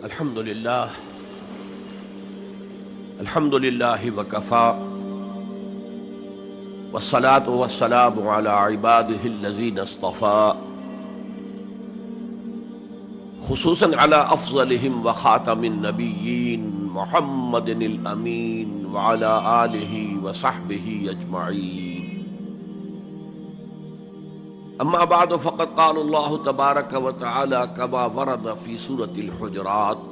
الحمد لله وكفى والصلاة والسلام على عباده الذين اصطفى خصوصا على أفضلهم وخاتم النبيين محمد الأمين وعلى آله وصحبه أجمعين. اما بعد فقد قال الله تبارك وتعالى كما ورد في سورة الحجرات: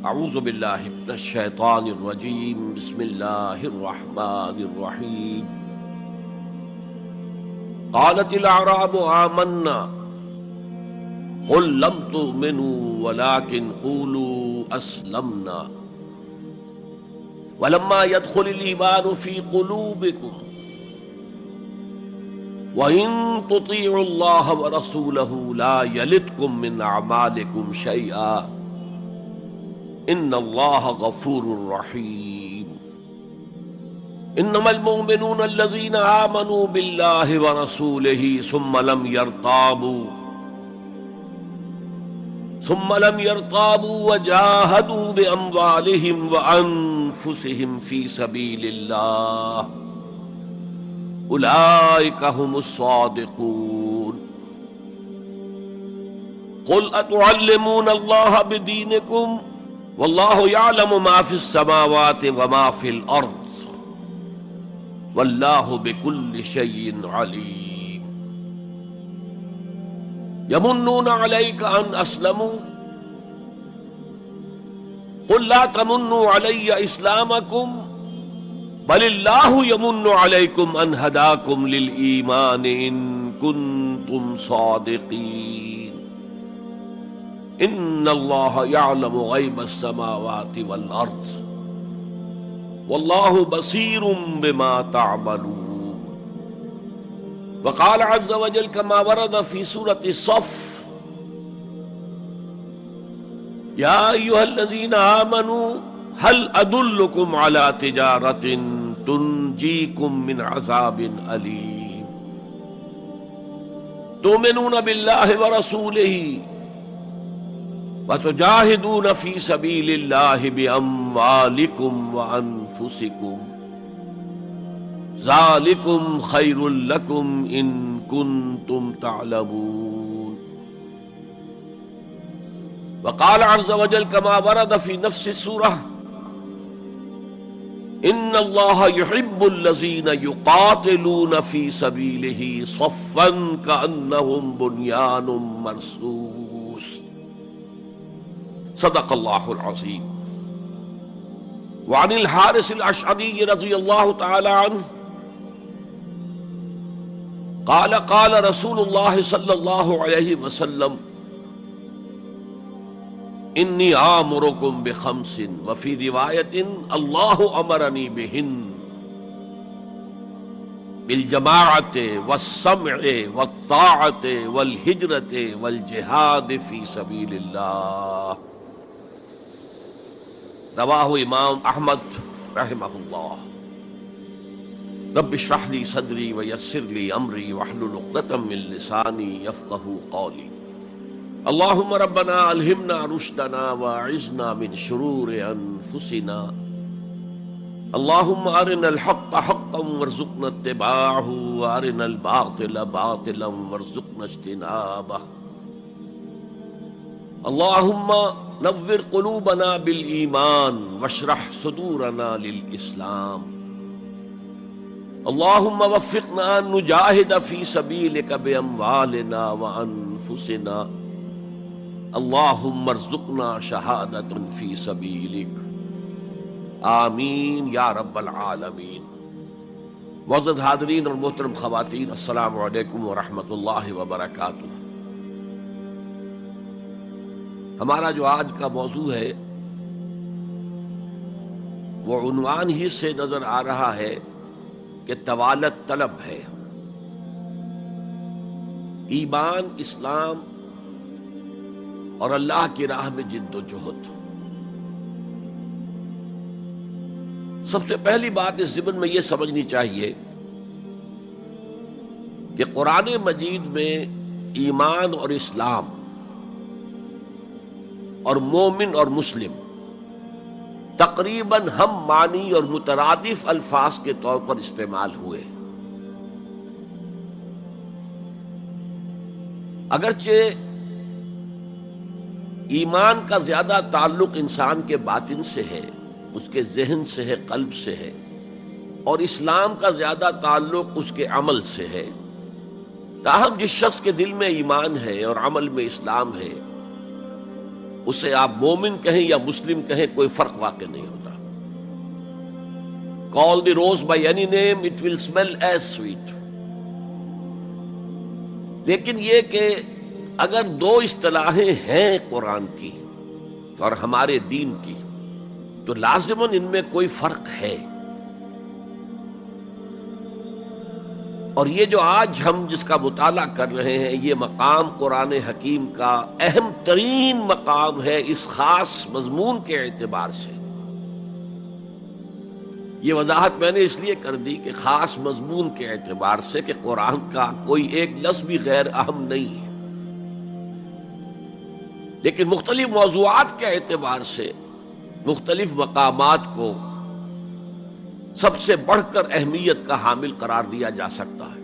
اعوذ باللہ من الشیطان الرجیم بسم اللہ الرحمن الرحیم. قالت الاعراب آمنا قل لم تؤمنوا ولكن قولوا اسلمنا ولما يدخل الإيمان في قلوبكم وَإِن تُطِيعُوا اللَّهَ وَرَسُولَهُ لَا يَلِتْكُم مِّنْ أَعْمَالِكُمْ شَيْئًا إِنَّ اللَّهَ غَفُورٌ رَّحِيمٌ. إِنَّمَا الْمُؤْمِنُونَ الَّذِينَ آمَنُوا بِاللَّهِ وَرَسُولِهِ ثُمَّ لَمْ يَرْتَابُوا وَجَاهَدُوا بِأَمْوَالِهِمْ وَأَنفُسِهِمْ فِي سَبِيلِ اللَّهِ اولئک هم الصادقون. قل اتعلمون اللہ بدینکم واللہ یعلم ما فی السماوات وما فی الارض واللہ بکل شیء علیم. یمنون علیک ان اسلموا قل لا تمنوا علی اسلامکم بل اللہ یمن علیکم ان ہداکم للایمان ان کنتم صادقین. ان اللہ یعلم غیب السماوات والارض واللہ بصیر بما تعملون. وقال عز وجل كما ورد في سورة الصف: یا ایھا الذین آمنوا هل ادلکم علی تجارۃ تنجیکم من عذاب علیم تؤمنون باللہ ورسولہ وتجاہدون فی سبیل اللہ باموالکم وانفسکم ذالکم خیر لکم ان کنتم تعلمون. وقال عز وجل كما ورد في نفس السورة: ان اللہ یحب الذین یقاتلون فی سبیلہ صفا کأنہم بنیان مرصوص. صدق اللہ العظیم. وعن الحارث الاشعری رضی اللہ تعالی عنہ قال قال رسول اللہ صلی اللہ علیہ وسلم: انی آمرکم بخمس وفی روایت اللہ امرنی بہن بالجماعت والسمع والطاعت والہجرت والجہاد فی سبیل اللہ. رواہ امام احمد رحمہ اللہ. رب اشرح لی صدری ویسر لی امری واحلل عقدۃ من لسانی یفقہوا قولی. اللہم ربنا الہمنا رشدنا واعذنا من شرور انفسنا. اللہم ارنا الحق حقا وارزقنا اتباعہ وارنا الباطل باطلا وارزقنا اجتنابہ. اللہم نور قلوبنا بالایمان واشرح صدورنا للاسلام. اللہم وفقنا ان نجاہد فی سبیلک باموالنا وانفسنا. اللہم ارزقنا شہادۃ فی سبیلک. آمین یا رب العالمین. معزز حاضرین اور محترم خواتین، السلام علیکم ورحمۃ اللہ وبرکاتہ. ہمارا جو آج کا موضوع ہے وہ عنوان ہی سے نظر آ رہا ہے کہ طوالت طلب ہے. ایمان، اسلام اور اللہ کی راہ میں جد و جہد. سب سے پہلی بات اس ضمن میں یہ سمجھنی چاہیے کہ قرآن مجید میں ایمان اور اسلام اور مومن اور مسلم تقریباً ہم معنی اور مترادف الفاظ کے طور پر استعمال ہوئے، اگرچہ ایمان کا زیادہ تعلق انسان کے باطن سے ہے، اس کے ذہن سے ہے، قلب سے ہے، اور اسلام کا زیادہ تعلق اس کے عمل سے ہے، تاہم جس شخص کے دل میں ایمان ہے اور عمل میں اسلام ہے، اسے آپ مومن کہیں یا مسلم کہیں، کوئی فرق واقع نہیں ہوتا۔ Call the rose by any name, it will smell as sweet۔ لیکن یہ کہ اگر دو اصطلاحیں ہیں قرآن کی اور ہمارے دین کی، تو لازماً ان میں کوئی فرق ہے، اور یہ جو آج ہم جس کا مطالعہ کر رہے ہیں، یہ مقام قرآن حکیم کا اہم ترین مقام ہے اس خاص مضمون کے اعتبار سے۔ یہ وضاحت میں نے اس لیے کر دی کہ خاص مضمون کے اعتبار سے کہ قرآن کا کوئی ایک لفظ بھی غیر اہم نہیں ہے، لیکن مختلف موضوعات کے اعتبار سے مختلف مقامات کو سب سے بڑھ کر اہمیت کا حامل قرار دیا جا سکتا ہے۔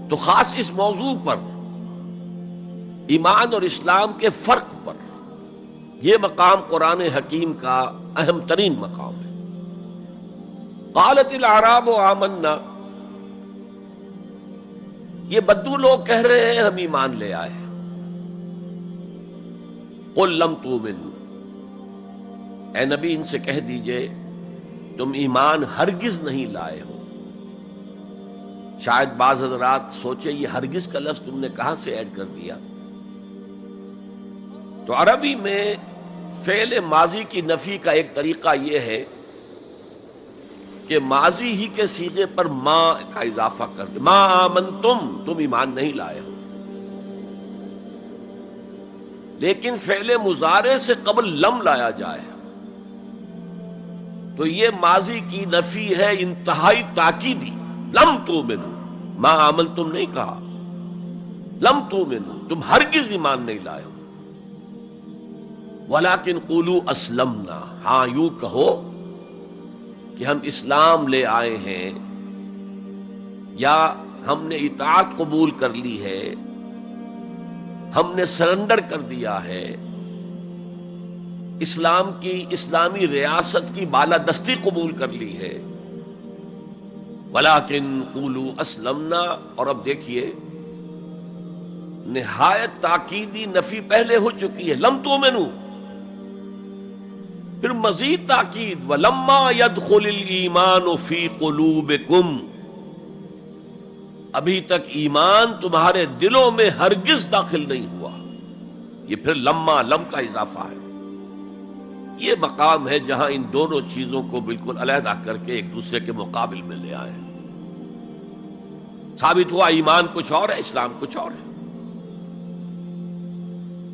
تو خاص اس موضوع پر، ایمان اور اسلام کے فرق پر، یہ مقام قرآن حکیم کا اہم ترین مقام ہے۔ قالت الاعراب آمنا، یہ بدو لوگ کہہ رہے ہیں ہم ایمان لے آئے۔ قل لم تؤمنوا، اے نبی ان سے کہہ دیجئے تم ایمان ہرگز نہیں لائے ہو۔ شاید بعض حضرات سوچے یہ ہرگز کا لفظ تم نے کہاں سے ایڈ کر دیا؟ تو عربی میں فعل ماضی کی نفی کا ایک طریقہ یہ ہے کہ ماضی ہی کے صیغے پر ما کا اضافہ کر دے، ما آمنتم، تم ایمان نہیں لائے ہو۔ لیکن فعل مضارع سے قبل لم لایا جائے تو یہ ماضی کی نفی ہے انتہائی تاکیدی۔ لم تؤمنوا، ما آمنتم نہیں کہا، لم تؤمنوا، تم ہرگز ایمان نہیں لائے ہو۔ ولیکن قولوا اسلمنا، ہاں یوں کہو کہ ہم اسلام لے آئے ہیں، یا ہم نے اطاعت قبول کر لی ہے، ہم نے سرنڈر کر دیا ہے، اسلام کی، اسلامی ریاست کی بالادستی قبول کر لی ہے۔ ولیکن قولوا اسلمنا، اور اب دیکھیے نہایت تاکیدی نفی پہلے ہو چکی ہے، لم تؤمنوا، پھر مزید تاکید ولما يدخل الایمان فی قلوبکم، ابھی تک ایمان تمہارے دلوں میں ہرگز داخل نہیں ہوا۔ یہ پھر لما، لم کا اضافہ ہے۔ یہ مقام ہے جہاں ان دونوں چیزوں کو بالکل علیحدہ کر کے ایک دوسرے کے مقابل میں لے آئے ہیں۔ ثابت ہوا ایمان کچھ اور ہے، اسلام کچھ اور ہے۔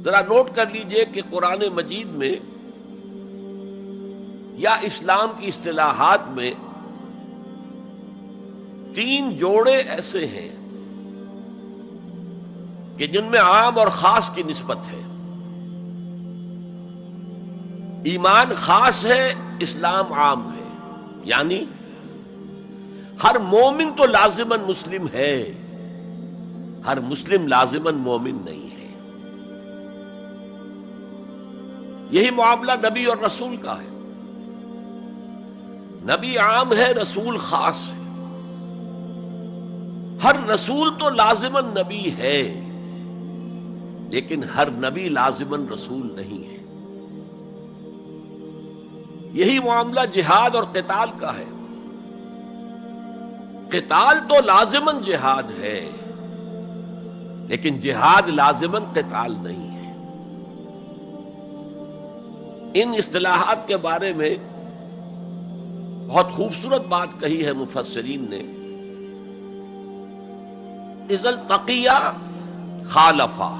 ذرا نوٹ کر لیجئے کہ قرآن مجید میں یا اسلام کی اصطلاحات میں تین جوڑے ایسے ہیں کہ جن میں عام اور خاص کی نسبت ہے۔ ایمان خاص ہے، اسلام عام ہے، یعنی ہر مومن تو لازماً مسلم ہے، ہر مسلم لازماً مومن نہیں ہے۔ یہی معاملہ نبی اور رسول کا ہے۔ نبی عام ہے، رسول خاص ہے۔ ہر رسول تو لازماً نبی ہے، لیکن ہر نبی لازماً رسول نہیں ہے۔ یہی معاملہ جہاد اور قتال کا ہے۔ قتال تو لازماً جہاد ہے، لیکن جہاد لازماً قتال نہیں ہے۔ ان اصطلاحات کے بارے میں بہت خوبصورت بات کہی ہے مفسرین نے، اذا التقیا خالفا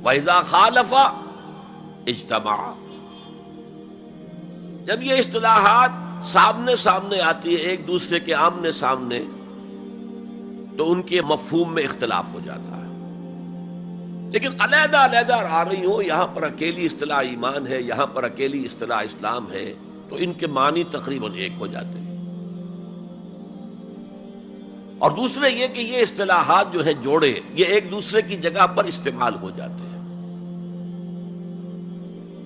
واذا خالفا اجتمعا۔ جب یہ اصطلاحات سامنے سامنے آتی ہے، ایک دوسرے کے آمنے سامنے، تو ان کے مفہوم میں اختلاف ہو جاتا ہے۔ لیکن علیحدہ علیحدہ آ رہی ہو، یہاں پر اکیلی اصطلاح ایمان ہے، یہاں پر اکیلی اصطلاح اسلام ہے، تو ان کے معنی تقریباً ایک ہو جاتے ہیں۔ اور دوسرے یہ کہ یہ اصطلاحات جو ہے جوڑے، یہ ایک دوسرے کی جگہ پر استعمال ہو جاتے ہیں۔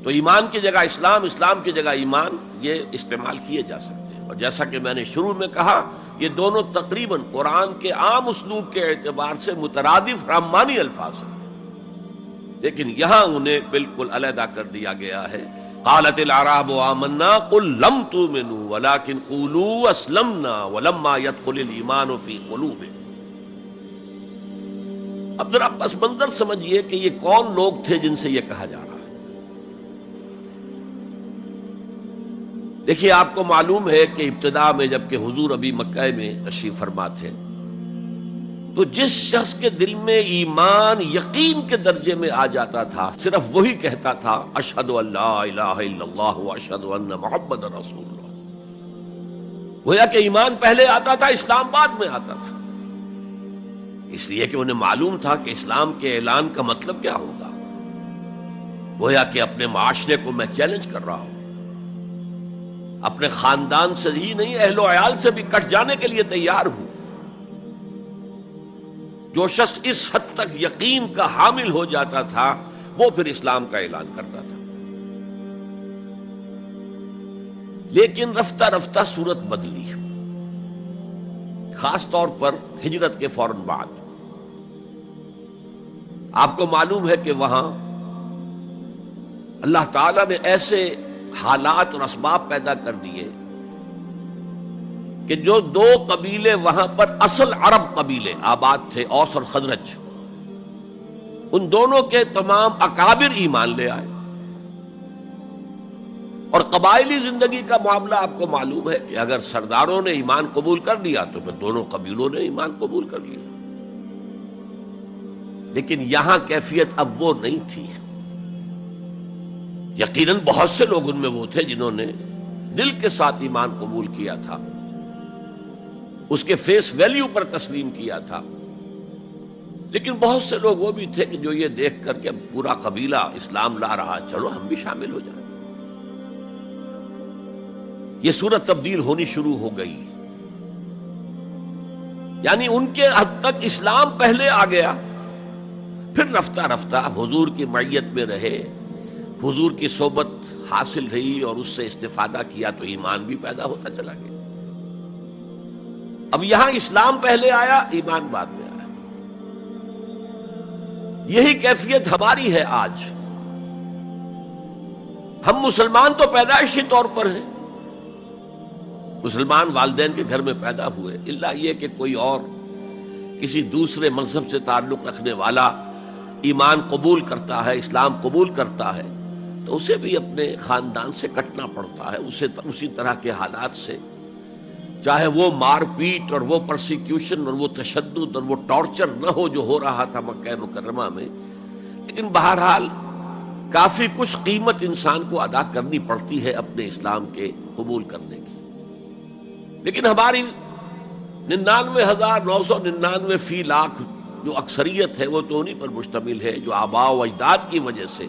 تو ایمان کی جگہ اسلام، اسلام کی جگہ ایمان، یہ استعمال کیے جا سکتے ہیں۔ اور جیسا کہ میں نے شروع میں کہا، یہ دونوں تقریباً قرآن کے عام اسلوب کے اعتبار سے مترادف رحمانی الفاظ ہیں، لیکن یہاں انہیں بالکل علیحدہ کر دیا گیا ہے۔ قالت الاعراب آمنا قل لم تؤمنوا ولكن قولوا اسلمنا ولما يدخل الايمان في قلوبكم۔ اب ذرا پس منظر سمجھیے کہ یہ کون لوگ تھے جن سے یہ کہا جا رہا ہے۔ دیکھیے، آپ کو معلوم ہے کہ ابتدا میں جب کہ حضور ابھی مکہ میں تشریف فرما تھے، تو جس شخص کے دل میں ایمان یقین کے درجے میں آ جاتا تھا، صرف وہی کہتا تھا اشہد ان لا الہ الا اللہ واشہد ان محمد رسول اللہ۔ گویا کہ ایمان پہلے آتا تھا، اسلام بعد میں آتا تھا، اس لیے کہ انہیں معلوم تھا کہ اسلام کے اعلان کا مطلب کیا ہوگا۔ گویا کہ اپنے معاشرے کو میں چیلنج کر رہا ہوں، اپنے خاندان سے ہی نہیں، اہل و عیال سے بھی کٹ جانے کے لیے تیار ہوں۔ جو شخص اس حد تک یقین کا حامل ہو جاتا تھا، وہ پھر اسلام کا اعلان کرتا تھا۔ لیکن رفتہ رفتہ صورت بدلی، خاص طور پر ہجرت کے فوراً بعد۔ آپ کو معلوم ہے کہ وہاں اللہ تعالیٰ نے ایسے حالات اور اسباب پیدا کر دیے کہ جو دو قبیلے وہاں پر اصل عرب قبیلے آباد تھے، اوس اور خزرج، ان دونوں کے تمام اکابر ایمان لے آئے۔ اور قبائلی زندگی کا معاملہ آپ کو معلوم ہے کہ اگر سرداروں نے ایمان قبول کر لیا تو پھر دونوں قبیلوں نے ایمان قبول کر لیا۔ لیکن یہاں کیفیت اب وہ نہیں تھی۔ یقیناً بہت سے لوگ ان میں وہ تھے جنہوں نے دل کے ساتھ ایمان قبول کیا تھا، اس کے فیس ویلیو پر تسلیم کیا تھا، لیکن بہت سے لوگ وہ بھی تھے کہ جو یہ دیکھ کر کے پورا قبیلہ اسلام لا رہا، چلو ہم بھی شامل ہو جائیں۔ یہ صورت تبدیل ہونی شروع ہو گئی، یعنی ان کے حد تک اسلام پہلے آ گیا، پھر رفتہ رفتہ حضور کی معیت میں رہے، حضور کی صحبت حاصل رہی اور اس سے استفادہ کیا تو ایمان بھی پیدا ہوتا چلا گیا۔ اب یہاں اسلام پہلے آیا، ایمان بعد میں آیا۔ یہی کیفیت ہماری ہے آج۔ ہم مسلمان تو پیدائشی طور پر ہیں، مسلمان والدین کے گھر میں پیدا ہوئے، الا یہ کہ کوئی اور کسی دوسرے مذہب سے تعلق رکھنے والا ایمان قبول کرتا ہے، اسلام قبول کرتا ہے، تو اسے بھی اپنے خاندان سے کٹنا پڑتا ہے، اسے اسی طرح کے حالات سے، چاہے وہ مار پیٹ اور وہ پرسیکیوشن اور وہ تشدد اور وہ ٹارچر نہ ہو جو ہو رہا تھا مکہ مکرمہ میں، لیکن بہرحال کافی کچھ قیمت انسان کو ادا کرنی پڑتی ہے اپنے اسلام کے قبول کرنے کی۔ لیکن ہماری 99,999 فی لاکھ جو اکثریت ہے وہ تو انہی پر مشتمل ہے جو آباء و اجداد کی وجہ سے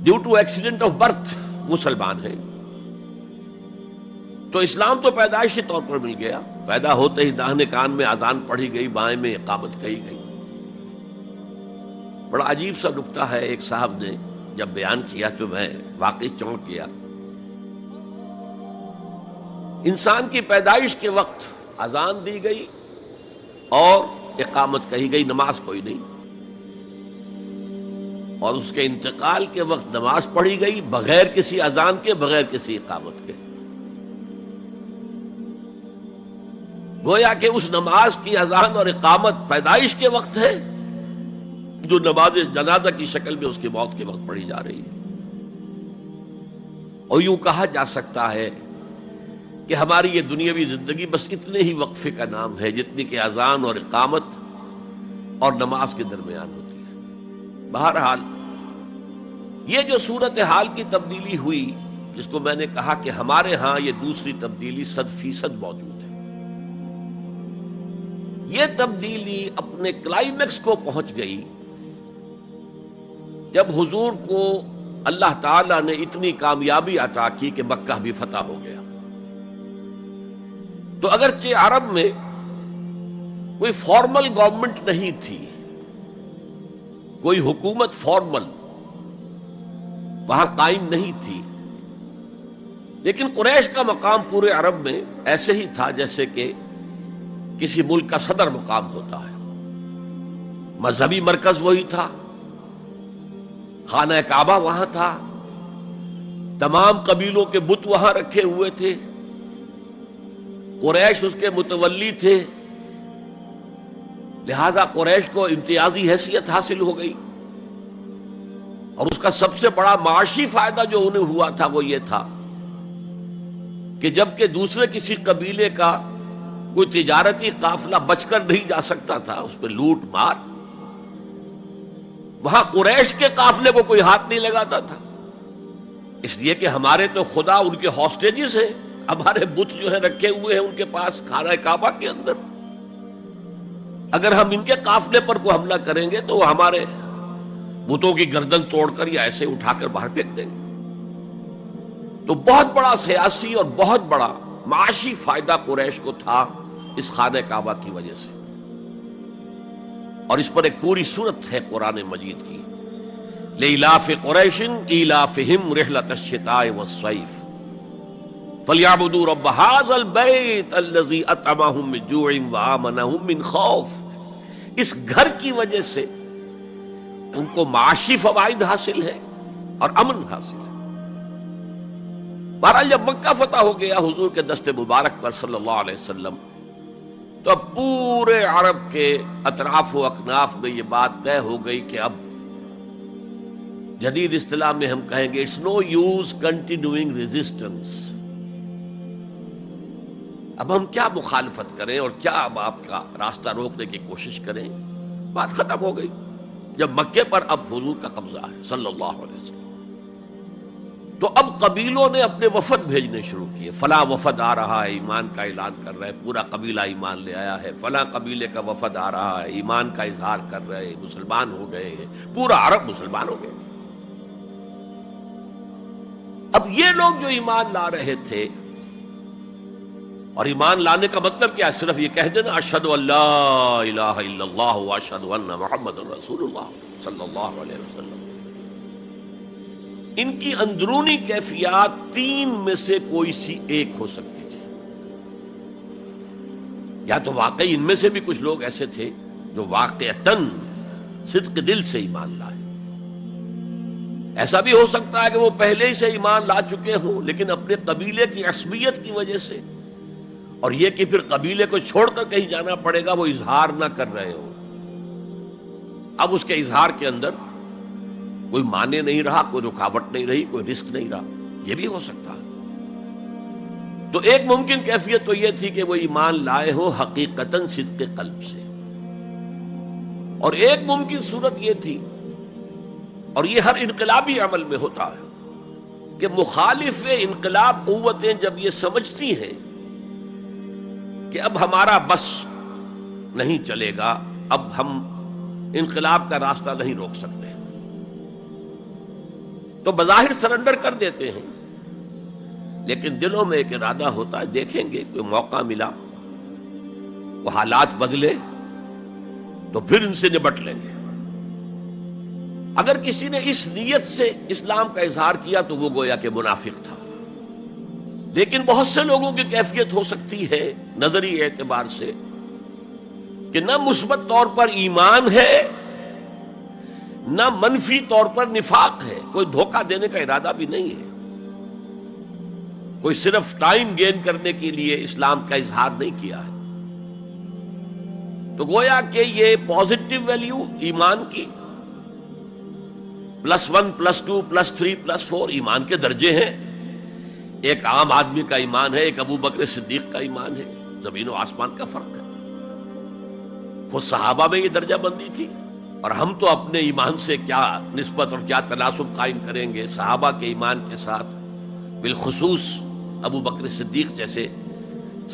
due to accident of birth مسلمان ہے۔ تو اسلام تو پیدائشی طور پر مل گیا، پیدا ہوتے ہی داہنے کان میں اذان پڑھی گئی، بائیں میں اقامت کہی گئی۔ بڑا عجیب سا نکتہ ہے، ایک صاحب نے جب بیان کیا تو میں واقعی چونک گیا۔ انسان کی پیدائش کے وقت اذان دی گئی اور اقامت کہی گئی، نماز کوئی نہیں، اور اس کے انتقال کے وقت نماز پڑھی گئی بغیر کسی اذان کے، بغیر کسی اقامت کے۔ گویا کہ اس نماز کی اذان اور اقامت پیدائش کے وقت ہے جو نماز جنازہ کی شکل میں اس کی موت کے وقت پڑھی جا رہی ہے۔ اور یوں کہا جا سکتا ہے کہ ہماری یہ دنیاوی زندگی بس اتنے ہی وقفے کا نام ہے جتنی کہ اذان اور اقامت اور نماز کے درمیان ہوتی ہے۔ بہرحال یہ جو صورتحال کی تبدیلی ہوئی، جس کو میں نے کہا کہ ہمارے ہاں یہ دوسری تبدیلی 100% موجود ہے، یہ تبدیلی اپنے کلائمیکس کو پہنچ گئی جب حضور کو اللہ تعالیٰ نے اتنی کامیابی عطا کی کہ مکہ بھی فتح ہو گیا، تو اگرچہ عرب میں کوئی فارمل گورنمنٹ نہیں تھی، کوئی حکومت فارمل وہاں قائم نہیں تھی، لیکن قریش کا مقام پورے عرب میں ایسے ہی تھا جیسے کہ کسی ملک کا صدر مقام ہوتا ہے۔ مذہبی مرکز وہی تھا، خانہ کعبہ وہاں تھا، تمام قبیلوں کے بت وہاں رکھے ہوئے تھے، قریش اس کے متولی تھے، لہذا قریش کو امتیازی حیثیت حاصل ہو گئی، اور اس کا سب سے بڑا معاشی فائدہ جو انہیں ہوا تھا وہ یہ تھا کہ جبکہ دوسرے کسی قبیلے کا کوئی تجارتی قافلہ بچ کر نہیں جا سکتا تھا، اس پہ لوٹ مار، وہاں قریش کے قافلے کو کوئی ہاتھ نہیں لگاتا تھا، اس لیے کہ ہمارے تو خدا ان کے ہاسٹیجز ہیں، ہمارے بت جو ہیں رکھے ہوئے ہیں ان کے پاس خانہ کعبہ کے اندر، اگر ہم ان کے قافلے پر کوئی حملہ کریں گے تو وہ ہمارے بتوں کی گردن توڑ کر یا ایسے اٹھا کر باہر پھینک دیں گے۔ تو بہت بڑا سیاسی اور بہت بڑا معاشی فائدہ قریش کو تھا اس خانہ کعبہ کی وجہ سے، اور اس پر ایک پوری سورت ہے قرآن مجید کی، لإلاف قریش ایلافہم رحلۃ الشتاء والصیف فلیعبدوا رب ھذا البیت الذی اطعمہم من جوع وآمنہم من خوف۔ اس گھر کی وجہ سے ان کو معاشی فوائد حاصل ہے اور امن حاصل ہے۔ بہرحال جب مکہ فتح ہو گیا حضور کے دست مبارک پر صلی اللہ علیہ وسلم، تو اب پورے عرب کے اطراف و اکناف میں یہ بات طے ہو گئی کہ اب جدید اصطلاح میں ہم کہیں گے it's no use continuing resistance, اب ہم کیا مخالفت کریں اور کیا اب آپ کا راستہ روکنے کی کوشش کریں، بات ختم ہو گئی جب مکے پر اب حضور کا قبضہ ہے صلی اللہ علیہ وسلم۔ تو اب قبیلوں نے اپنے وفد بھیجنے شروع کیے، فلاں وفد آ رہا ہے ایمان کا اعلان کر رہا ہے، پورا قبیلہ ایمان لے آیا ہے، فلاں قبیلے کا وفد آ رہا ہے ایمان کا اظہار کر رہے ہیں، مسلمان ہو گئے ہیں، پورا عرب مسلمان ہو گئے۔ اب یہ لوگ جو ایمان لا رہے تھے، اور ایمان لانے کا مطلب کیا ہے؟ صرف یہ کہہ دینا اشہد ان لا الہ الا اللہ واشہد ان محمد رسول اللہ صلی اللہ علیہ وسلم۔ ان کی اندرونی کیفیات تین میں سے کوئی سی ایک ہو سکتی تھی، یا تو واقعی ان میں سے بھی کچھ لوگ ایسے تھے جو واقعتاً صدق دل سے ایمان لائے، ایسا بھی ہو سکتا ہے کہ وہ پہلے ہی سے ایمان لا چکے ہوں لیکن اپنے قبیلے کی عصبیت کی وجہ سے، اور یہ کہ پھر قبیلے کو چھوڑ کر کہیں جانا پڑے گا، وہ اظہار نہ کر رہے ہوں، اب اس کے اظہار کے اندر کوئی معنی نہیں رہا، کوئی رکاوٹ نہیں رہی، کوئی رسک نہیں رہا، یہ بھی ہو سکتا ہے۔ تو ایک ممکن کیفیت تو یہ تھی کہ وہ ایمان لائے ہو حقیقتاً صدق قلب سے، اور ایک ممکن صورت یہ تھی، اور یہ ہر انقلابی عمل میں ہوتا ہے، کہ مخالف انقلاب قوتیں جب یہ سمجھتی ہیں کہ اب ہمارا بس نہیں چلے گا، اب ہم انقلاب کا راستہ نہیں روک سکتے، تو بظاہر سرنڈر کر دیتے ہیں، لیکن دلوں میں ایک ارادہ ہوتا ہے دیکھیں گے کوئی موقع ملا، وہ حالات بدلے تو پھر ان سے نبٹ لیں گے۔ اگر کسی نے اس نیت سے اسلام کا اظہار کیا تو وہ گویا کہ منافق تھا، لیکن بہت سے لوگوں کی کیفیت ہو سکتی ہے نظری اعتبار سے کہ نہ مثبت طور پر ایمان ہے نہ منفی طور پر نفاق ہے، کوئی دھوکہ دینے کا ارادہ بھی نہیں ہے، کوئی صرف ٹائم گین کرنے کے لیے اسلام کا اظہار نہیں کیا ہے، تو گویا کہ یہ پازیٹو ویلیو ایمان کی +1 +2 +3 +4 ایمان کے درجے ہیں، ایک عام آدمی کا ایمان ہے، ایک ابو بکر صدیق کا ایمان ہے، زمین و آسمان کا فرق ہے۔ خود صحابہ میں یہ درجہ بندی تھی، اور ہم تو اپنے ایمان سے کیا نسبت اور کیا تناسب قائم کریں گے صحابہ کے ایمان کے ساتھ، بالخصوص ابو بکر صدیق جیسے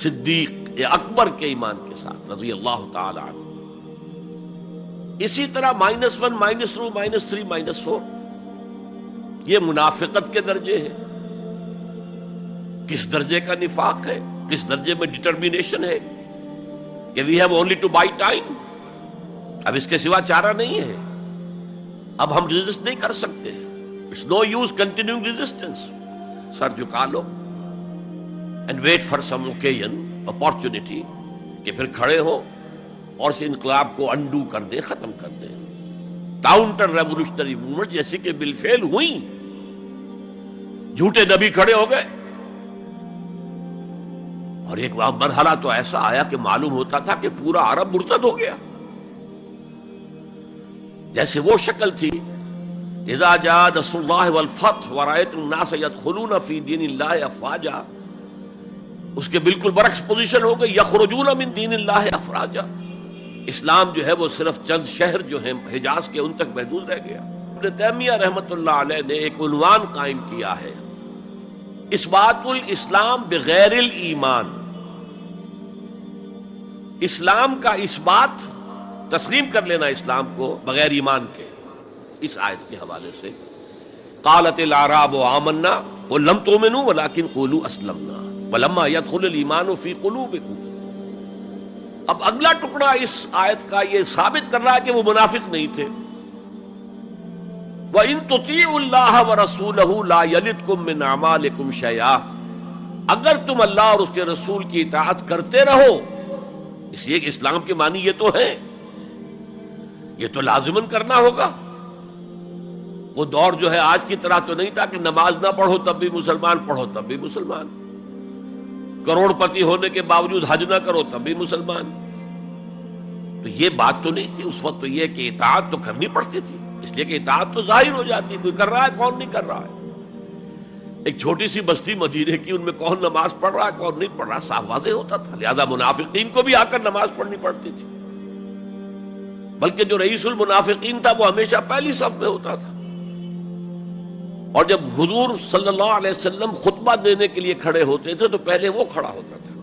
صدیق اکبر کے ایمان کے ساتھ رضی اللہ تعالی عنہ۔ اسی طرح -1 -2 -3 -4 یہ منافقت کے درجے ہیں. کس درجے کا نفاق ہے، کس درجے میں ڈٹرمینیشن ہے کہ we have only to buy time, اب اس کے سوا چارہ نہیں ہے، اب ہم ریزسٹ نہیں کر سکتے. It's no use continuing resistance. سر جھکا لو and wait for some occasion, opportunity, کہ پھر کھڑے ہو اور اس انقلاب کو انڈو کر دیں، ختم کر دیں. کاؤنٹر ریولوشنری موومنٹ جیسی کہ بالفعل ہوئی. جھوٹے نبی کھڑے ہو گئے اور ایک مرحلہ تو ایسا آیا کہ معلوم ہوتا تھا کہ پورا عرب مرتد ہو گیا. جیسے وہ شکل تھی اذا جاء نصر اللہ والفتح ورأیت الناس يدخلون فی دین اللہ افواجا، اس کے بالکل برعکس پوزیشن ہو گئی، یخرجون من دین اللہ افواجا. اسلام جو ہے وہ صرف چند شہر جو ہیں حجاز کے ان تک محدود رہ گیا. ابن تیمیہ رحمۃ اللہ علیہ نے ایک عنوان قائم کیا ہے، اثبات الاسلام بغیر الایمان. اسلام کا اثبات، تسلیم کر لینا اسلام کو بغیر ایمان کے. اس آیت کے حوالے سے قالت الاعراب آمنا قل لم تؤمنوا ولكن قولوا اسلمنا ولما يدخل الايمان في قلوبكم. اب اگلا ٹکڑا اس آیت کا یہ ثابت کر رہا ہے کہ وہ منافق نہیں تھے. وَإِن تُطِيعُوا اللَّهَ وَرَسُولَهُ لَا يَلِدْكُم مِّنْ أَعْمَالِكُمْ شَيْئًا. اگر تم اللہ اور اس کے رسول کی اطاعت کرتے رہو، اس لیے کہ اسلام کے معنی یہ تو ہے، یہ تو لازماً کرنا ہوگا. وہ دور جو ہے آج کی طرح تو نہیں تھا کہ نماز نہ پڑھو تب بھی مسلمان، پڑھو تب بھی مسلمان، کروڑ پتی ہونے کے باوجود حج نہ کرو تب بھی مسلمان. تو یہ بات تو نہیں تھی اس وقت. تو یہ کہ اطاعت تو کرنی پڑتی تھی، اس لیے کہ اطاعت تو ظاہر ہو جاتی ہے، کوئی کر رہا ہے کون نہیں کر رہا ہے. ایک چھوٹی سی بستی مدینے کی، ان میں کون نماز پڑھ رہا ہے کون نہیں پڑھ رہا صاف واضح ہوتا تھا. لہذا منافقین کو بھی آ کر نماز پڑھنی پڑتی تھی، بلکہ جو رئیس المنافقین تھا وہ ہمیشہ پہلی صف میں ہوتا تھا. اور جب حضور صلی اللہ علیہ وسلم خطبہ دینے کے لیے کھڑے ہوتے تھے تو پہلے وہ کھڑا ہوتا تھا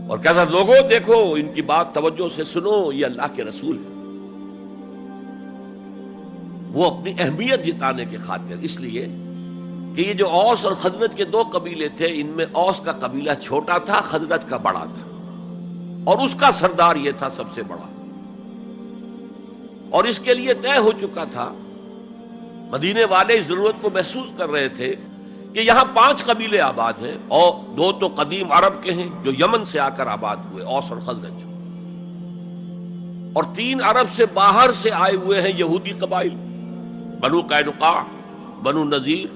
اور کہتا، لوگوں دیکھو ان کی بات توجہ سے سنو، یہ اللہ کے رسول ہے. وہ اپنی اہمیت جتانے کی خاطر، اس لیے کہ یہ جو اوس اور خزرج کے دو قبیلے تھے، ان میں اوس کا قبیلہ چھوٹا تھا، خزرج کا بڑا تھا، اور اس کا سردار یہ تھا سب سے بڑا. اور اس کے لیے طے ہو چکا تھا، مدینے والے اس ضرورت کو محسوس کر رہے تھے کہ یہاں 5 قبیلے آباد ہیں، اور 2 تو قدیم عرب کے ہیں جو یمن سے آ کر آباد ہوئے، اوس اور خزرج، اور 3 عرب سے باہر سے آئے ہوئے ہیں یہودی قبائل، بنو قینقاع، بنو نذیر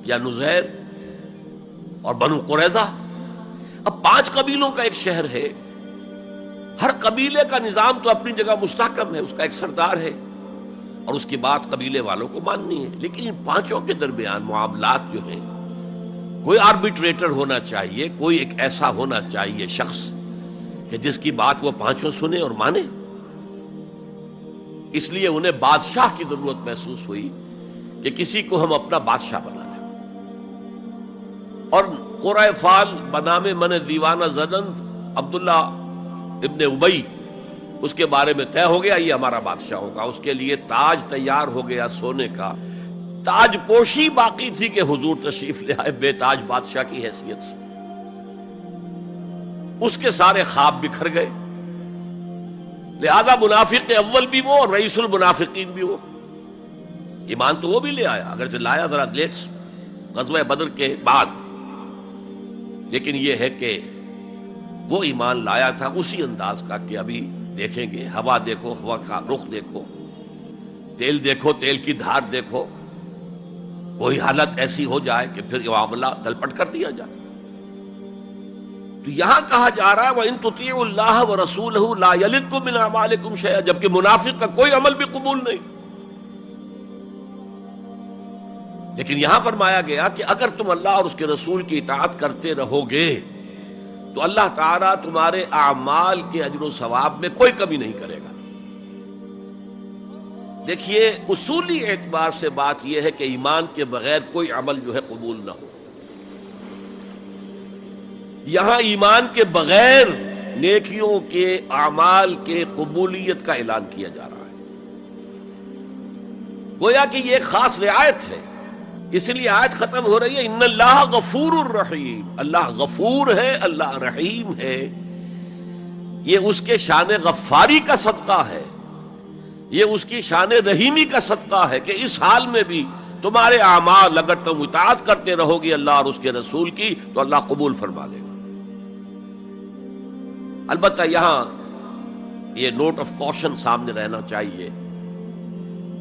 یا نزیر اور بنو قریظہ. اب 5 قبیلوں کا ایک شہر ہے، ہر قبیلے کا نظام تو اپنی جگہ مستحکم ہے، اس کا ایک سردار ہے اور اس کی بات قبیلے والوں کو ماننی ہے. لیکن ان 5 کے درمیان معاملات جو ہیں، کوئی آربیٹریٹر ہونا چاہیے، کوئی ایک ایسا ہونا چاہیے شخص کہ جس کی بات وہ 5 سنیں اور مانے. اس لیے انہیں بادشاہ کی ضرورت محسوس ہوئی کہ کسی کو ہم اپنا بادشاہ بنا لیں. اور قرۂ فال بنام من دیوانہ زدند عبداللہ ابن ابی، اس کے بارے میں طے ہو گیا یہ ہمارا بادشاہ ہوگا. اس کے لیے تاج تیار ہو گیا سونے کا. تاج پوشی باقی تھی کہ حضور تشریف لے آئے بے تاج بادشاہ کی حیثیت سے. اس کے سارے خواب بکھر گئے. لہذا منافق اول بھی وہ اور رئیس المنافقین بھی وہ. ایمان تو وہ بھی لے آیا، اگرچہ لایا ذرا لیٹ غزوہ بدر کے بعد، لیکن یہ ہے کہ وہ ایمان لایا تھا اسی انداز کا کہ ابھی دیکھیں گے، ہوا دیکھو، ہوا کا رخ دیکھو، تیل دیکھو، تیل کی دھار دیکھو، کوئی حالت ایسی ہو جائے کہ پھر یہ معاملہ تلپٹ کر دیا جائے. تو یہاں کہا جا رہا ہے وَإِن تُطِيعُوا اللَّهَ وَرَسُولَهُ لَا يَلِدْكُم مِّنْ أَعْمَالِكُمْ شَيْئًا، جبکہ منافق کا کوئی عمل بھی قبول نہیں. لیکن یہاں فرمایا گیا کہ اگر تم اللہ اور اس کے رسول کی اطاعت کرتے رہو گے تو اللہ تعالیٰ تمہارے اعمال کے اجر و ثواب میں کوئی کمی نہیں کرے گا. دیکھیے اصولی اعتبار سے بات یہ ہے کہ ایمان کے بغیر کوئی عمل جو ہے قبول نہ ہو. یہاں ایمان کے بغیر نیکیوں کے اعمال کے قبولیت کا اعلان کیا جا رہا ہے. گویا کہ یہ ایک خاص رعایت ہے، اس لیے آیت ختم ہو رہی ہے ان اللہ غفور الرحیم. اللہ غفور ہے، اللہ رحیم ہے. یہ اس کے شان غفاری کا صدقہ ہے، یہ اس کی شان رحیمی کا صدقہ ہے کہ اس حال میں بھی تمہارے اعمال اگر تم اطاعت کرتے رہو گے اللہ اور اس کے رسول کی تو اللہ قبول فرما لے گا. البتہ یہاں یہ نوٹ آف کوشن سامنے رہنا چاہیے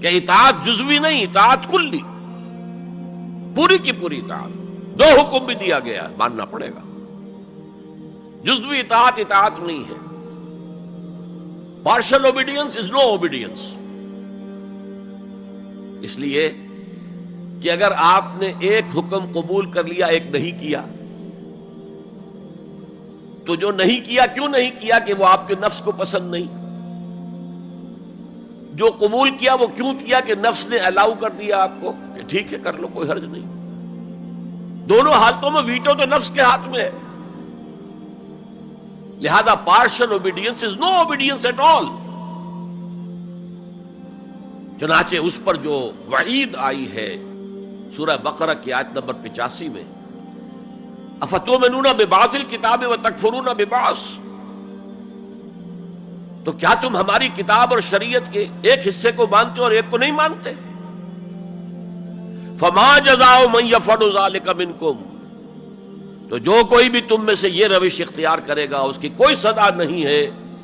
کہ اطاعت جزوی نہیں، اطاعت کلی، پوری کی پوری اطاعت. دو حکم بھی دیا گیا ہے، ماننا پڑے گا. جزوی اطاعت اطاعت نہیں ہے. Partial obedience is no obedience. اس لیے کہ اگر آپ نے ایک حکم قبول کر لیا ایک نہیں کیا تو جو نہیں کیا کیوں نہیں کیا کہ وہ آپ کے نفس کو پسند نہیں، جو قبول کیا وہ کیوں کیا کہ نفس نے الاؤ کر دیا آپ کو کہ ٹھیک ہے کر لو کوئی حرج نہیں. دونوں حالتوں میں ویٹو تو نفس کے ہاتھ میں ہے. لہذا partial obedience is no obedience at all. چنانچہ اس پر جو وعید آئی ہے سورہ بقرہ کی آیت نمبر 85 میں افتؤمنون ببعض الکتاب وتکفرون ببعض، تو کیا تم ہماری کتاب اور شریعت کے ایک حصے کو مانتے اور ایک کو نہیں مانتے؟ فما جزاء من یفعل ذلک منکم، تو جو کوئی بھی تم میں سے یہ روش اختیار کرے گا اس کی کوئی سزا نہیں ہے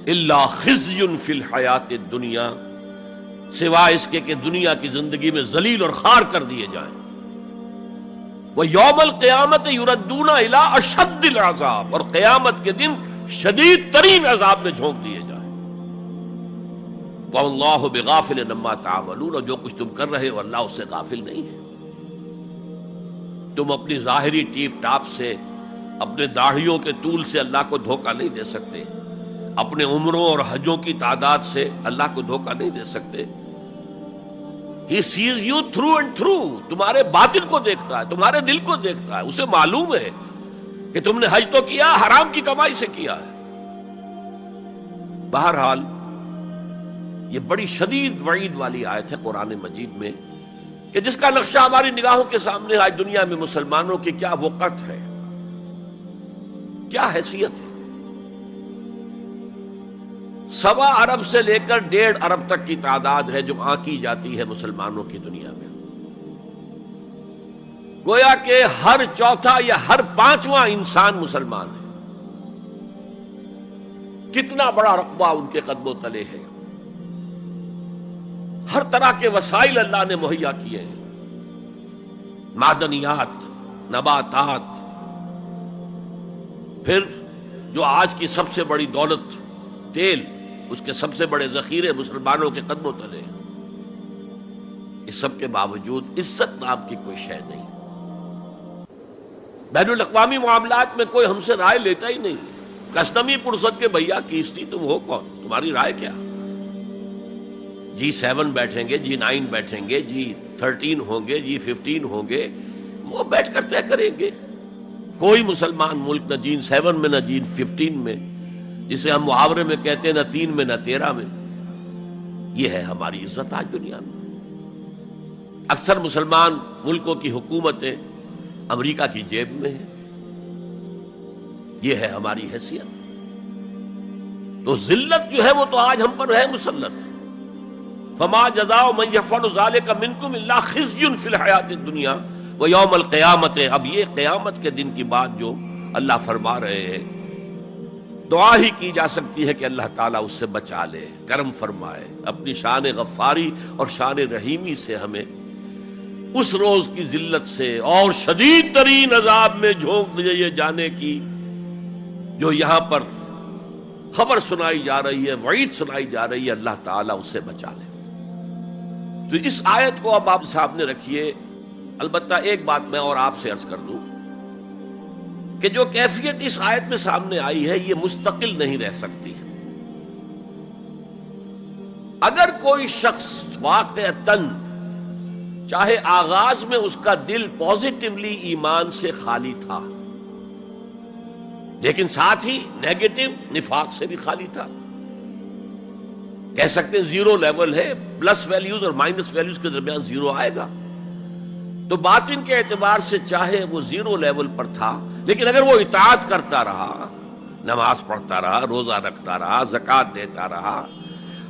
الا خزی فی الحیات الدنیا، سوائے اس کے کہ دنیا کی زندگی میں ذلیل اور خوار کر دیے جائیں. وَيَوْمَ الْقِيَامَةِ يُرَدُّونَ إِلَىٰ أَشَدِّ الْعَذَابِ، اور قیامت کے دن شدید ترین عذاب میں جھونک دیے جائیں. وَاللَّهُ بِغَافِلٍ عَمَّا تَعْمَلُونَ، اور جو کچھ تم کر رہے ہو اللہ اس سے غافل نہیں ہے. تم اپنی ظاہری ٹیپ ٹاپ سے، اپنے داڑھیوں کے طول سے اللہ کو دھوکہ نہیں دے سکتے، اپنے عمروں اور حجوں کی تعداد سے اللہ کو دھوکہ نہیں دے سکتے. He sees you through and through. تمہارے باطن کو دیکھتا ہے، تمہارے دل کو دیکھتا ہے. اسے معلوم ہے کہ تم نے حج تو کیا، حرام کی کمائی سے کیا ہے. بہرحال یہ بڑی شدید وعید والی آیت ہے قرآن مجید میں کہ جس کا نقشہ ہماری نگاہوں کے سامنے آج دنیا میں مسلمانوں کی کیا وقت ہے، کیا حیثیت ہے. 1.25 ارب سے لے کر 1.5 ارب تک کی تعداد ہے جو آنکی جاتی ہے مسلمانوں کی دنیا میں. گویا کہ ہر چوتھا یا ہر 5واں انسان مسلمان ہے. کتنا بڑا رقبہ ان کے قدموں تلے ہے. ہر طرح کے وسائل اللہ نے مہیا کیے ہیں، معدنیات، نباتات، پھر جو آج کی سب سے بڑی دولت تیل، اس کے سب سے بڑے ذخیرے مسلمانوں کے قدموں تلے ہیں. اس سب کے باوجود عزت نام کی کوئی شے نہیں. بین الاقوامی معاملات میں کوئی ہم سے رائے لیتا ہی نہیں. کسٹمی پرسد کے بھیا کیستی تم ہو کون، تمہاری رائے کیا؟ G7 بیٹھیں گے، G9 بیٹھیں گے، G13 ہوں گے، G15 ہوں گے، وہ بیٹھ کر طے کریں گے. کوئی مسلمان ملک نہ G7 میں نہ G15 میں، جسے ہم محاورے میں کہتے ہیں نہ 3 میں نہ 13 میں. یہ ہے ہماری عزت آج دنیا میں. اکثر مسلمان ملکوں کی حکومتیں امریکہ کی جیب میں ہیں. یہ ہے ہماری حیثیت. تو ذلت جو ہے وہ تو آج ہم پر ہے مسلط. فما جزاء من يفعل ذلك منكم الا خزي في الحياة الدنيا ويوم القيامة. اب یہ قیامت کے دن کی بات جو اللہ فرما رہے ہیں، دعا ہی کی جا سکتی ہے کہ اللہ تعالیٰ اس سے بچا لے، کرم فرمائے، اپنی شان غفاری اور شان رحیمی سے ہمیں اس روز کی ذلت سے اور شدید ترین عذاب میں جھونک دیے جانے کی جو یہاں پر خبر سنائی جا رہی ہے، وعید سنائی جا رہی ہے، اللہ تعالیٰ اس سے بچا لے. تو اس آیت کو اب آپ سامنے رکھیے. البتہ ایک بات میں اور آپ سے عرض کر دوں کہ جو کیفیت اس آیت میں سامنے آئی ہے یہ مستقل نہیں رہ سکتی. اگر کوئی شخص واقعتاً چاہے آغاز میں اس کا دل پازیٹیولی ایمان سے خالی تھا، لیکن ساتھ ہی نیگیٹو نفاق سے بھی خالی تھا. کہہ سکتے ہیں زیرو لیول ہے، پلس ویلیوز اور مائنس ویلیوز کے درمیان زیرو آئے گا. تو باطن کے اعتبار سے چاہے وہ زیرو لیول پر تھا، لیکن اگر وہ اطاعت کرتا رہا، نماز پڑھتا رہا، روزہ رکھتا رہا، زکوٰۃ دیتا رہا،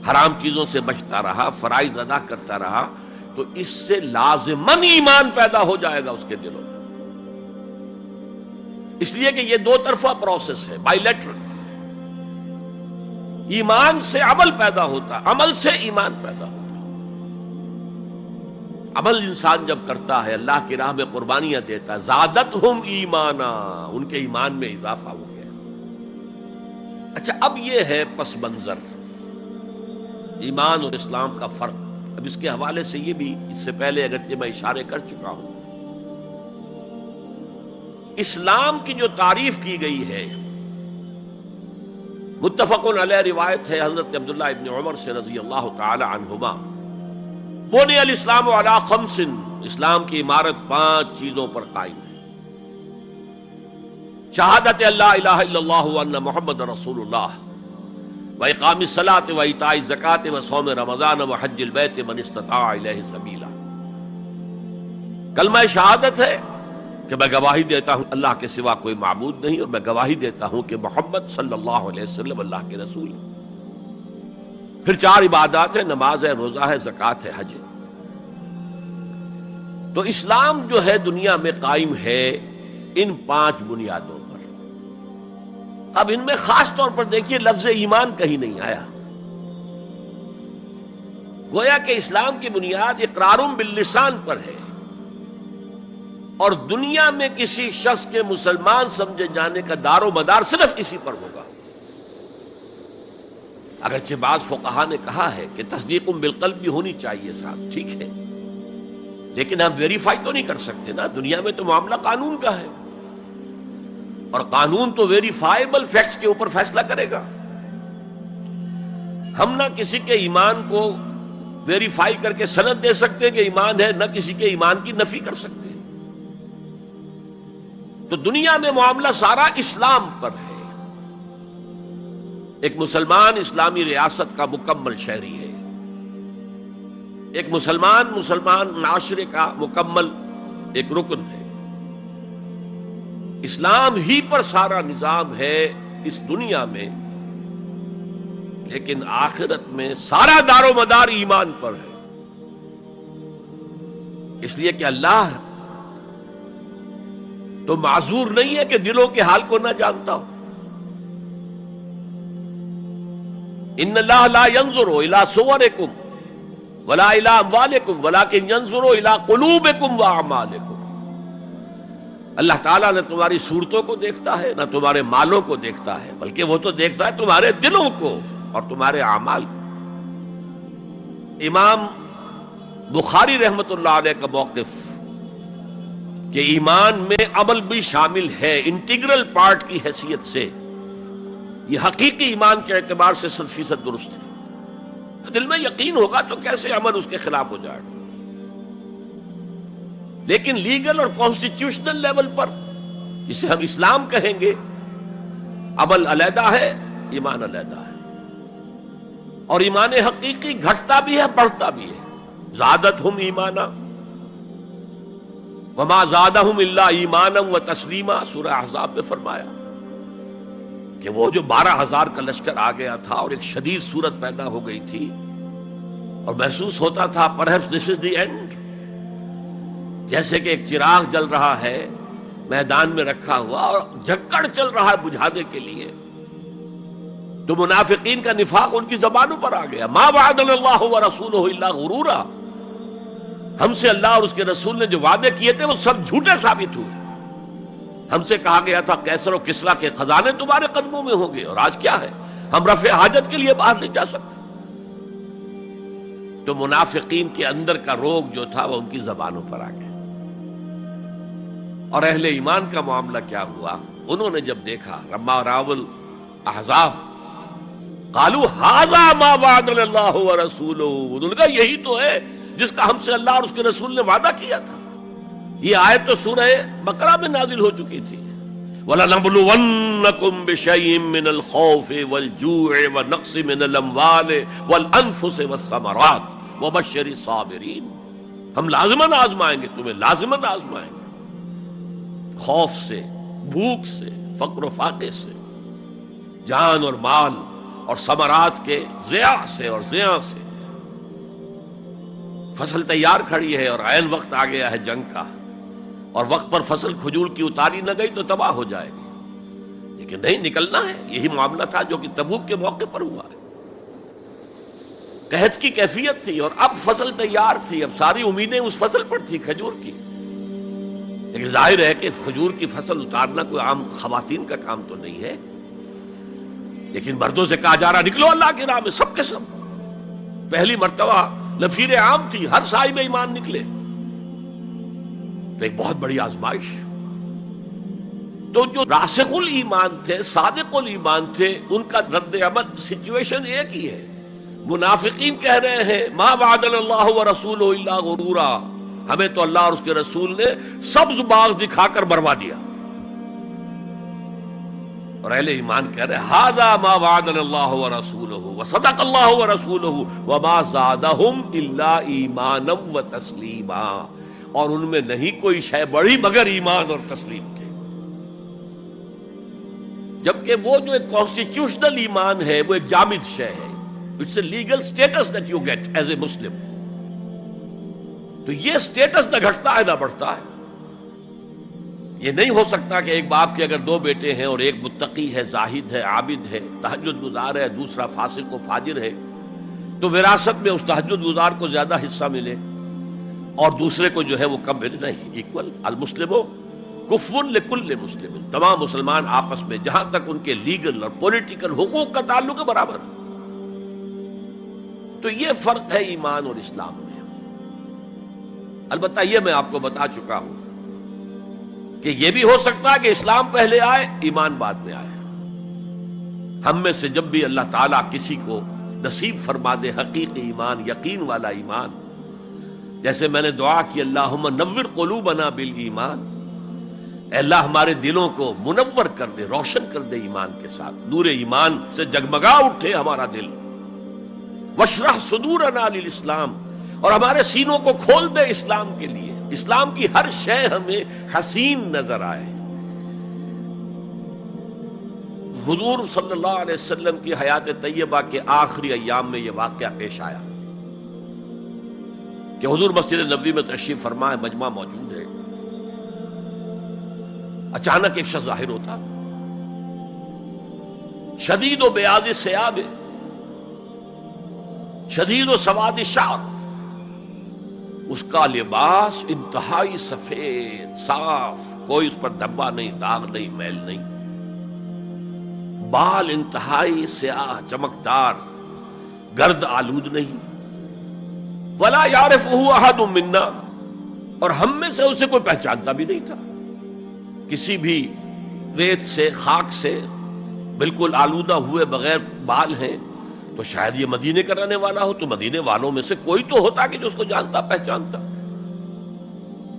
حرام چیزوں سے بچتا رہا، فرائض ادا کرتا رہا، تو اس سے لازماً ایمان پیدا ہو جائے گا اس کے دلوں میں. اس لیے کہ یہ دو طرفہ پروسیس ہے، بائی لیٹرل. ایمان سے عمل پیدا ہوتا، عمل سے ایمان پیدا ہوتا. عمل انسان جب کرتا ہے، اللہ کی راہ میں قربانیاں دیتا ہے، زادتہم ایمانا، ان کے ایمان میں اضافہ ہو گیا. اچھا، اب یہ ہے پس منظر ایمان اور اسلام کا فرق. اب اس کے حوالے سے یہ بھی، اس سے پہلے اگرچہ میں اشارے کر چکا ہوں، اسلام کی جو تعریف کی گئی ہے، متفق علیہ روایت ہے حضرت عبداللہ ابن عمر سے رضی اللہ تعالی عنہما، بنی الاسلام علی خمس، اسلام کی عمارت 5 چیزوں پر قائم ہے. شہادت اللہ الہ الا اللہ وان محمد رسول اللہ، وإقام الصلاة وإيتاء الزکاة وصوم رمضان وحج البیت من استطاع الیہ سبیلا. کلمہ شہادت ہے کہ میں گواہی دیتا ہوں اللہ کے سوا کوئی معبود نہیں، اور میں گواہی دیتا ہوں کہ محمد صلی اللہ علیہ وسلم اللہ کے رسول ہے. پھر 4 عبادات ہیں، نماز ہے، روزہ ہے، زکوٰۃ ہے، حج ہے. تو اسلام جو ہے دنیا میں قائم ہے ان 5 بنیادوں پر. اب ان میں خاص طور پر دیکھیے لفظ ایمان کہیں نہیں آیا. گویا کہ اسلام کی بنیاد اقرار باللسان پر ہے، اور دنیا میں کسی شخص کے مسلمان سمجھے جانے کا دار و مدار صرف اسی پر ہوگا. اگرچہ بعض فقہا نے کہا ہے کہ تصدیق بالقلب بھی ہونی چاہیے ساتھ، ٹھیک ہے، لیکن ہم ویریفائی تو نہیں کر سکتے نا. دنیا میں تو معاملہ قانون کا ہے، اور قانون تو ویریفائیبل فیکٹس کے اوپر فیصلہ کرے گا. ہم نہ کسی کے ایمان کو ویریفائی کر کے سند دے سکتے کہ ایمان ہے، نہ کسی کے ایمان کی نفی کر سکتے. تو دنیا میں معاملہ سارا اسلام پر ہے. ایک مسلمان اسلامی ریاست کا مکمل شہری ہے، ایک مسلمان معاشرے کا مکمل ایک رکن ہے. اسلام ہی پر سارا نظام ہے اس دنیا میں، لیکن آخرت میں سارا دار و مدار ایمان پر ہے. اس لیے کہ اللہ تو معذور نہیں ہے کہ دلوں کے حال کو نہ جانتا ہو. ان اللہ لا ينظر الى صورکم ولا الى اموالکم ولکن ينظر الى قلوبکم واعمالکم. اللہ تعالیٰ نہ تمہاری صورتوں کو دیکھتا ہے، نہ تمہارے مالوں کو دیکھتا ہے، بلکہ وہ تو دیکھتا ہے تمہارے دلوں کو اور تمہارے اعمال کو. امام بخاری رحمت اللہ علیہ کا موقف کہ ایمان میں عمل بھی شامل ہے انٹیگرل پارٹ کی حیثیت سے، یہ حقیقی ایمان کے اعتبار سے 100% درست ہے. دل میں یقین ہوگا تو کیسے عمل اس کے خلاف ہو جائے گا. لیکن لیگل اور کانسٹیٹیوشنل لیول پر، جسے ہم اسلام کہیں گے، عمل علیحدہ ہے، ایمان علیحدہ ہے. اور ایمان حقیقی گھٹتا بھی ہے، بڑھتا بھی ہے. زادتہم ایمانا وما زادہم الا ایمانا وتسلیما، سورہ احزاب میں فرمایا کہ وہ جو 12,000 کا لشکر آ گیا تھا اور ایک شدید صورت پیدا ہو گئی تھی، اور محسوس ہوتا تھا perhaps this is the end، جیسے کہ ایک چراغ جل رہا ہے میدان میں رکھا ہوا اور جھکڑ چل رہا ہے بجھانے کے لیے. تو منافقین کا نفاق ان کی زبانوں پر آ گیا. ما وعدنا اللہ ورسولہ الا غرورا، ہم سے اللہ اور اس کے رسول نے جو وعدے کیے تھے وہ سب جھوٹے ثابت ہوئے. ہم سے کہا گیا تھا کیسر و کسریٰ کے خزانے تمہارے قدموں میں ہوں گے، اور آج کیا ہے، ہم رفع حاجت کے لیے باہر نہیں جا سکتے. تو منافقین کے اندر کا روگ جو تھا وہ ان کی زبانوں پر آ گیا. اور اہل ایمان کا معاملہ کیا ہوا؟ انہوں نے جب دیکھا لما راوا الاحزاب قالوا ھذا ما وعدنا اللہ ورسولہ، انہوں نے کہا یہی تو ہے جس کا ہم سے اللہ اور اس کے رسول نے وعدہ کیا تھا. یہ آیت تو سورہ بقرہ میں نازل ہو چکی تھی. وَلَنَبْلُوَنَّكُمْ بِشَيْءٍ مِّنَ الْخَوْفِ وَالْجُوعِ وَنَقْصٍ مِّنَ الْأَمْوَالِ وَالْأَنفُسِ وَالثَّمَرَاتِ وَبَشِّرِ الصَّابِرِينَ، ہم لازماً آزمائیں گے تمہیں، لازماً آزمائیں گے، خوف سے، بھوک سے، فقر و فاقے سے، جان اور مال اور ثمرات کے ضیاع سے اور زیاں سے۔ فصل تیار کھڑی ہے اور عین وقت آ گیا ہے جنگ کا، اور وقت پر فصل کھجور کی اتاری نہ گئی تو تباہ ہو جائے گی، لیکن نہیں، نکلنا ہے۔ یہی معاملہ تھا جو کہ تبوک کے موقع پر ہوا ہے۔ قحط کی کیفیت تھی اور اب فصل تیار تھی، اب ساری امیدیں اس فصل پر تھی، کھجور کی، لیکن ظاہر ہے کہ کھجور کی فصل اتارنا کوئی عام خواتین کا کام تو نہیں ہے، لیکن مردوں سے کہا جا رہا نکلو اللہ کی راہ میں، سب کے سب۔ پہلی مرتبہ لفیر عام تھی، ہر صاحب ایمان نکلے، تو ایک بہت بڑی آزمائش۔ تو جو راسخ الایمان تھے، صادق الایمان تھے، ان کا رد عمل سچویشن ایک ہی ہے۔ منافقین کہہ رہے ہیں ما وعدنا اللہ ورسولہ الا غرورا، ہمیں تو اللہ اور اس کے رسول نے سبز باغ دکھا کر بروا دیا، اور اہل ایمان کہہ رہے ھذا ما وعدنا اللہ ورسولہ وصدق اللہ ورسولہ وما زادہم الا ایمانا وتسلیما، اور ان میں نہیں کوئی شے بڑی مگر ایمان اور تسلیم کے۔ جبکہ وہ جو ایک کانسٹیٹیوشنل ایمان ہے وہ ایک جامد شے ہے، it's a legal status that you get as a Muslim, تو یہ اسٹیٹس نہ گھٹتا ہے نہ بڑھتا ہے۔ یہ نہیں ہو سکتا کہ ایک باپ کے اگر دو بیٹے ہیں اور ایک متقی ہے، زاہد ہے، عابد ہے، تہجد گزار ہے، دوسرا فاسق و فاجر ہے، تو وراثت میں اس تہجد گزار کو زیادہ حصہ ملے اور دوسرے کو جو ہے وہ کم ملے؟ نہیں، ایکول۔ المسلم کفر لکل مسلم، تمام مسلمان آپس میں جہاں تک ان کے لیگل اور پولیٹیکل حقوق کا تعلق ہے برابر۔ تو یہ فرق ہے ایمان اور اسلام میں۔ البتہ یہ میں آپ کو بتا چکا ہوں کہ یہ بھی ہو سکتا ہے کہ اسلام پہلے آئے، ایمان بعد میں آئے۔ ہم میں سے جب بھی اللہ تعالیٰ کسی کو نصیب فرما دے حقیقی ایمان، یقین والا ایمان، جیسے میں نے دعا کی اللہم نور قلوبنا بالایمان، اے اللہ ہمارے دلوں کو منور کر دے، روشن کر دے ایمان کے ساتھ، نور ایمان سے جگمگا اٹھے ہمارا دل، واشرح صدورنا للاسلام، اور ہمارے سینوں کو کھول دے اسلام کے لیے، اسلام کی ہر شے ہمیں حسین نظر آئے۔ حضور صلی اللہ علیہ وسلم کی حیات طیبہ کے آخری ایام میں یہ واقعہ پیش آیا کہ حضور مسجد نبوی میں تشریف فرما ہے، مجمع موجود ہے، اچانک ایک شخص ظاہر ہوتا، شدید و بیاض ثیاب، شدید و سواد شعر، اس کا لباس انتہائی سفید صاف، کوئی اس پر دھبا نہیں، داغ نہیں، میل نہیں، بال انتہائی سیاہ چمکدار، گرد آلود نہیں، ولا یعرفہ احد منا، اور ہم میں سے اسے کوئی پہچانتا بھی نہیں تھا۔ کسی بھی ریت سے، خاک سے بالکل آلودہ ہوئے بغیر بال ہیں، تو شاید یہ مدینے کا رہنے والا ہو، تو مدینے والوں میں سے کوئی تو ہوتا کہ جو اس کو جانتا پہچانتا،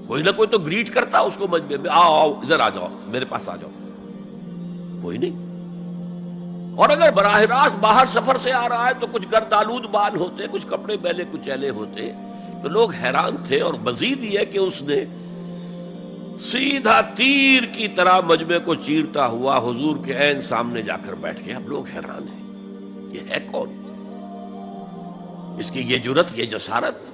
کوئی نہ کوئی تو گریٹ کرتا اس کو مجمع میں، آؤ آؤ ادھر آ جاؤ، میرے پاس آ جاؤ، کوئی نہیں۔ اور اگر براہ راست باہر سفر سے آ رہا ہے تو کچھ گرد آلود بال ہوتے، کچھ کپڑے میلے کچیلے ہوتے، تو لوگ حیران تھے۔ اور مزید یہ کہ اس نے سیدھا تیر کی طرح مجمع کو چیرتا ہوا حضور کے عین سامنے جا کر بیٹھ گیا۔ اب لوگ حیران ہیں، یہ ہے کون؟ اس کی یہ جرت، یہ جسارت،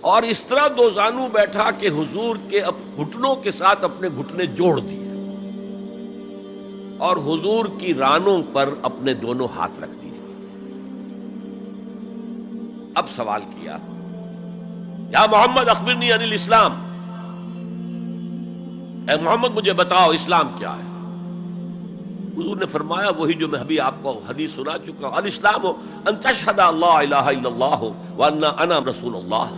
اور اس طرح دو زانو بیٹھا کہ حضور کے گھٹنوں کے ساتھ اپنے گھٹنے جوڑ دیے اور حضور کی رانوں پر اپنے دونوں ہاتھ رکھ دیے۔ اب سوال کیا، یا محمد اخبرنی عن الاسلام، اے محمد مجھے بتاؤ اسلام کیا ہے؟ حضور نے فرمایا وہی جو میں ابھی آپ کو حدیث سنا چکا ہوں، الاسلام ان تشہد اللہ الہ الا اللہ وان انا رسول اللہ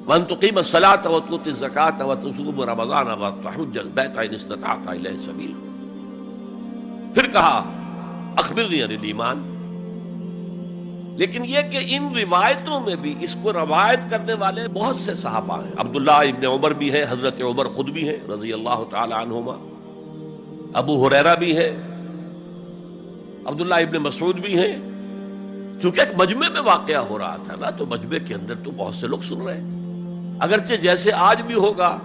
وان تقیم الصلاۃ وتؤتی الزکاۃ وتصوم رمضان وتحج البیت ان استطعت الیہ سبیلا۔ پھر کہا اخبرنی عن الایمان، لیکن یہ کہ ان روایتوں میں بھی اس کو روایت کرنے والے بہت سے صحابہ ہیں، عبداللہ ابن عمر بھی ہیں، حضرت عمر خود بھی ہیں رضی اللہ تعالی عنہما، ابو ہریرہ بھی ہے، عبداللہ ابن مسعود بھی ہیں. چونکہ ایک مجمع میں واقعہ ہو رہا تھا نا، تو مجمع کے اندر تو بہت سے لوگ سن رہے ہیں. اگرچہ جیسے آج بھی ہوگا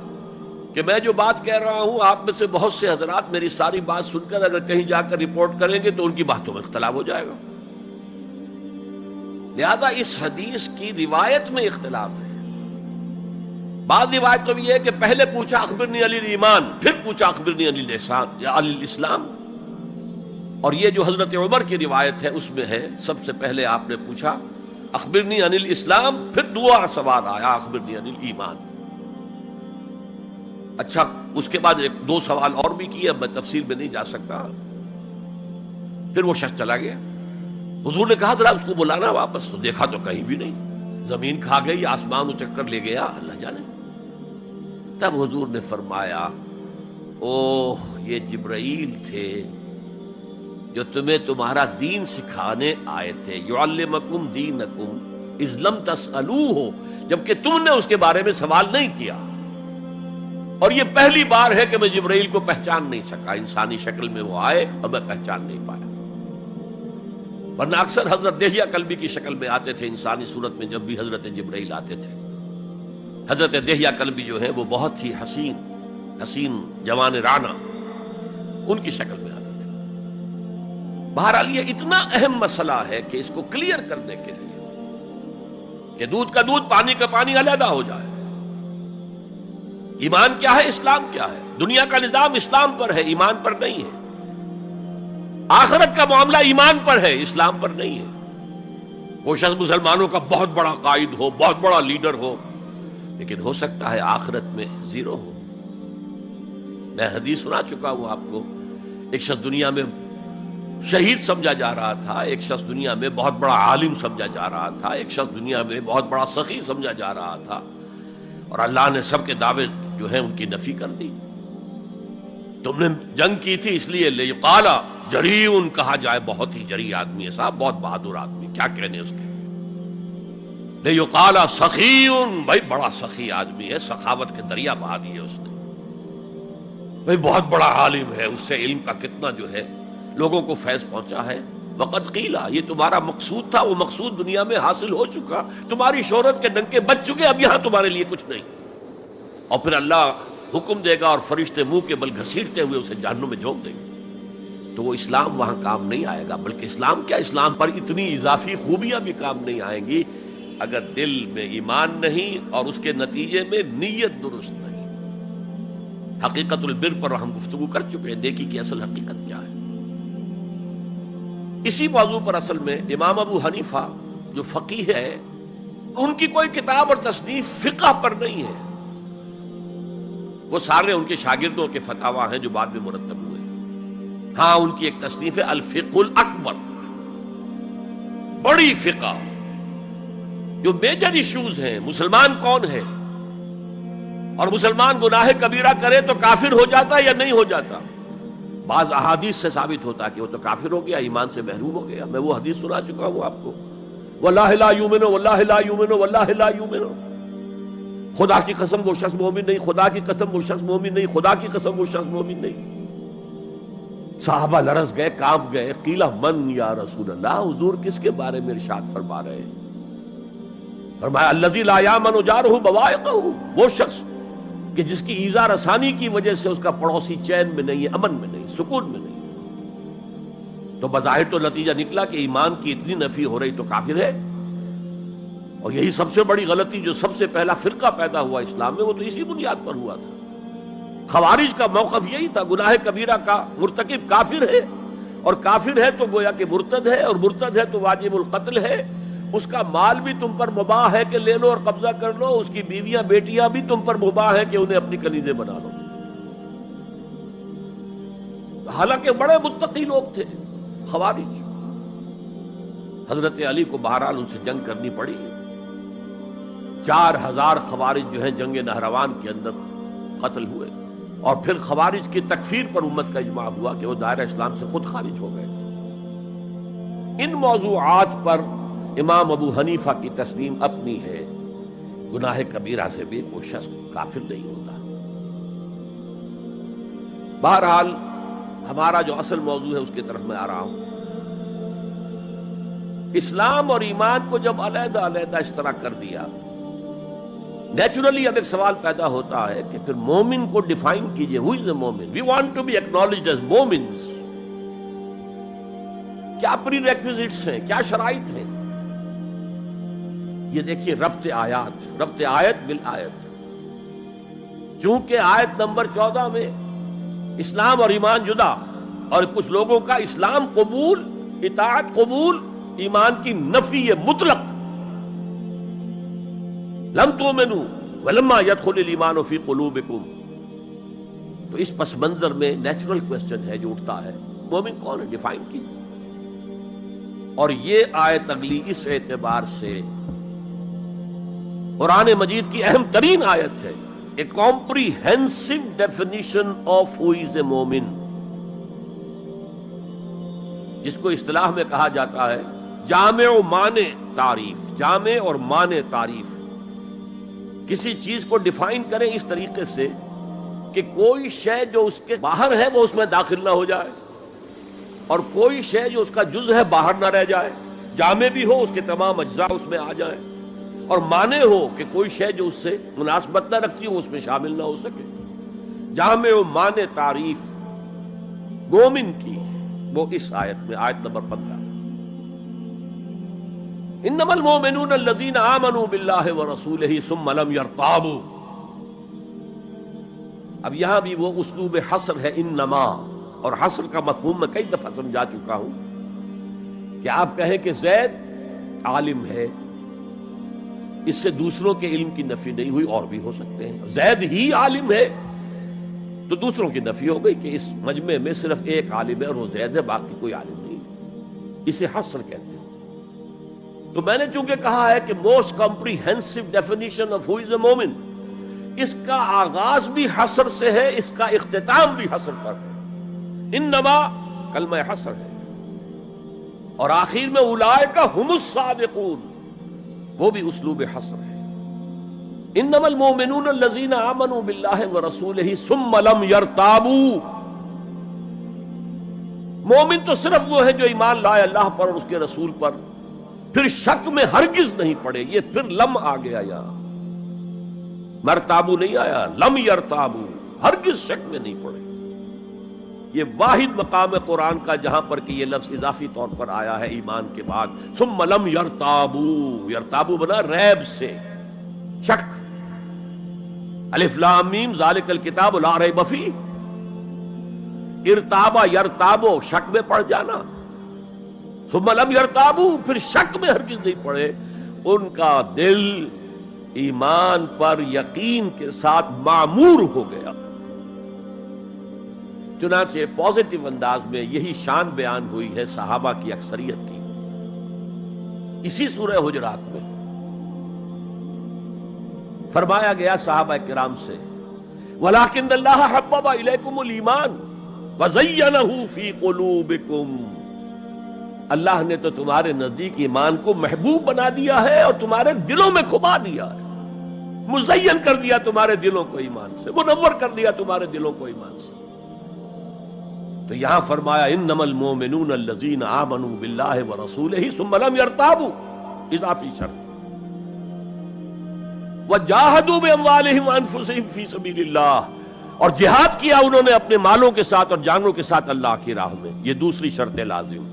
کہ میں جو بات کہہ رہا ہوں، آپ میں سے بہت سے حضرات میری ساری بات سن کر اگر کہیں جا کر رپورٹ کریں گے تو ان کی باتوں میں اختلاف ہو جائے گا. لہذا اس حدیث کی روایت میں اختلاف ہے. بعض روایت تو یہ ہے کہ پہلے پوچھا اخبرنی علی الایمان، پھر پوچھا اخبرنی علی الاحسان یا علی الاسلام. اور یہ جو حضرت عمر کی روایت ہے اس میں ہے سب سے پہلے آپ نے پوچھا اخبرنی عن الاسلام، پھر دوسرا سوال آیا اخبرنی عن الایمان. اچھا، اس کے بعد ایک دو سوال اور بھی کیے، اب میں تفصیل میں نہیں جا سکتا. پھر وہ شخص چلا گیا. حضور نے کہا ذرا اس کو بلانا واپس، تو دیکھا تو کہیں بھی نہیں. زمین کھا گئی، آسمان کو چکر لے گیا، اللہ جانے. تب حضور نے فرمایا اوہ یہ جبرائیل تھے جو تمہیں تمہارا دین سکھانے آئے تھے. یعلمکم دینکم اذ لم تسألوہ، جبکہ تم نے اس کے بارے میں سوال نہیں کیا. اور یہ پہلی بار ہے کہ میں جبرائیل کو پہچان نہیں سکا. انسانی شکل میں وہ آئے اور میں پہچان نہیں پایا، ورنہ اکثر حضرت دہیہ کلبی کی شکل میں آتے تھے انسانی صورت میں. جب بھی حضرت جبرائیل آتے تھے، حضرت دہیہ کلبی جو ہے وہ بہت ہی حسین جوان رانا، ان کی شکل میں آتے تھے. بہرحال یہ اتنا اہم مسئلہ ہے کہ اس کو کلیئر کرنے کے لیے کہ دودھ کا دودھ پانی کا پانی علیحدہ ہو جائے. ایمان کیا ہے، اسلام کیا ہے. دنیا کا نظام اسلام پر ہے، ایمان پر نہیں ہے. آخرت کا معاملہ ایمان پر ہے، اسلام پر نہیں ہے. کوئی شخص مسلمانوں کا بہت بڑا قائد ہو، بہت بڑا لیڈر ہو، لیکن ہو سکتا ہے آخرت میں زیرو ہو. میں حدیث سنا چکا ہوں آپ کو. ایک شخص دنیا میں شہید سمجھا جا رہا تھا، ایک شخص دنیا میں بہت بڑا عالم سمجھا جا رہا تھا، ایک شخص دنیا میں بہت بڑا سخی سمجھا جا رہا تھا، اور اللہ نے سب کے دعوے جو ہیں ان کی نفی کر دی. تم نے جنگ کی تھی اس لیے لیقال جریء کہا جائے، بہت ہی جری آدمی ہے صاحب، بہت بہادر آدمی، کیا کہنے اس کے. لیقال سخی، بھائی بڑا سخی آدمی ہے، سخاوت کے دریا بہا دیے اس نے. بھائی بہت بڑا عالم ہے، اس سے علم کا کتنا جو ہے لوگوں کو فیض پہنچا ہے. وقد قیل، یہ تمہارا مقصود تھا، وہ مقصود دنیا میں حاصل ہو چکا، تمہاری شہرت کے ڈنکے بج چکے، اب یہاں تمہارے لیے کچھ نہیں. اور پھر اللہ حکم دے گا اور فرشتے منہ کے بل گھسیٹتے ہوئے اسے جہنم میں جھونک دیں گے. تو وہ اسلام وہاں کام نہیں آئے گا. بلکہ اسلام کیا، اسلام پر اتنی اضافی خوبیاں بھی کام نہیں آئیں گی اگر دل میں ایمان نہیں اور اس کے نتیجے میں نیت درست نہیں. حقیقت البر پر ہم گفتگو کر چکے ہیں، نیکی کی اصل حقیقت کیا ہے. اسی موضوع پر اصل میں امام ابو حنیفہ جو فقیہ ہے، ان کی کوئی کتاب اور تصنیف فقہ پر نہیں ہے. وہ سارے ان کے شاگردوں کے فتاوی ہیں جو بعد میں مرتب ہوئے. ہاں ان کی ایک تصنیف ہے الفقہ الاکبر، بڑی فقہ جو میجر ایشوز ہیں. مسلمان کون ہے، اور مسلمان گناہ کبیرہ کرے تو کافر ہو جاتا یا نہیں ہو جاتا. بعض احادیث سے ثابت ہوتا کہ وہ تو کافر ہو گیا، ایمان سے محروم ہو گیا. میں وہ حدیث سنا چکا ہوں آپ کو، واللہ لا یؤمن واللہ لا یؤمن واللہ لا یؤمن. خدا کی قسم وہ شخص مومن نہیں، خدا کی قسم وہ شخص مومن نہیں، خدا کی قسم وہ شخص مومن نہیں. صحابہ لرز گئے، کانپ گئے. قیل من یا رسول اللہ، حضور کس کے بارے میں ارشاد فرما رہے ہیں؟ فرمایا الذی لا یامن جارہ بوائقہ، وہ شخص کہ جس کی ایذا رسانی کی وجہ سے اس کا پڑوسی چین میں نہیں ہے، امن میں نہیں، سکون میں نہیں. تو بظاہر تو نتیجہ نکلا کہ ایمان کی اتنی نفی ہو رہی تو کافر ہے. اور یہی سب سے بڑی غلطی جو سب سے پہلا فرقہ پیدا ہوا اسلام میں، وہ تو اسی بنیاد پر ہوا تھا. خوارج کا موقف یہی تھا، گناہ کبیرہ کا مرتکب کافر ہے، اور کافر ہے تو گویا کہ مرتد ہے، اور مرتد ہے تو واجب القتل ہے. اس کا مال بھی تم پر مباح ہے کہ لے لو اور قبضہ کر لو، اس کی بیویاں بیٹیاں بھی تم پر مباح ہے کہ انہیں اپنی کنیزیں بنا لو. حالانکہ بڑے متقی لوگ تھے خوارج. حضرت علی کو بہرحال ان سے جنگ کرنی پڑی. 4000 خوارج جو ہیں جنگ نہروان کے اندر قتل ہوئے، اور پھر خوارج کی تکفیر پر امت کا اجماع ہوا کہ وہ دائرہ اسلام سے خود خارج ہو گئے. ان موضوعات پر امام ابو حنیفہ کی تسلیم اپنی ہے، گناہ کبیرہ سے بھی کوئی شخص کافر نہیں ہوتا. بہرحال ہمارا جو اصل موضوع ہے اس کی طرف میں آ رہا ہوں. اسلام اور ایمان کو جب علیحدہ علیحدہ اس طرح کر دیا، نیچرلی اب ایک سوال پیدا ہوتا ہے کہ پھر مومن کو ڈیفائن کیجئے. ہو از اے مومن؟ We want to be acknowledged as مومنز. کیا پری ریکویزٹس ہیں، کیا شرائط ہیں؟ یہ دیکھیے ربط آیت بالآیت. چونکہ آیت نمبر 14 میں اسلام اور ایمان جدا، اور کچھ لوگوں کا اسلام قبول، اطاعت قبول، ایمان کی نفی مطلق. لم تؤمنوا ولما يدخل الایمان فی قلوبکم. تو اس پس منظر میں نیچرل کوسچن ہے جو اٹھتا ہے، مومن کون ہے؟ ڈیفائن کیجیے. اور یہ آیت اگلی اس اعتبار سے قرآن مجید کی اہم ترین آیت ہے. A comprehensive definition of who is a مومن، جس کو اصطلاح میں کہا جاتا ہے جامع و مانع تعریف. جامع اور مانع تعریف، کسی چیز کو ڈیفائن کریں اس طریقے سے کہ کوئی شے جو اس کے باہر ہے وہ اس میں داخل نہ ہو جائے، اور کوئی شے جو اس کا جز ہے باہر نہ رہ جائے. جامع بھی ہو، اس کے تمام اجزاء اس میں آ جائیں، اور مانع ہو کہ کوئی شے جو اس سے مناسبت نہ رکھتی ہو اس میں شامل نہ ہو سکے. جامع و مانع تعریف مومن کی وہ اس آیت میں، آیت نمبر 15. انما المؤمنون الذين آمنوا بالله ورسوله ثم لم يرتابوا. اب یہاں بھی وہ اسلوب حصر ہے انما، اور حصر کا مفہوم میں کئی دفعہ سمجھا چکا ہوں کہ آپ کہیں کہ زید عالم ہے، اس سے دوسروں کے علم کی نفی نہیں ہوئی، اور بھی ہو سکتے ہیں. زید ہی عالم ہے تو دوسروں کی نفی ہو گئی کہ اس مجمع میں صرف ایک عالم ہے اور وہ زید ہے، باقی کوئی عالم نہیں. اسے حصر کہتے ہیں. تو میں نے چونکہ کہا ہے کہ most comprehensive definition of who is a مومن، اس کا آغاز بھی حصر سے ہے، اس کا اختتام بھی حصر پر ہے. انما کلمہ حصر ہے، اور آخر میں اولئک ھم الصادقون، وہ بھی اسلوب حصر ہے. انما المؤمنون الذین آمنوا باللہ ورسولہ ثم لم یرتابوا. مومن تو صرف وہ ہے جو ایمان لائے اللہ پر اور اس کے رسول پر، پھر شک میں ہرگز نہیں پڑے. یہ پھر لم آ گیا، یہاں مرتابو نہیں آیا، لم یرتابو، ہرگز شک میں نہیں پڑے. یہ واحد مقام قرآن کا جہاں پر کہ یہ لفظ اضافی طور پر آیا ہے ایمان کے بعد. ثم لم یرتابو، یرتابو بنا ریب سے، شک. الف لام میم ذالک الکتاب لا ریب فیہ. ارتابا یرتابو، شک میں پڑ جانا. ثم لم یرتابو، پھر شک میں ہرگز نہیں پڑے. ان کا دل ایمان پر یقین کے ساتھ معمور ہو گیا. چنانچہ پازیٹیو انداز میں یہی شان بیان ہوئی ہے صحابہ کی اکثریت کی اسی سورہ حجرات میں. فرمایا گیا صحابہ کرام سے وَلَٰكِنَّ اللَّهَ حَبَّبَ إِلَيْكُمُ الْإِيمَانَ وَزَيَّنَهُ فِي قُلُوبِكُمْ. اللہ نے تو تمہارے نزدیک ایمان کو محبوب بنا دیا ہے اور تمہارے دلوں میں کھبا دیا ہے، مزین کر دیا تمہارے دلوں کو ایمان سے، منور کر دیا تمہارے دلوں کو ایمان سے. تو یہاں فرمایا انما المؤمنون الذین آمنوا باللہ ورسولہ ثم لم یرتابوا، اضافی شرط. وجاہدوا باموالہم وانفسہم فی سبیل اللہ، اور جہاد کیا انہوں نے اپنے مالوں کے ساتھ اور جانوں کے ساتھ اللہ کی راہ میں. یہ دوسری شرط لازم.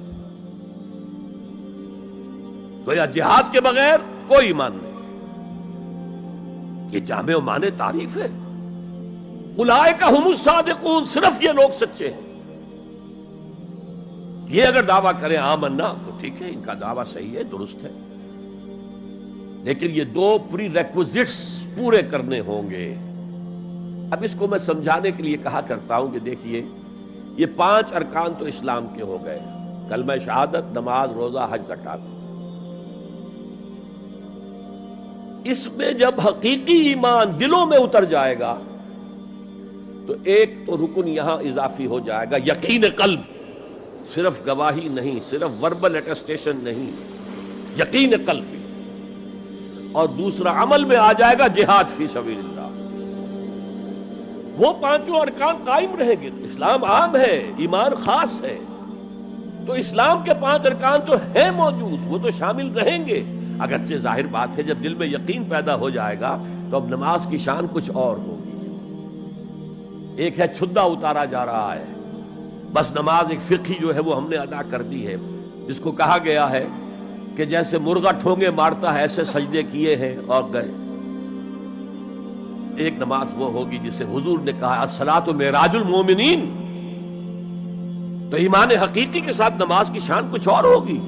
گویا جہاد کے بغیر کوئی ایمان نہیں. یہ جامع و مانع تعریف ہے. اولئک ھم الصادقون، صرف یہ لوگ سچے ہیں. یہ اگر دعویٰ کریں آمنا تو ٹھیک ہے، ان کا دعویٰ صحیح ہے، درست ہے، لیکن یہ دو پری ریکوزٹس پورے کرنے ہوں گے. اب اس کو میں سمجھانے کے لیے کہا کرتا ہوں کہ دیکھیے یہ 5 ارکان تو اسلام کے ہو گئے، کلمہ شہادت، نماز، روزہ، حج، زکوٰۃ. اس میں جب حقیقی ایمان دلوں میں اتر جائے گا تو ایک تو رکن یہاں اضافی ہو جائے گا، یقین قلب. صرف گواہی نہیں، صرف وربل اٹیسٹیشن نہیں، یقین قلب بھی. اور دوسرا عمل میں آ جائے گا جہاد فی سبیل اللہ. وہ پانچوں ارکان قائم رہیں گے. اسلام عام ہے، ایمان خاص ہے، تو اسلام کے 5 ارکان تو ہیں موجود، وہ تو شامل رہیں گے. اگرچہ ظاہر بات ہے جب دل میں یقین پیدا ہو جائے گا تو اب نماز کی شان کچھ اور ہوگی. ایک ہے چھدا اتارا جا رہا ہے، بس نماز ایک فقہی جو ہے وہ ہم نے ادا کر دی ہے، جس کو کہا گیا ہے کہ جیسے مرغا ٹھونگے مارتا ہے ایسے سجدے کیے ہیں اور گئے. ایک نماز وہ ہوگی جسے حضور نے کہا الصلاۃ معراج المومنین. تو ایمان حقیقی کے ساتھ نماز کی شان کچھ اور ہوگی،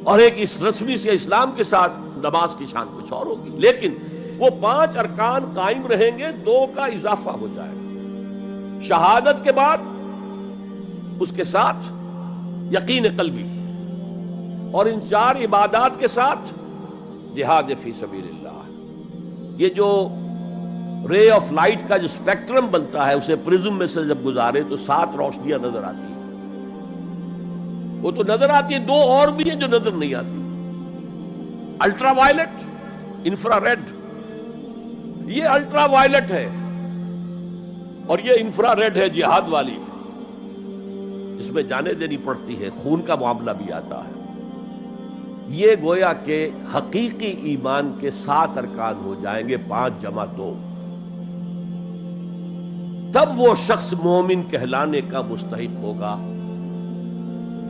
اور ایک اس رسمی سے اسلام کے ساتھ نماز کی شان کچھ اور ہوگی. لیکن وہ 5 ارکان قائم رہیں گے، 2 کا اضافہ ہو جائے گا. شہادت کے بعد اس کے ساتھ یقین قلبی، اور ان 4 عبادات کے ساتھ جہاد فی سبیل اللہ. یہ جو رے آف لائٹ کا جو اسپیکٹرم بنتا ہے اسے پرزم میں سے جب گزارے تو 7 روشنیاں نظر آتی ہیں. وہ تو نظر آتی ہیں، 2 اور بھی ہیں جو نظر نہیں آتی. Ultraviolet, infrared. یہ الٹرا وائلٹ ہے اور یہ انفرا ریڈ ہے جہاد والی، جس میں جانیں دینی پڑتی ہے، خون کا معاملہ بھی آتا ہے. یہ گویا کہ حقیقی ایمان کے 7 ارکان ہو جائیں گے، 5 جمع 2. تب وہ شخص مومن کہلانے کا مستحق ہوگا.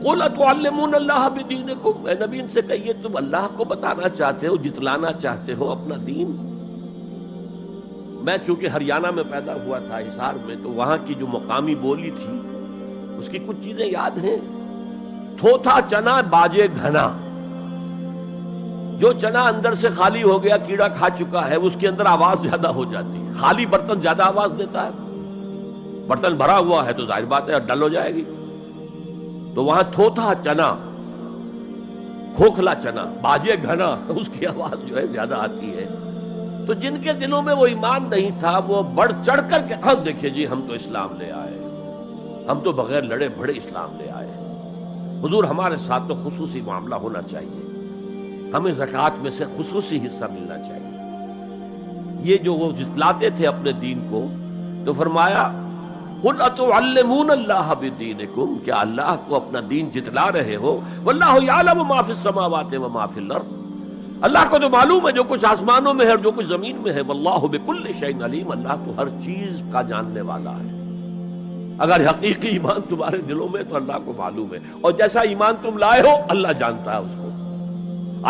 قُلْ أَتُعَلِّمُونَ اللَّهَ بِدِينِكُمْ. اے نبی ان سے کہیے تم اللہ کو بتانا چاہتے ہو، جتلانا چاہتے ہو اپنا دین. میں چونکہ ہریانہ میں پیدا ہوا تھا، حصار میں، تو وہاں کی جو مقامی بولی تھی اس کی کچھ چیزیں یاد ہیں. تھوتھا چنا باجے گھنا. جو چنا اندر سے خالی ہو گیا، کیڑا کھا چکا ہے، اس کے اندر آواز زیادہ ہو جاتی ہے. خالی برتن زیادہ آواز دیتا ہے، برتن بھرا ہوا ہے تو ظاہر بات ہے ڈل ہو جائے گی. تو وہاں تھوتھا چنا، کھوکھلا چنا، باجے گھنا، اس کی آواز جو ہے زیادہ آتی ہے. تو جن کے دلوں میں وہ ایمان نہیں تھا وہ بڑھ چڑھ کر کے ہم دیکھیے جی ہم تو اسلام لے آئے، ہم تو بغیر لڑے بڑے اسلام لے آئے. حضور ہمارے ساتھ تو خصوصی معاملہ ہونا چاہیے، ہمیں زکوٰۃ میں سے خصوصی حصہ ملنا چاہیے. یہ جو وہ جتلاتے تھے اپنے دین کو، تو فرمایا قُلْ أَتُعَلِّمُونَ اللَّهَ بِدِينِكُمْ. کیا اللہ کو اپنا دین جتلا رہے ہو؟ وَاللَّهُ يَعْلَمُ مَا فِي السَّمَاوَاتِ وَمَا فِي الْأَرْضِ. اللہ کو تو معلوم ہے جو کچھ آسمانوں میں ہے اور جو کچھ زمین میں ہے. وَاللَّهُ بِكُلِّ شَيْءٍ عَلِيمٌ. اللہ تو ہر چیز کا جاننے والا ہے. اگر حقیقی ایمان تمہارے دلوں میں تو اللہ کو معلوم ہے، اور جیسا ایمان تم لائے ہو اللہ جانتا ہے اس کو.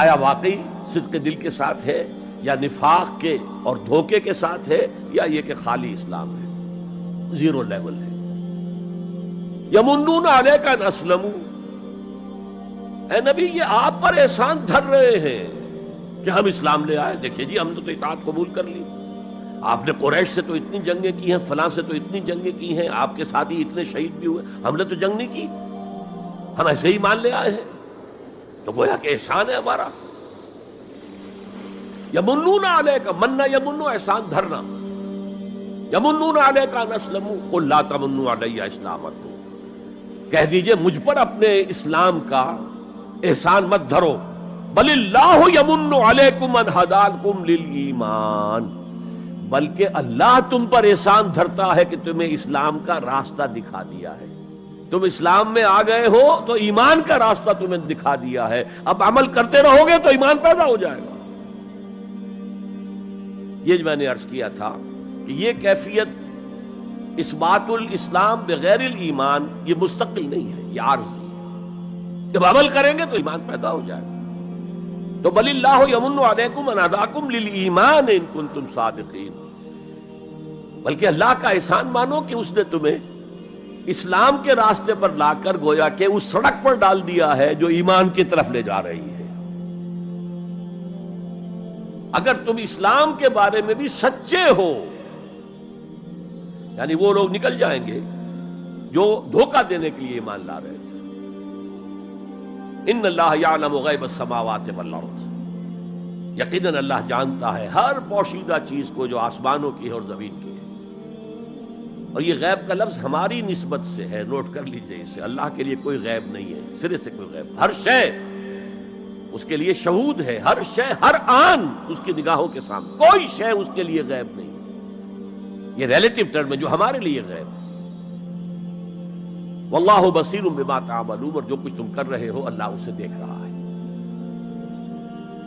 آیا واقعی صدق دل کے ساتھ ہے یا نفاق کے اور دھوکے کے ساتھ ہے، یا یہ کہ خالی اسلام ہے، زیرو لیول ہے. یمنون علیک ان اسلموا. اے نبی یہ آپ پر احسان دھر رہے ہیں کہ ہم اسلام لے آئے. دیکھیے جی ہم نے تو اطاعت قبول کر لی. آپ نے قریش سے تو اتنی جنگیں کی ہیں، فلاں سے تو اتنی جنگیں کی ہیں، آپ کے ساتھ ہی اتنے شہید بھی ہوئے، ہم نے تو جنگ نہیں کی، ہم ایسے ہی مان لے آئے ہیں. تو گویا کہ احسان ہے ہمارا. یمنون علیک، مننا یمنو احسان دھرنا. یمنون علیک ان اسلموا قل لا تمنوا علی اسلامکم. کہہ دیجئے مجھ پر اپنے اسلام کا احسان مت دھرو. بل اللہ یمن علیکم ان ہداکم للایمان. بلکہ اللہ تم پر احسان دھرتا ہے کہ تمہیں اسلام کا راستہ دکھا دیا ہے. تم اسلام میں آ گئے ہو تو ایمان کا راستہ تمہیں دکھا دیا ہے. اب عمل کرتے رہو گے تو ایمان پیدا ہو جائے گا. یہ جو میں نے عرض کیا تھا کہ یہ کیفیت اثبات الاسلام بغیر الایمان یہ مستقل نہیں ہے، یہ عارضی ہے. جب عمل کریں گے تو ایمان پیدا ہو جائے گا. تو بل اللہ یمن علیکم ان ہداکم للایمان ان کنتم صادقین. بلکہ اللہ کا احسان مانو کہ اس نے تمہیں اسلام کے راستے پر لا کر گویا کہ اس سڑک پر ڈال دیا ہے جو ایمان کی طرف لے جا رہی ہے. اگر تم اسلام کے بارے میں بھی سچے ہو، یعنی وہ لوگ نکل جائیں گے جو دھوکہ دینے کے لیے ایمان لا رہے تھے. ان اللہ یعلم غیب السماوات والارض. یقیناً اللہ جانتا ہے ہر پوشیدہ چیز کو جو آسمانوں کی ہے اور زمین کی ہے. اور یہ غیب کا لفظ ہماری نسبت سے ہے، نوٹ کر لیجئے اسے. اللہ کے لیے کوئی غیب نہیں ہے، سرے سے کوئی غیب. ہر شے اس کے لیے شہود ہے، ہر شے ہر آن اس کی نگاہوں کے سامنے. کوئی شے اس کے لیے غیب نہیں. یہ ریلیٹو ٹرم ہے جو ہمارے لیے غیب ہے. واللہ بصیر بما تعملون، اور جو کچھ تم کر رہے ہو اللہ اسے دیکھ رہا ہے.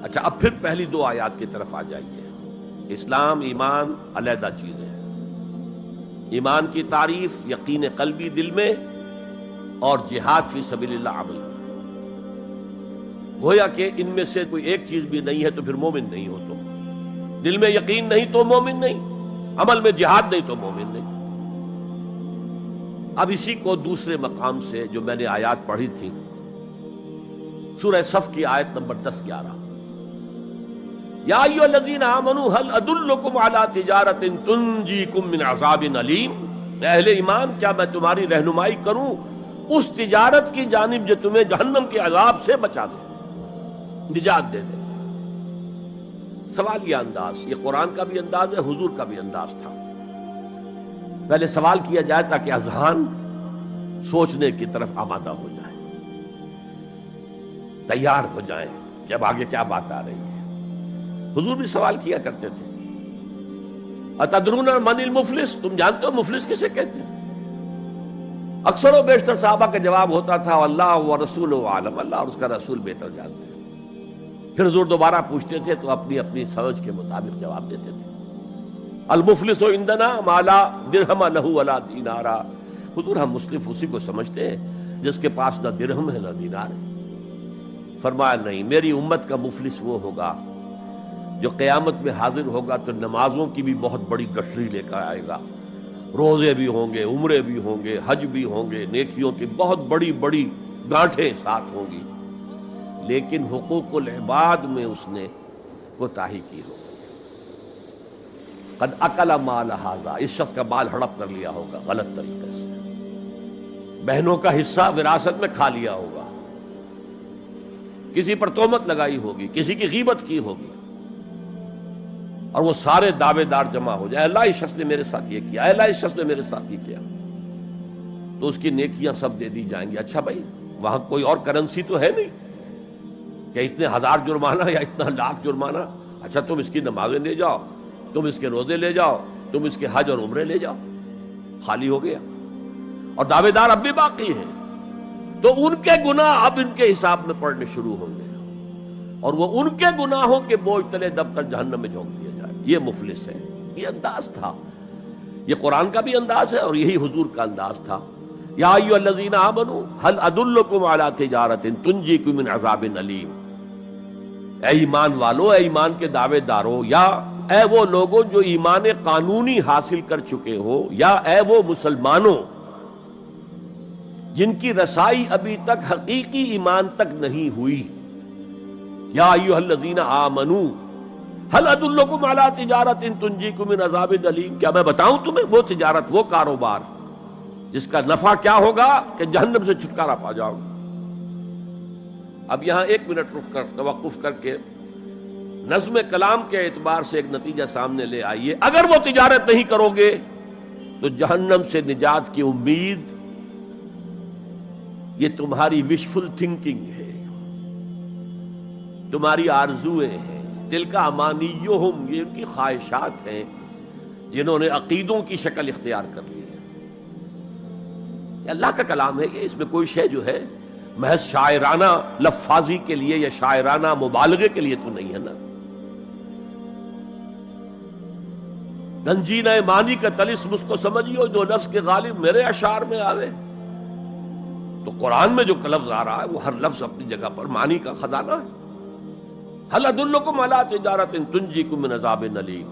اچھا، اب پھر پہلی دو آیات کی طرف آ جائیے. اسلام ایمان علیحدہ چیزیں ہیں. ایمان کی تعریف یقین قلبی دل میں، اور جہاد فی سبیل اللہ عمل. گویا کہ ان میں سے کوئی ایک چیز بھی نہیں ہے تو پھر مومن نہیں ہو تم. دل میں یقین نہیں تو مومن نہیں، عمل میں جہاد نہیں تو مومن نہیں. اب اسی کو دوسرے مقام سے جو میں نے آیات پڑھی تھی، سورہ صف کی آیت نمبر 10-11، یا ایھا الذین آمنوا هل ادلکم علی تجارۃ تنجیکم من عذاب علیم. اہل ایمان، کیا میں تمہاری رہنمائی کروں اس تجارت کی جانب جو تمہیں جہنم کے عذاب سے بچا دے، نجات دے دے. سوال یہ انداز، یہ قرآن کا بھی انداز ہے، حضور کا بھی انداز تھا. پہلے سوال کیا جائے تاکہ اذہان سوچنے کی طرف آمادہ ہو جائے، تیار ہو جائیں کہ اب آگے کیا بات آ رہی ہے. حضور بھی سوال کیا کرتے تھے، اتدرون من المفلس، تم جانتے ہو مفلس کسے کہتے ہیں؟ اکثر و بیشتر صحابہ کا جواب ہوتا تھا اللہ ورسولہ عالم، اللہ اور اس کا رسول بہتر جانتے ہیں. پھر حضور دوبارہ پوچھتے تھے تو اپنی اپنی سمجھ کے مطابق جواب دیتے تھے. المفلس عندنا ما لا درہم لہ ولا دینارا. حضور ہم مصرف اسی کو سمجھتے ہیں جس کے پاس نہ درہم ہے نہ دینار ہے. فرمایا نہیں، میری امت کا مفلس وہ ہوگا جو قیامت میں حاضر ہوگا تو نمازوں کی بھی بہت بڑی گٹھری لے کر آئے گا، روزے بھی ہوں گے، عمرے بھی ہوں گے، حج بھی ہوں گے، نیکیوں کی بہت بڑی بڑی گانٹھیں ساتھ ہوں گی، لیکن حقوق العباد میں اس نے کوتاہی کی ہوگی. قد اکل مال ھذا، اس شخص کا مال ہڑپ کر لیا ہوگا غلط طریقے سے، بہنوں کا حصہ وراثت میں کھا لیا ہوگا، کسی پر تہمت لگائی ہوگی، کسی کی غیبت کی ہوگی، اور وہ سارے دعوے دار جمع ہو جائے، اللہ اس شخص نے میرے ساتھ یہ کیا، اللہ اس شخص نے میرے ساتھ یہ کیا، تو اس کی نیکیاں سب دے دی جائیں گی. اچھا بھائی، وہاں کوئی اور کرنسی تو ہے نہیں کہ اتنے ہزار جرمانہ یا اتنا لاکھ جرمانہ. اچھا تم اس کی نمازیں لے جاؤ، تم اس کے روزے لے جاؤ، تم اس کے حج اور عمرے لے جاؤ، خالی ہو گیا. اور دعوے دار اب بھی باقی ہیں، تو ان کے گناہ اب ان کے حساب میں پڑنے شروع ہوں گے، اور وہ ان کے گناہوں کے بوجھ تلے دب کر جہنم میں جھونک دیا جائے. یہ مفلس ہے. یہ انداز تھا، یہ قرآن کا بھی انداز ہے اور یہی حضور کا انداز تھا. یا ایھا الذین آمنوا هل ادلکم علی تجارۃ تنجیکم من عذاب علیم. اے ایمان والو، اے ایمان کے دعوے دارو، یا اے وہ لوگوں جو ایمان قانونی حاصل کر چکے ہو، یا اے وہ مسلمانوں جن کی رسائی ابھی تک حقیقی ایمان تک نہیں ہوئی. یا ایھا الذین آمنوا هل ادلکم علی تجارۃ تنجیکم من عذاب علیم. کیا میں بتاؤں تمہیں وہ تجارت، وہ کاروبار جس کا نفع کیا ہوگا کہ جہنم سے چھٹکارا پا جاؤ. اب یہاں 1 منٹ رک کر توقف کر کے نظم کلام کے اعتبار سے ایک نتیجہ سامنے لے آئیے. اگر وہ تجارت نہیں کرو گے تو جہنم سے نجات کی امید یہ تمہاری وشفل تھنکنگ ہے، تمہاری آرزویں ہیں، تلک امانیہم، یہ ان کی خواہشات ہیں جنہوں نے عقیدوں کی شکل اختیار کر لی ہے. یہ اللہ کا کلام ہے، یہ اس میں کوئی شے جو ہے محض شاعرانہ لفاظی کے لیے یا شاعرانہ مبالغے کے لیے تو نہیں ہے نا. گنجینہ معنی کا طلسم اس کو سمجھیو جو لفظ کے غالب میرے اشعار میں آوے. تو قرآن میں جو لفظ آ رہا ہے وہ ہر لفظ اپنی جگہ پر معنی کا خزانہ ہے. هل ادلکم علی تجارۃ تنجیکم من عذاب علیم.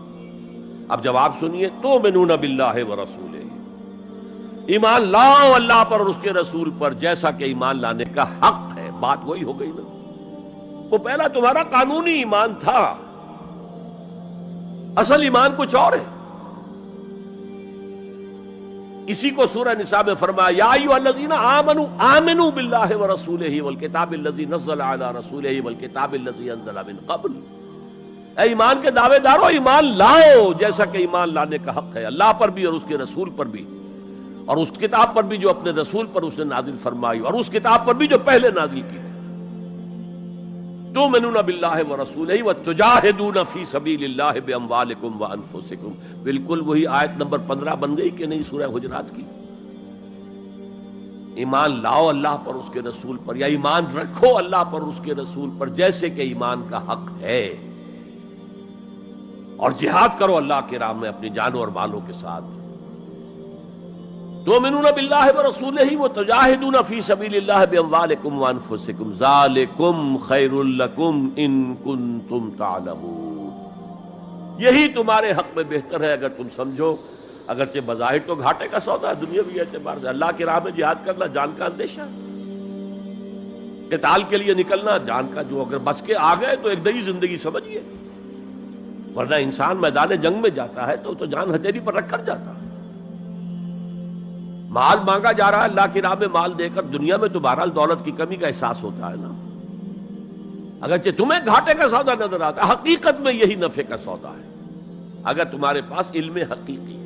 اب جواب سنیے، تؤمنون باللہ ورسولہ، ایمان لاؤ اللہ پر اور اس کے رسول پر جیسا کہ ایمان لانے کا حق ہے. بات وہی ہو گئی نا، وہ پہلا تمہارا قانونی ایمان تھا، اصل ایمان کچھ اور ہے. اسی کو سورہ نساء میں فرمایا یا ایھا الذین آمنوا آمنوا باللہ ورسولہ والکتاب الذی نزل علی رسولہ والکتاب الذی انزل من قبل. اے ایمان کے دعوے دارو، ایمان لاؤ جیسا کہ ایمان لانے کا حق ہے، اللہ پر بھی اور اس کے رسول پر بھی، اور اس کتاب پر بھی جو اپنے رسول پر اس نے نازل فرمائی، اور اس کتاب پر بھی جو پہلے نازل کی تھی. تؤمنون باللہ ورسولہ وتجاہدون فی سبیل اللہ باموالکم وانفسکم، بالکل وہی آیت نمبر 15 بن گئی کہ نہیں سورہ حجرات کی؟ ایمان لاؤ اللہ پر، اس کے رسول پر، یا ایمان رکھو اللہ پر اس کے رسول پر جیسے کہ ایمان کا حق ہے، اور جہاد کرو اللہ کی راہ میں اپنی جانوں اور مالوں کے ساتھ۔ تؤمنون باللہ ورسولہ وتجاہدون فی سبیل اللہ باموالکم وانفسکم ذالکم خیر لکم ان کنتم تعلمون، یہی تمہارے حق میں بہتر ہے اگر تم سمجھو۔ اگرچہ بظاہر تو گھاٹے کا سودا ہے دنیاوی اعتبار سے، اللہ کی راہ میں جہاد کرنا جان کا اندیشہ، قتال کے لیے نکلنا جان کا، جو اگر بچ کے آ گئے تو ایک نئی زندگی سمجھیے، ورنہ انسان میدان جنگ میں جاتا ہے تو جان ہتھیلی پر رکھ کر جاتا ہے۔ مال مانگا جا رہا ہے اللہ کی راہ میں، مال دے کر دنیا میں تو بہرحال دولت کی کمی کا احساس ہوتا ہے نا، اگرچہ تمہیں گھاٹے کا سودا نظر آتا ہے، حقیقت میں یہی نفع کا سودا ہے اگر تمہارے پاس علم حقیقی ہے۔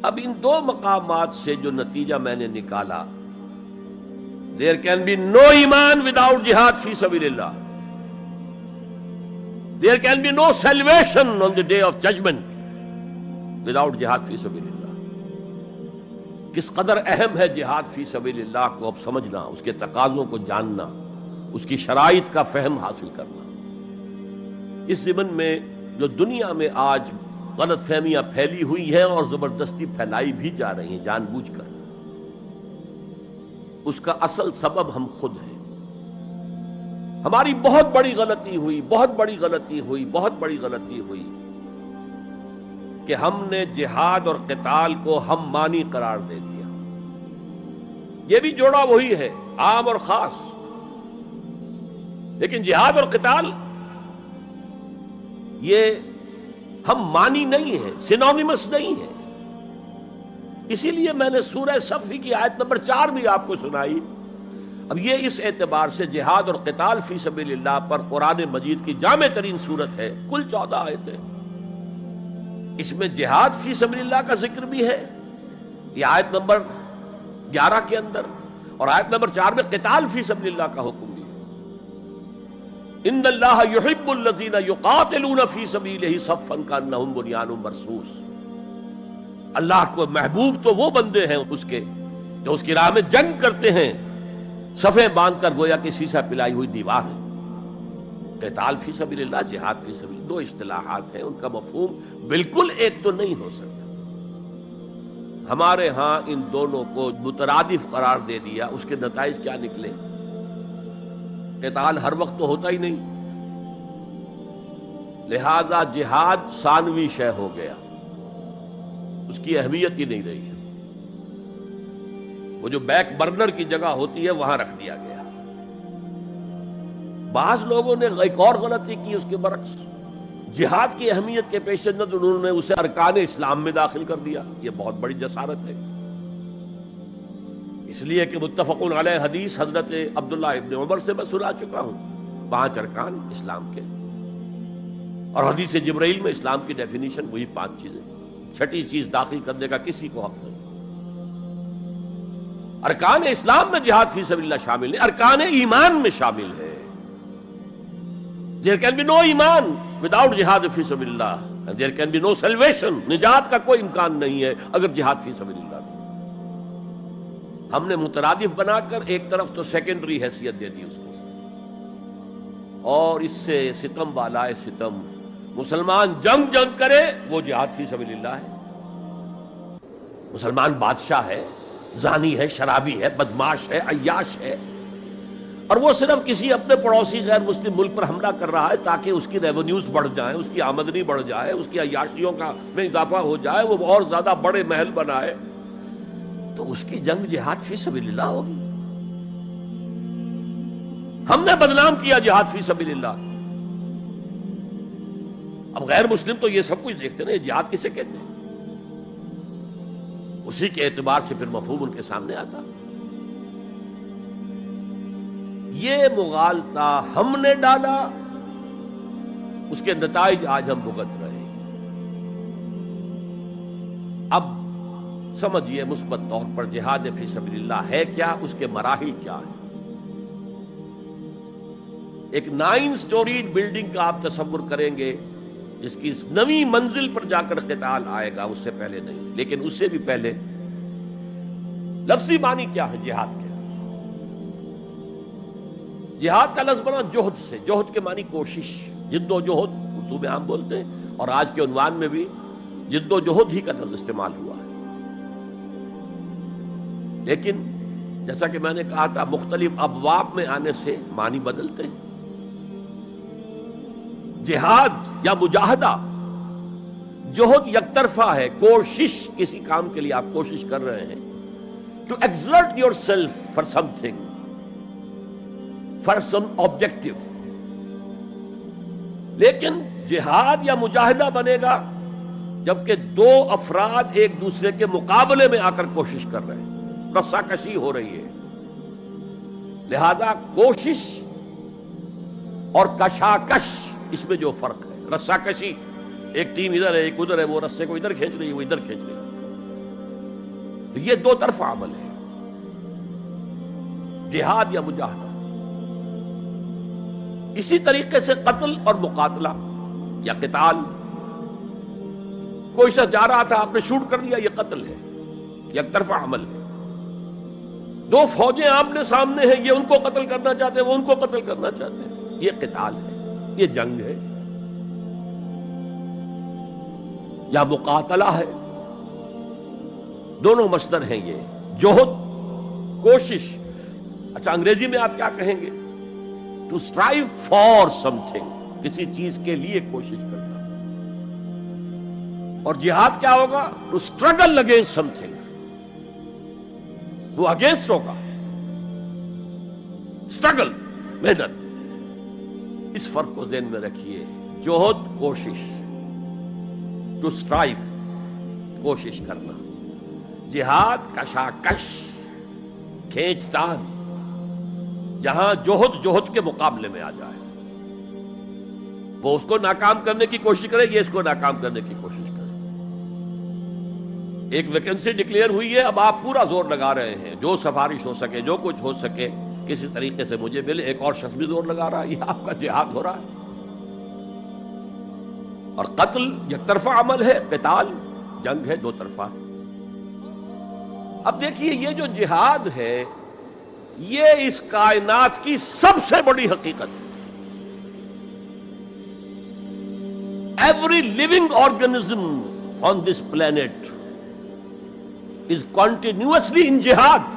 اب ان دو مقامات سے جو نتیجہ میں نے نکالا، there can be no ایمان without jihad فی سبیل اللہ، there can be no salvation on the day of judgment without jihad فی سبیل اللہ۔ کس قدر اہم ہے جہاد فی سبیل اللہ کو اب سمجھنا، اس کے تقاضوں کو جاننا، اس کی شرائط کا فہم حاصل کرنا۔ اس ضمن میں جو دنیا میں آج غلط فہمیاں پھیلی ہوئی ہیں اور زبردستی پھیلائی بھی جا رہی ہیں جان بوجھ کر، اس کا اصل سبب ہم خود ہیں۔ ہماری بہت بڑی غلطی ہوئی، بہت بڑی غلطی ہوئی، بہت بڑی غلطی ہوئی کہ ہم نے جہاد اور قتال کو ہم مانی قرار دے دیا۔ یہ بھی جوڑا وہی ہے، عام اور خاص، لیکن جہاد اور قتال یہ ہم مانی نہیں ہے، سینونیمس نہیں ہے۔ اسی لیے میں نے سورہ صفی کی آیت نمبر 4 بھی آپ کو سنائی۔ اب یہ اس اعتبار سے جہاد اور قتال فی سبیل اللہ پر قرآن مجید کی جامع ترین صورت ہے، کل 14 آیتیں، اس میں جہاد فی سبیل اللہ کا ذکر بھی ہے، یہ آیت نمبر 11 کے اندر، اور آیت نمبر 4 میں قتال فی سبیل اللہ کا حکم بھی ہے۔ ان اللہ یحب الذین یقاتلون فی صفا کانہم بنیان مرصوص، اللہ کو محبوب تو وہ بندے ہیں اس کے جو اس کی راہ میں جنگ کرتے ہیں، صفیں باندھ کر گویا کہ سیسا پلائی ہوئی دیوار ہے۔ قتال فی سبیل اللہ، جہاد فی سبیل اللہ، دو اصطلاحات ہیں، ان کا مفہوم بالکل ایک تو نہیں ہو سکتا۔ ہمارے ہاں ان دونوں کو مترادف قرار دے دیا، اس کے نتائج کیا نکلے؟ قتال ہر وقت تو ہوتا ہی نہیں، لہذا جہاد ثانوی شے ہو گیا، اس کی اہمیت ہی نہیں رہی، وہ جو بیک برنر کی جگہ ہوتی ہے وہاں رکھ دیا گیا۔ بعض لوگوں نے ایک اور غلطی کی اس کے برعکس، جہاد کی اہمیت کے پیش نظر انہوں نے اسے ارکان اسلام میں داخل کر دیا۔ یہ بہت بڑی جسارت ہے، اس لیے کہ متفقون علیہ حدیث حضرت عبداللہ ابن عمر سے میں سنا چکا ہوں، 5 ارکان اسلام کے، اور حدیث جبرائیل میں اسلام کی ڈیفینیشن وہی 5 چیزیں، چھٹی چیز داخل کرنے کا کسی کو حق نہیں۔ ارکان اسلام میں جہاد فی سبیل اللہ شامل ہے، ارکان ایمان میں شامل ہے۔ There can be no ایمان without جہاد فی سبیل اللہ، and there can be no salvation، نجات کا کوئی امکان نہیں ہے اگر جہاد فی سبیل اللہ نہیں۔ ہم نے مترادف بنا کر ایک طرف تو سیکنڈری حیثیت دے دی اس کو، اور اس سے ستم بالائے ستم، مسلمان جنگ کرے وہ جہاد فی سبیل اللہ ہے۔ مسلمان بادشاہ ہے، زانی ہے، شرابی ہے، بدماش ہے، عیاش ہے، اور وہ صرف کسی اپنے پڑوسی غیر مسلم ملک پر حملہ کر رہا ہے تاکہ اس کی ریونیوز بڑھ جائیں، اس کی آمدنی بڑھ جائے، اس کی عیاشیوں کا میں اضافہ ہو جائے، وہ اور زیادہ بڑے محل بنائے، تو اس کی جنگ جہاد فی سبیل اللہ ہوگی۔ ہم نے بدنام کیا جہاد فی سبیل اللہ۔ اب غیر مسلم تو یہ سب کچھ دیکھتے ہیں، جہاد کسے کہتے ہیں؟ اسی کے اعتبار سے پھر مفہوم ان کے سامنے آتا۔ یہ مغالطہ ہم نے ڈالا، اس کے نتائج آج ہم بھگت رہے ہیں۔ اب سمجھیے مثبت طور پر جہاد فی سبیل اللہ ہے کیا، اس کے مراحل کیا ہیں۔ ایک 9 سٹوریڈ بلڈنگ کا آپ تصور کریں گے جس کی نویں منزل پر جا کر قتال آئے گا، اس سے پہلے نہیں. لیکن اس سے بھی پہلے لفظی معنی کیا ہے جہاد کے؟ جہاد کا لفظ بنا جوہد سے. جوہد کے معنی کوشش، جد و جہد اردو میں عام بولتے ہیں، اور آج کے عنوان میں بھی جد و جہد ہی کا لفظ استعمال ہوا ہے. لیکن جیسا کہ میں نے کہا تھا، مختلف ابواب میں آنے سے معنی بدلتے ہیں. جہاد یا مجاہدہ، جوہد یک طرفہ ہے، کوشش، کسی کام کے لیے آپ کوشش کر رہے ہیں. To exert yourself for something, for some objective. لیکن جہاد یا مجاہدہ بنے گا جبکہ دو افراد ایک دوسرے کے مقابلے میں آ کر کوشش کر رہے ہیں، رسا کشی ہو رہی ہے. لہذا کوشش اور کشاکش، اس میں جو فرق ہے، رسا کشی، ایک ٹیم ادھر ہے ایک ادھر ہے، وہ رسے کو ادھر کھینچ رہی ہے وہ ادھر کھینچ رہی ہے، تو یہ دو طرفہ عمل ہے جہاد یا مجاہدہ. اسی طریقے سے قتل اور مقاتلہ یا قتال، کوئی شخص جا رہا تھا آپ نے شوٹ کر دیا، یہ قتل ہے، یک طرفہ عمل ہے. دو فوجیں آمنے سامنے ہیں، یہ ان کو قتل کرنا چاہتے ہیں وہ ان کو قتل کرنا چاہتے ہیں، یہ قتال ہے، یہ جنگ ہے. یا مقاتلہ ہے، دونوں مصدر ہیں یہ، جوہد، کوشش. اچھا انگریزی میں آپ کیا کہیں گے؟ To strive for something, کسی چیز کے لیے کوشش کرنا. اور جہاد کیا ہوگا؟ To struggle against something, وہ اگینسٹ ہوگا، اسٹرگل، محنت. اس فرق کو ذہن میں رکھیے. جوہد کوشش، ٹو اسٹرائیو کوشش کرنا. جہاد کشاکش، کھینچ تان، جہاں جوہد کے مقابلے میں آ جائے، وہ اس کو ناکام کرنے کی کوشش کرے، یہ اس کو ناکام کرنے کی کوشش کرے. ایک ویکنسی ڈکلیئر ہوئی ہے، اب آپ پورا زور لگا رہے ہیں، جو سفارش ہو سکے، جو کچھ ہو سکے کسی طریقے سے مجھے ملے. ایک اور شخص بھی زور لگا رہا ہے، یہ آپ کا جہاد ہو رہا ہے. اور قتل یک طرفہ عمل ہے، قتال جنگ ہے، دو طرفہ. اب دیکھیے یہ جو جہاد ہے یہ اس کائنات کی سب سے بڑی حقیقت ہے. Every living organism on this planet is continuously in جہاد.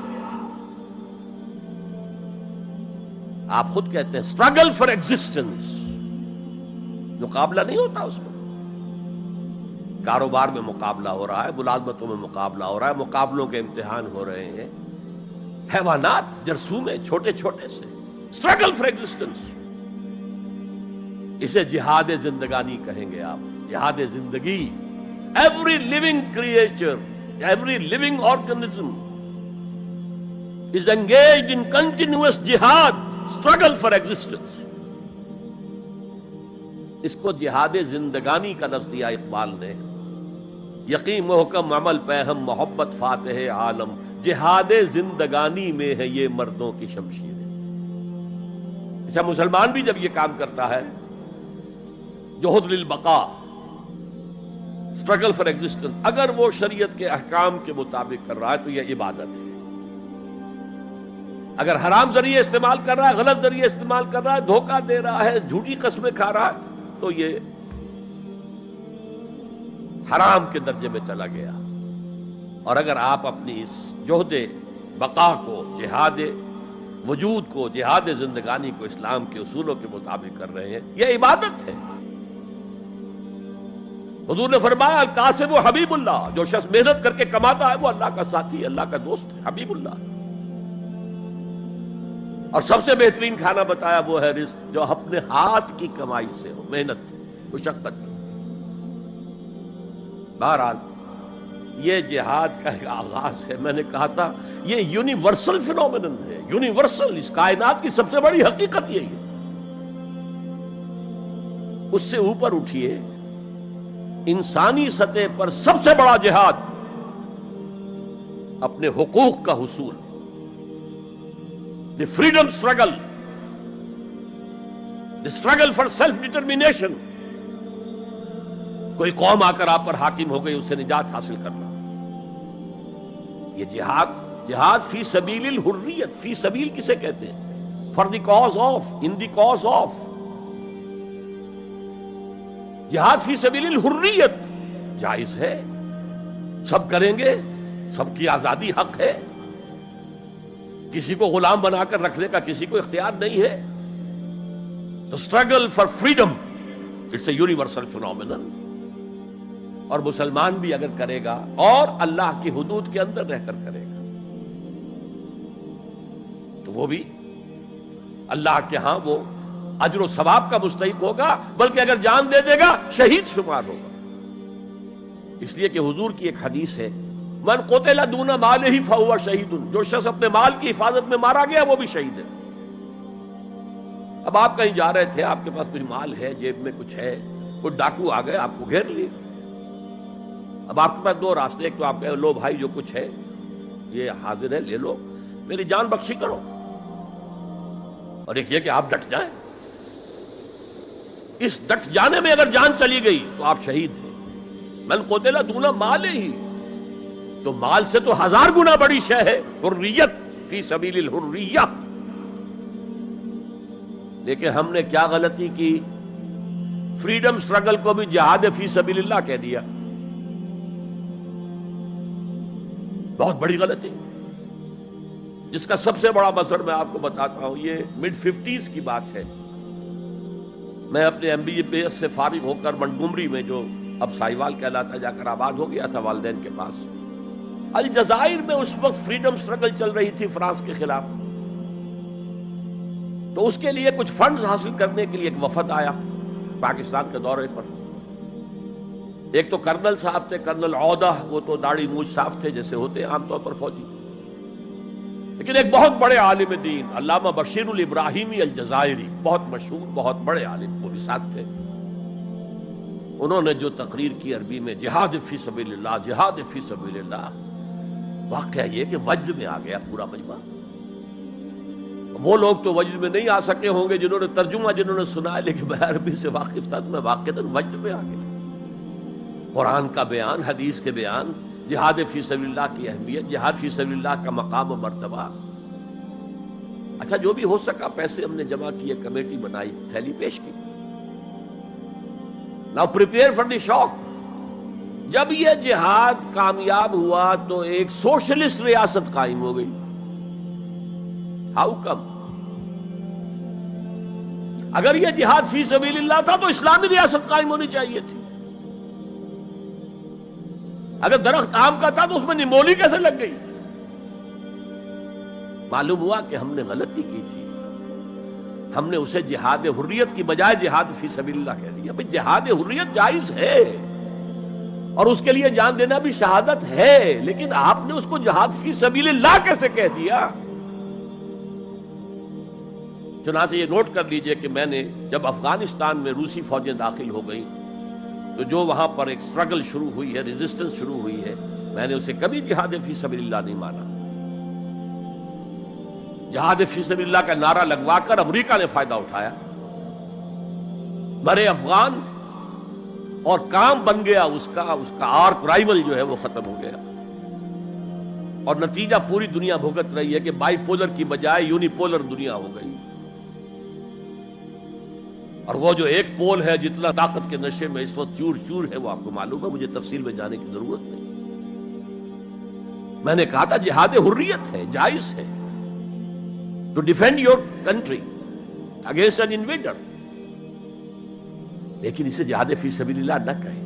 آپ خود کہتے ہیں اسٹرگل فار ایگزسٹنس، مقابلہ نہیں ہوتا اس میں. کاروبار میں مقابلہ ہو رہا ہے، ملازمتوں میں مقابلہ ہو رہا ہے، مقابلوں کے امتحان ہو رہے ہیں. حیوانات، جرثومے، چھوٹے چھوٹے سے، اسٹرگل فار ایگزسٹنس. اسے جہاد زندگانی کہیں گے آپ، جہاد زندگی. Every living creature, every living organism is engaged in continuous جہاد، اسٹرگل فار ایگزسٹنس. اس کو جہاد زندگانی کا لفظ دیا اقبال نے. یقین محکم عمل پہم محبت فاتح عالم، جہاد زندگانی میں ہے یہ مردوں کی شمشیریں. اچھا مسلمان بھی جب یہ کام کرتا ہے، جہد للبقاء، اسٹرگل فار ایگزسٹنس، اگر وہ شریعت کے احکام کے مطابق کر رہا ہے تو یہ عبادت ہے. اگر حرام ذریعے استعمال کر رہا ہے، غلط ذریعے استعمال کر رہا ہے، دھوکہ دے رہا ہے، جھوٹی قسمیں کھا رہا ہے، تو یہ حرام کے درجے میں چلا گیا. اور اگر آپ اپنی اس جہد بقا کو، جہاد وجود کو، جہاد زندگانی کو اسلام کے اصولوں کے مطابق کر رہے ہیں، یہ عبادت ہے. حضور نے فرمایا القاسم و حبیب اللہ، جو شخص محنت کر کے کماتا ہے وہ اللہ کا ساتھی، اللہ کا دوست ہے، حبیب اللہ. اور سب سے بہترین کھانا بتایا وہ ہے رزق جو اپنے ہاتھ کی کمائی سے ہو، محنت، مشقت. بہرحال یہ جہاد کا ایک آغاز ہے. میں نے کہا تھا یہ یونیورسل فینومینن ہے، یونیورسل، اس کائنات کی سب سے بڑی حقیقت یہی ہے. اس سے اوپر اٹھیے، انسانی سطح پر سب سے بڑا جہاد اپنے حقوق کا حصول، the freedom struggle. the struggle for self determination. کوئی قوم آ کر آپ پر حاکم ہو گئی، اس سے نجات حاصل کرنا، یہ جہاد فی سبیل الحریت. فی سبیل کسے کہتے ہیں؟ For the cause of, in the cause of. جہاد فی سبیل الحریت جائز ہے، سب کریں گے، سب کی آزادی حق ہے، کسی کو غلام بنا کر رکھنے کا کسی کو اختیار نہیں ہے. تو struggle for freedom it's a universal phenomenon. اور مسلمان بھی اگر کرے گا اور اللہ کی حدود کے اندر رہ کر کرے گا تو وہ بھی اللہ کے ہاں وہ اجر و ثواب کا مستحق ہوگا، بلکہ اگر جان دے دے گا شہید شمار ہوگا. اس لیے کہ حضور کی ایک حدیث ہے، من قتل دون مالہ فہو شہید. جو شخص اپنے مال کی حفاظت میں مارا گیا وہ بھی شہید ہے. اب آپ کہیں جا رہے تھے، آپ کے پاس کچھ مال ہے، جیب میں کچھ ہے، کوئی ڈاکو آ گئے آپ کو گھیر لیے. اب آپ کے پاس دو راستے، ایک تو آپ کہیں لو بھائی جو کچھ ہے یہ حاضر ہے، لے لو، میری جان بخشی کرو، اور ایک یہ کہ آپ ڈٹ جائیں. اس ڈٹ جانے میں اگر جان چلی گئی تو آپ شہید ہیں. من قتل دون مال ہی، تو مال سے تو 1000 گنا بڑی شے ہے حریت فی سبیل الحریہ. لیکن ہم نے کیا غلطی کی؟ فریڈم سٹرگل کو بھی جہاد فی سبیل اللہ کہہ دیا. بہت بڑی غلطی، جس کا سب سے بڑا مثر میں آپ کو بتاتا ہوں. یہ mid 50s کی بات ہے. میں اپنے MBA سے فارغ ہو کر منٹگومری میں، جو اب سائیوال کہلاتا جا کر آباد ہو گیا تھا والدین کے پاس، الجزائر میں اس وقت فریڈم سٹرگل چل رہی تھی فرانس کے خلاف. تو اس کے لیے کچھ فنڈز حاصل کرنے کے لیے ایک وفد آیا پاکستان کے دورے پر. ایک تو کرنل صاحب تھے، کرنل عودہ، وہ تو داڑھی مونچھ صاف تھے جیسے ہوتے ہیں عام طور پر فوجی. لیکن ایک بہت بڑے عالم دین علامہ بشیر الابراہیمی الجزائری، بہت مشہور، بہت بڑے عالم، وہ بھی ساتھ تھے. انہوں نے جو تقریر کی عربی میں، جہاد فی سبیل اللہ، جہاد فی سبیل اللہ، واقعہ یہ کہ وجد میں آ گیا پورا مجمع. وہ لوگ تو وجد میں نہیں آ سکے ہوں گے جنہوں نے ترجمہ، جنہوں نے سنا ہے، لیکن میں عربی سے واقف تھا تو میں واقعتاً وجد میں آ گیا. قرآن کا بیان، حدیث کے بیان، جہاد فی سبیل اللہ کی اہمیت، جہاد فی سبیل اللہ کا مقام و مرتبہ. اچھا جو بھی ہو سکا پیسے ہم نے جمع کیے، کمیٹی بنائی، تھیلی پیش کی. Now prepare for the shock. جب یہ جہاد کامیاب ہوا تو ایک سوشلسٹ ریاست قائم ہو گئی. How come؟ اگر یہ جہاد فی سبیل اللہ تھا تو اسلامی ریاست قائم ہونی چاہیے تھی. اگر درخت آم کا تھا تو اس میں نمولی کیسے لگ گئی؟ معلوم ہوا کہ ہم نے غلطی کی تھی. ہم نے اسے جہاد حریت کی بجائے جہاد فی سبیل اللہ کہہ دیا. بھئی جہاد حریت جائز ہے اور اس کے لیے جان دینا بھی شہادت ہے، لیکن آپ نے اس کو جہاد فی سبیل اللہ کیسے کہہ دیا؟ چنانچہ یہ نوٹ کر لیجئے کہ میں نے جب افغانستان میں روسی فوجیں داخل ہو گئیں تو جو وہاں پر ایک سٹرگل شروع ہوئی ہے، ریزسٹنس شروع ہوئی ہے، میں نے اسے کبھی جہاد فی سبیل اللہ نہیں مانا. جہاد فی سبیل اللہ کا نعرہ لگوا کر امریکہ نے فائدہ اٹھایا، مرے افغان، اور کام بن گیا اس کا آرک رائیول جو ہے وہ ختم ہو گیا. اور نتیجہ پوری دنیا بھگت رہی ہے کہ بائی پولر کی بجائے یونی پولر دنیا ہو گئی. اور وہ جو ایک پول ہے جتنا طاقت کے نشے میں اس وقت چور چور ہے، وہ آپ کو معلوم ہے، مجھے تفصیل میں جانے کی ضرورت نہیں. میں نے کہا تھا جہاد حریت ہے، جائز ہے، to defend your country against an invader, لیکن اسے جہاد فی سبیل اللہ نہ کہیں.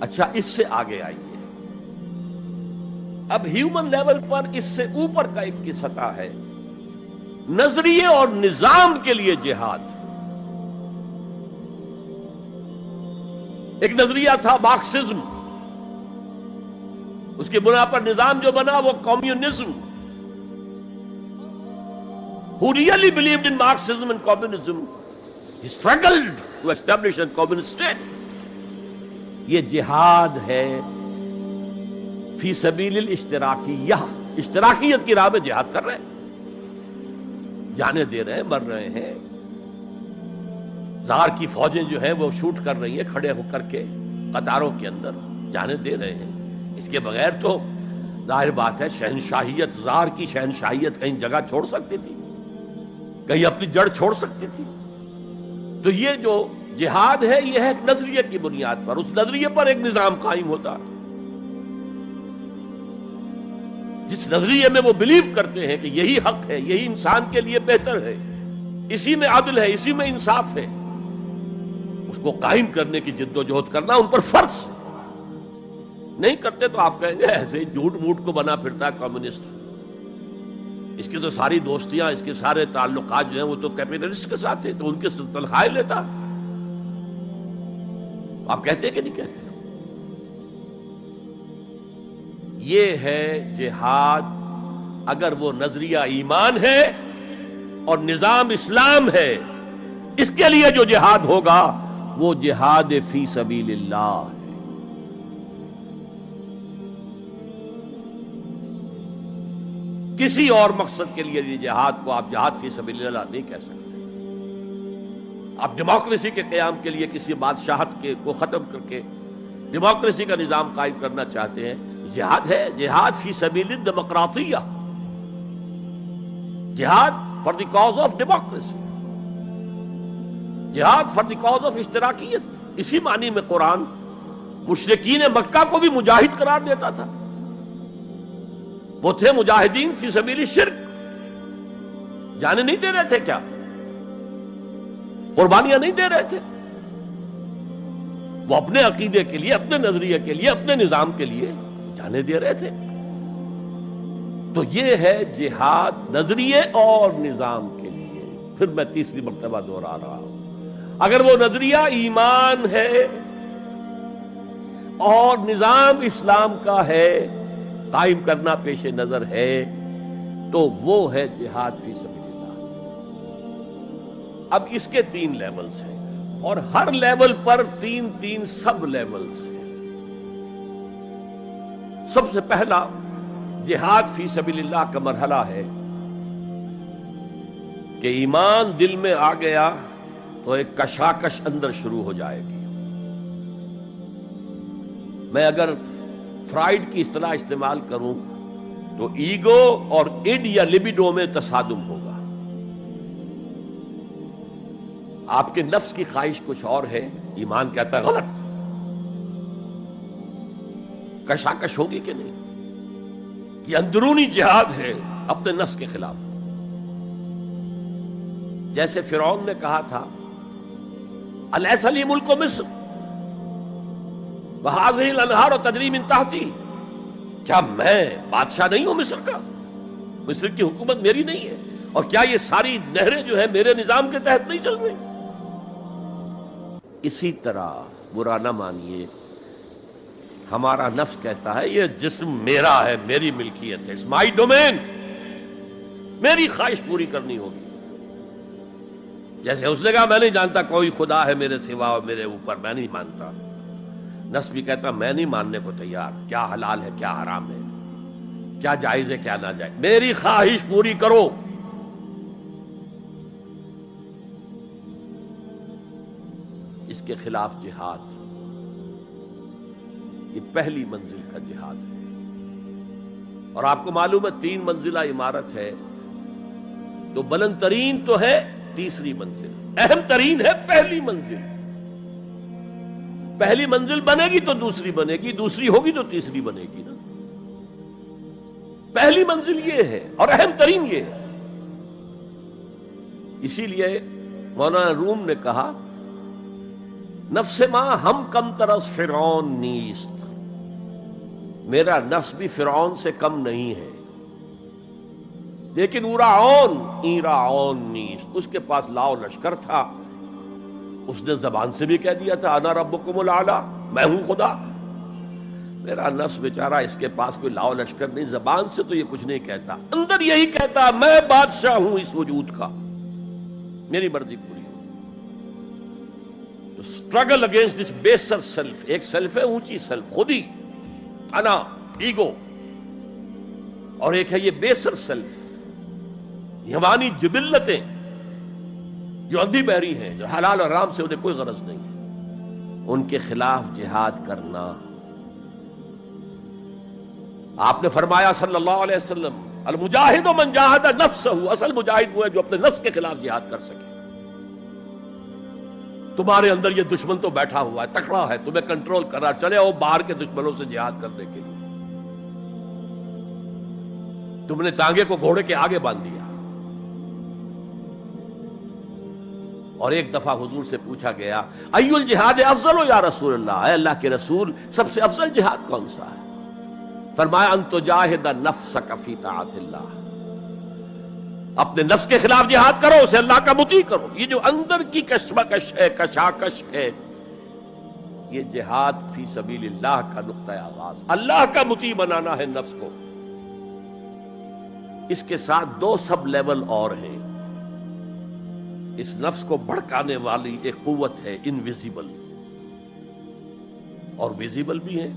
اچھا اس سے آگے آئیے، اب ہیومن لیول پر اس سے اوپر کا ایک کی سطح ہے، نظریے اور نظام کے لیے جہاد. ایک نظریہ تھا مارکسزم، اس کی بنا پر نظام جو بنا وہ communism. Who really believed in Marxism and communism, he struggled to establish a communist state. یہ جہاد ہے فی سبیل الاشتراکیہ، اشتراکیت کی راہ میں جہاد کر رہے ہیں. جانیں دے رہے ہیں، مر رہے ہیں، زار کی فوجیں جو ہیں وہ شوٹ کر رہی ہیں کھڑے ہو کر کے قطاروں کے اندر، جانیں دے رہے ہیں۔ اس کے بغیر تو ظاہر بات ہے شہنشاہیت، زار کی شہنشاہیت کہیں جگہ چھوڑ سکتی تھی، کہیں اپنی جڑ چھوڑ سکتی تھی؟ تو یہ جو جہاد ہے یہ ہے ایک نظریے کی بنیاد پر، اس نظریے پر ایک نظام قائم ہوتا ہے، جس نظریے میں وہ بلیو کرتے ہیں کہ یہی حق ہے، یہی انسان کے لیے بہتر ہے، اسی میں عدل ہے، اسی میں انصاف ہے، اس کو قائم کرنے کی جد و جہد کرنا ان پر فرض ہے۔ نہیں کرتے تو آپ کہیں گے ایسے جھوٹ موٹ کو بنا پھرتا ہے کمیونسٹ، اس کی تو ساری دوستیاں، اس کے سارے تعلقات جو ہیں وہ تو کیپٹلسٹ کے ساتھ ہیں، تو ان کے تنخواہیں لیتا۔ آپ کہتے ہیں کہ نہیں کہتے؟ یہ ہے جہاد، اگر وہ نظریہ ایمان ہے اور نظام اسلام ہے، اس کے لیے جو جہاد ہوگا وہ جہاد فی سبیل اللہ ہے۔ کسی اور مقصد کے لیے یہ جہاد کو آپ جہاد فی سبیل اللہ نہیں کہہ سکتے۔ آپ ڈیموکریسی کے قیام کے لیے کسی بادشاہت کو ختم کر کے ڈیموکریسی کا نظام قائم کرنا چاہتے ہیں، جہاد ہے، جہاد فی سبیل الدیمقراطیہ، جہاد for the cause of democracy, جہاد فار دی کاز آف اشتراکیت۔ اسی معنی میں قرآن مشرکین مکہ کو بھی مجاہد قرار دیتا تھا، وہ تھے مجاہدین فی سبیل الشرک، جانے نہیں دے رہے تھے، کیا قربانیاں نہیں دے رہے تھے؟ وہ اپنے عقیدے کے لیے، اپنے نظریے کے لیے، اپنے نظام کے لیے جانے دے رہے تھے۔ تو یہ ہے جہاد نظریے اور نظام کے لیے۔ پھر میں تیسری مرتبہ دوہرا رہا ہوں، اگر وہ نظریہ ایمان ہے اور نظام اسلام کا ہے، قائم کرنا پیش نظر ہے، تو وہ ہے جہاد فی سبیل اللہ۔ اب اس کے 3 لیولز ہیں، اور ہر لیول پر 3 سب لیولز ہیں۔ سب سے پہلا جہاد فی سبیل اللہ کا مرحلہ ہے کہ ایمان دل میں آ گیا تو ایک کشاکش اندر شروع ہو جائے گی۔ میں اگر فرائیڈ کی اصطلاح استعمال کروں تو ایگو اور ایڈ یا لبیڈو میں تصادم ہوگا۔ آپ کے نفس کی خواہش کچھ اور ہے، ایمان کہتا ہے غلط، کشاکش ہوگی کہ نہیں؟ یہ اندرونی جہاد ہے اپنے نفس کے خلاف۔ جیسے فرعون نے کہا تھا الیس لی ملک مصر وہذہ الانہار تجری من تحتی، کیا میں بادشاہ نہیں ہوں مصر کا؟ مصر کی حکومت میری نہیں ہے؟ اور کیا یہ ساری نہریں جو ہیں میرے نظام کے تحت نہیں چل رہی؟ اسی طرح برا نہ مانیے، ہمارا نفس کہتا ہے یہ جسم میرا ہے، میری ملکیت ہے، اٹس مائی ڈومین، میری خواہش پوری کرنی ہوگی۔ جیسے اس نے کہا میں نہیں جانتا کوئی خدا ہے میرے سوا اور میرے اوپر، میں نہیں مانتا، نفس بھی کہتا میں نہیں ماننے کو تیار، کیا حلال ہے کیا حرام ہے، کیا جائز ہے کیا ناجائز، میری خواہش پوری کرو۔ اس کے خلاف جہاد، یہ پہلی منزل کا جہاد ہے۔ اور آپ کو معلوم ہے 3 منزلہ عمارت ہے، تو بلند ترین تو ہے تیسری منزل، اہم ترین ہے پہلی منزل۔ پہلی منزل بنے گی تو دوسری بنے گی، دوسری ہوگی تو تیسری بنے گی نا۔ پہلی منزل یہ ہے اور اہم ترین یہ ہے۔ اسی لیے مولانا روم نے کہا نفس ما ہم کم ترس فرعون نیست، میرا نفس بھی فرعون سے کم نہیں ہے، لیکن ایراعون نیست، اس کے پاس لاؤ لشکر تھا، اس نے زبان سے بھی کہہ دیا تھا انا ربکم الاعلی، میں ہوں خدا۔ میرا نفس بیچارہ اس کے پاس کوئی لاؤ لشکر نہیں، زبان سے تو یہ کچھ نہیں کہتا، اندر یہی کہتا میں بادشاہ ہوں اس وجود کا، میری مرضی پوری۔ اسٹرگل اگینسٹ دس بیسر سیلف، ایک سیلف ہے اونچی سیلف، خودی، انا، ایگو، اور ایک ہے یہ بیسر سیلف، حیوانی جبلتیں جو اندھی بہری ہیں، جو حلال اور حرام سے انہیں کوئی غرض نہیں ہے، ان کے خلاف جہاد کرنا۔ آپ نے فرمایا صلی اللہ علیہ وسلم، المجاہد من جاہد نفسہ، اصل مجاہد وہ ہے جو اپنے نفس کے خلاف جہاد کر سکے۔ تمہارے اندر یہ دشمن تو بیٹھا ہوا ہے، تکڑا ہے، تمہیں کنٹرول کر رہا، چلے آؤ باہر کے دشمنوں سے جہاد کرنے کے لیے۔ تم نے ٹانگے کو گھوڑے کے آگے باندھ دیا۔ اور ایک دفعہ حضور سے پوچھا گیا، ای الجہاد افضل یا رسول اللہ، اے اللہ کے رسول سب سے افضل جہاد کون سا ہے؟ فرمایا ان تجاہد نفسک فی طاعت اللہ، اپنے نفس کے خلاف جہاد کرو، اسے اللہ کا مطیع کرو۔ یہ جو اندر کی کشمکش ہے، کشاکش ہے، یہ جہاد فی سبیل اللہ کا نقطہ آغاز، اللہ کا مطیع بنانا ہے نفس کو۔ اس کے ساتھ دو سب لیول اور ہیں۔ اس نفس کو بھڑکانے والی ایک قوت ہے انویزیبل، اور ویزیبل بھی ہے۔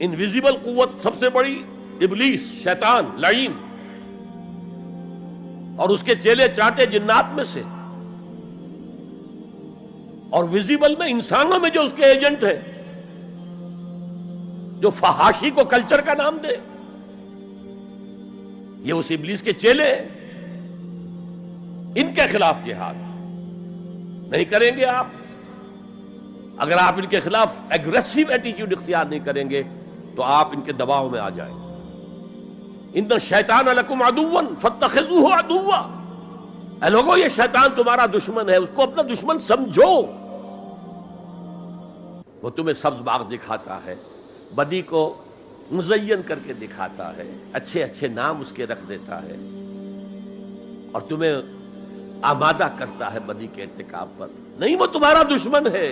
انویزیبل قوت سب سے بڑی ابلیس، شیطان لعین، اور اس کے چیلے چانٹے جنات میں سے، اور ویزیبل میں انسانوں میں جو اس کے ایجنٹ ہیں، جو فحاشی کو کلچر کا نام دے، یہ اس ابلیس کے چیلے ہیں۔ ان کے خلاف جہاد نہیں کریں گے آپ، اگر آپ ان کے خلاف ایگریسو ایٹیٹیوڈ اختیار نہیں کریں گے تو آپ ان کے دباؤ میں آ جائیں گے۔ ان الشیطان لکم عدو فاتخذوہ عدوا، اے لوگوں یہ شیطان تمہارا دشمن ہے، اس کو اپنا دشمن سمجھو۔ وہ تمہیں سبز باغ دکھاتا ہے، بدی کو مزین کر کے دکھاتا ہے، اچھے اچھے نام اس کے رکھ دیتا ہے، اور تمہیں آمادہ کرتا ہے بدی کے ارتکاب پر۔ نہیں، وہ تمہارا دشمن ہے۔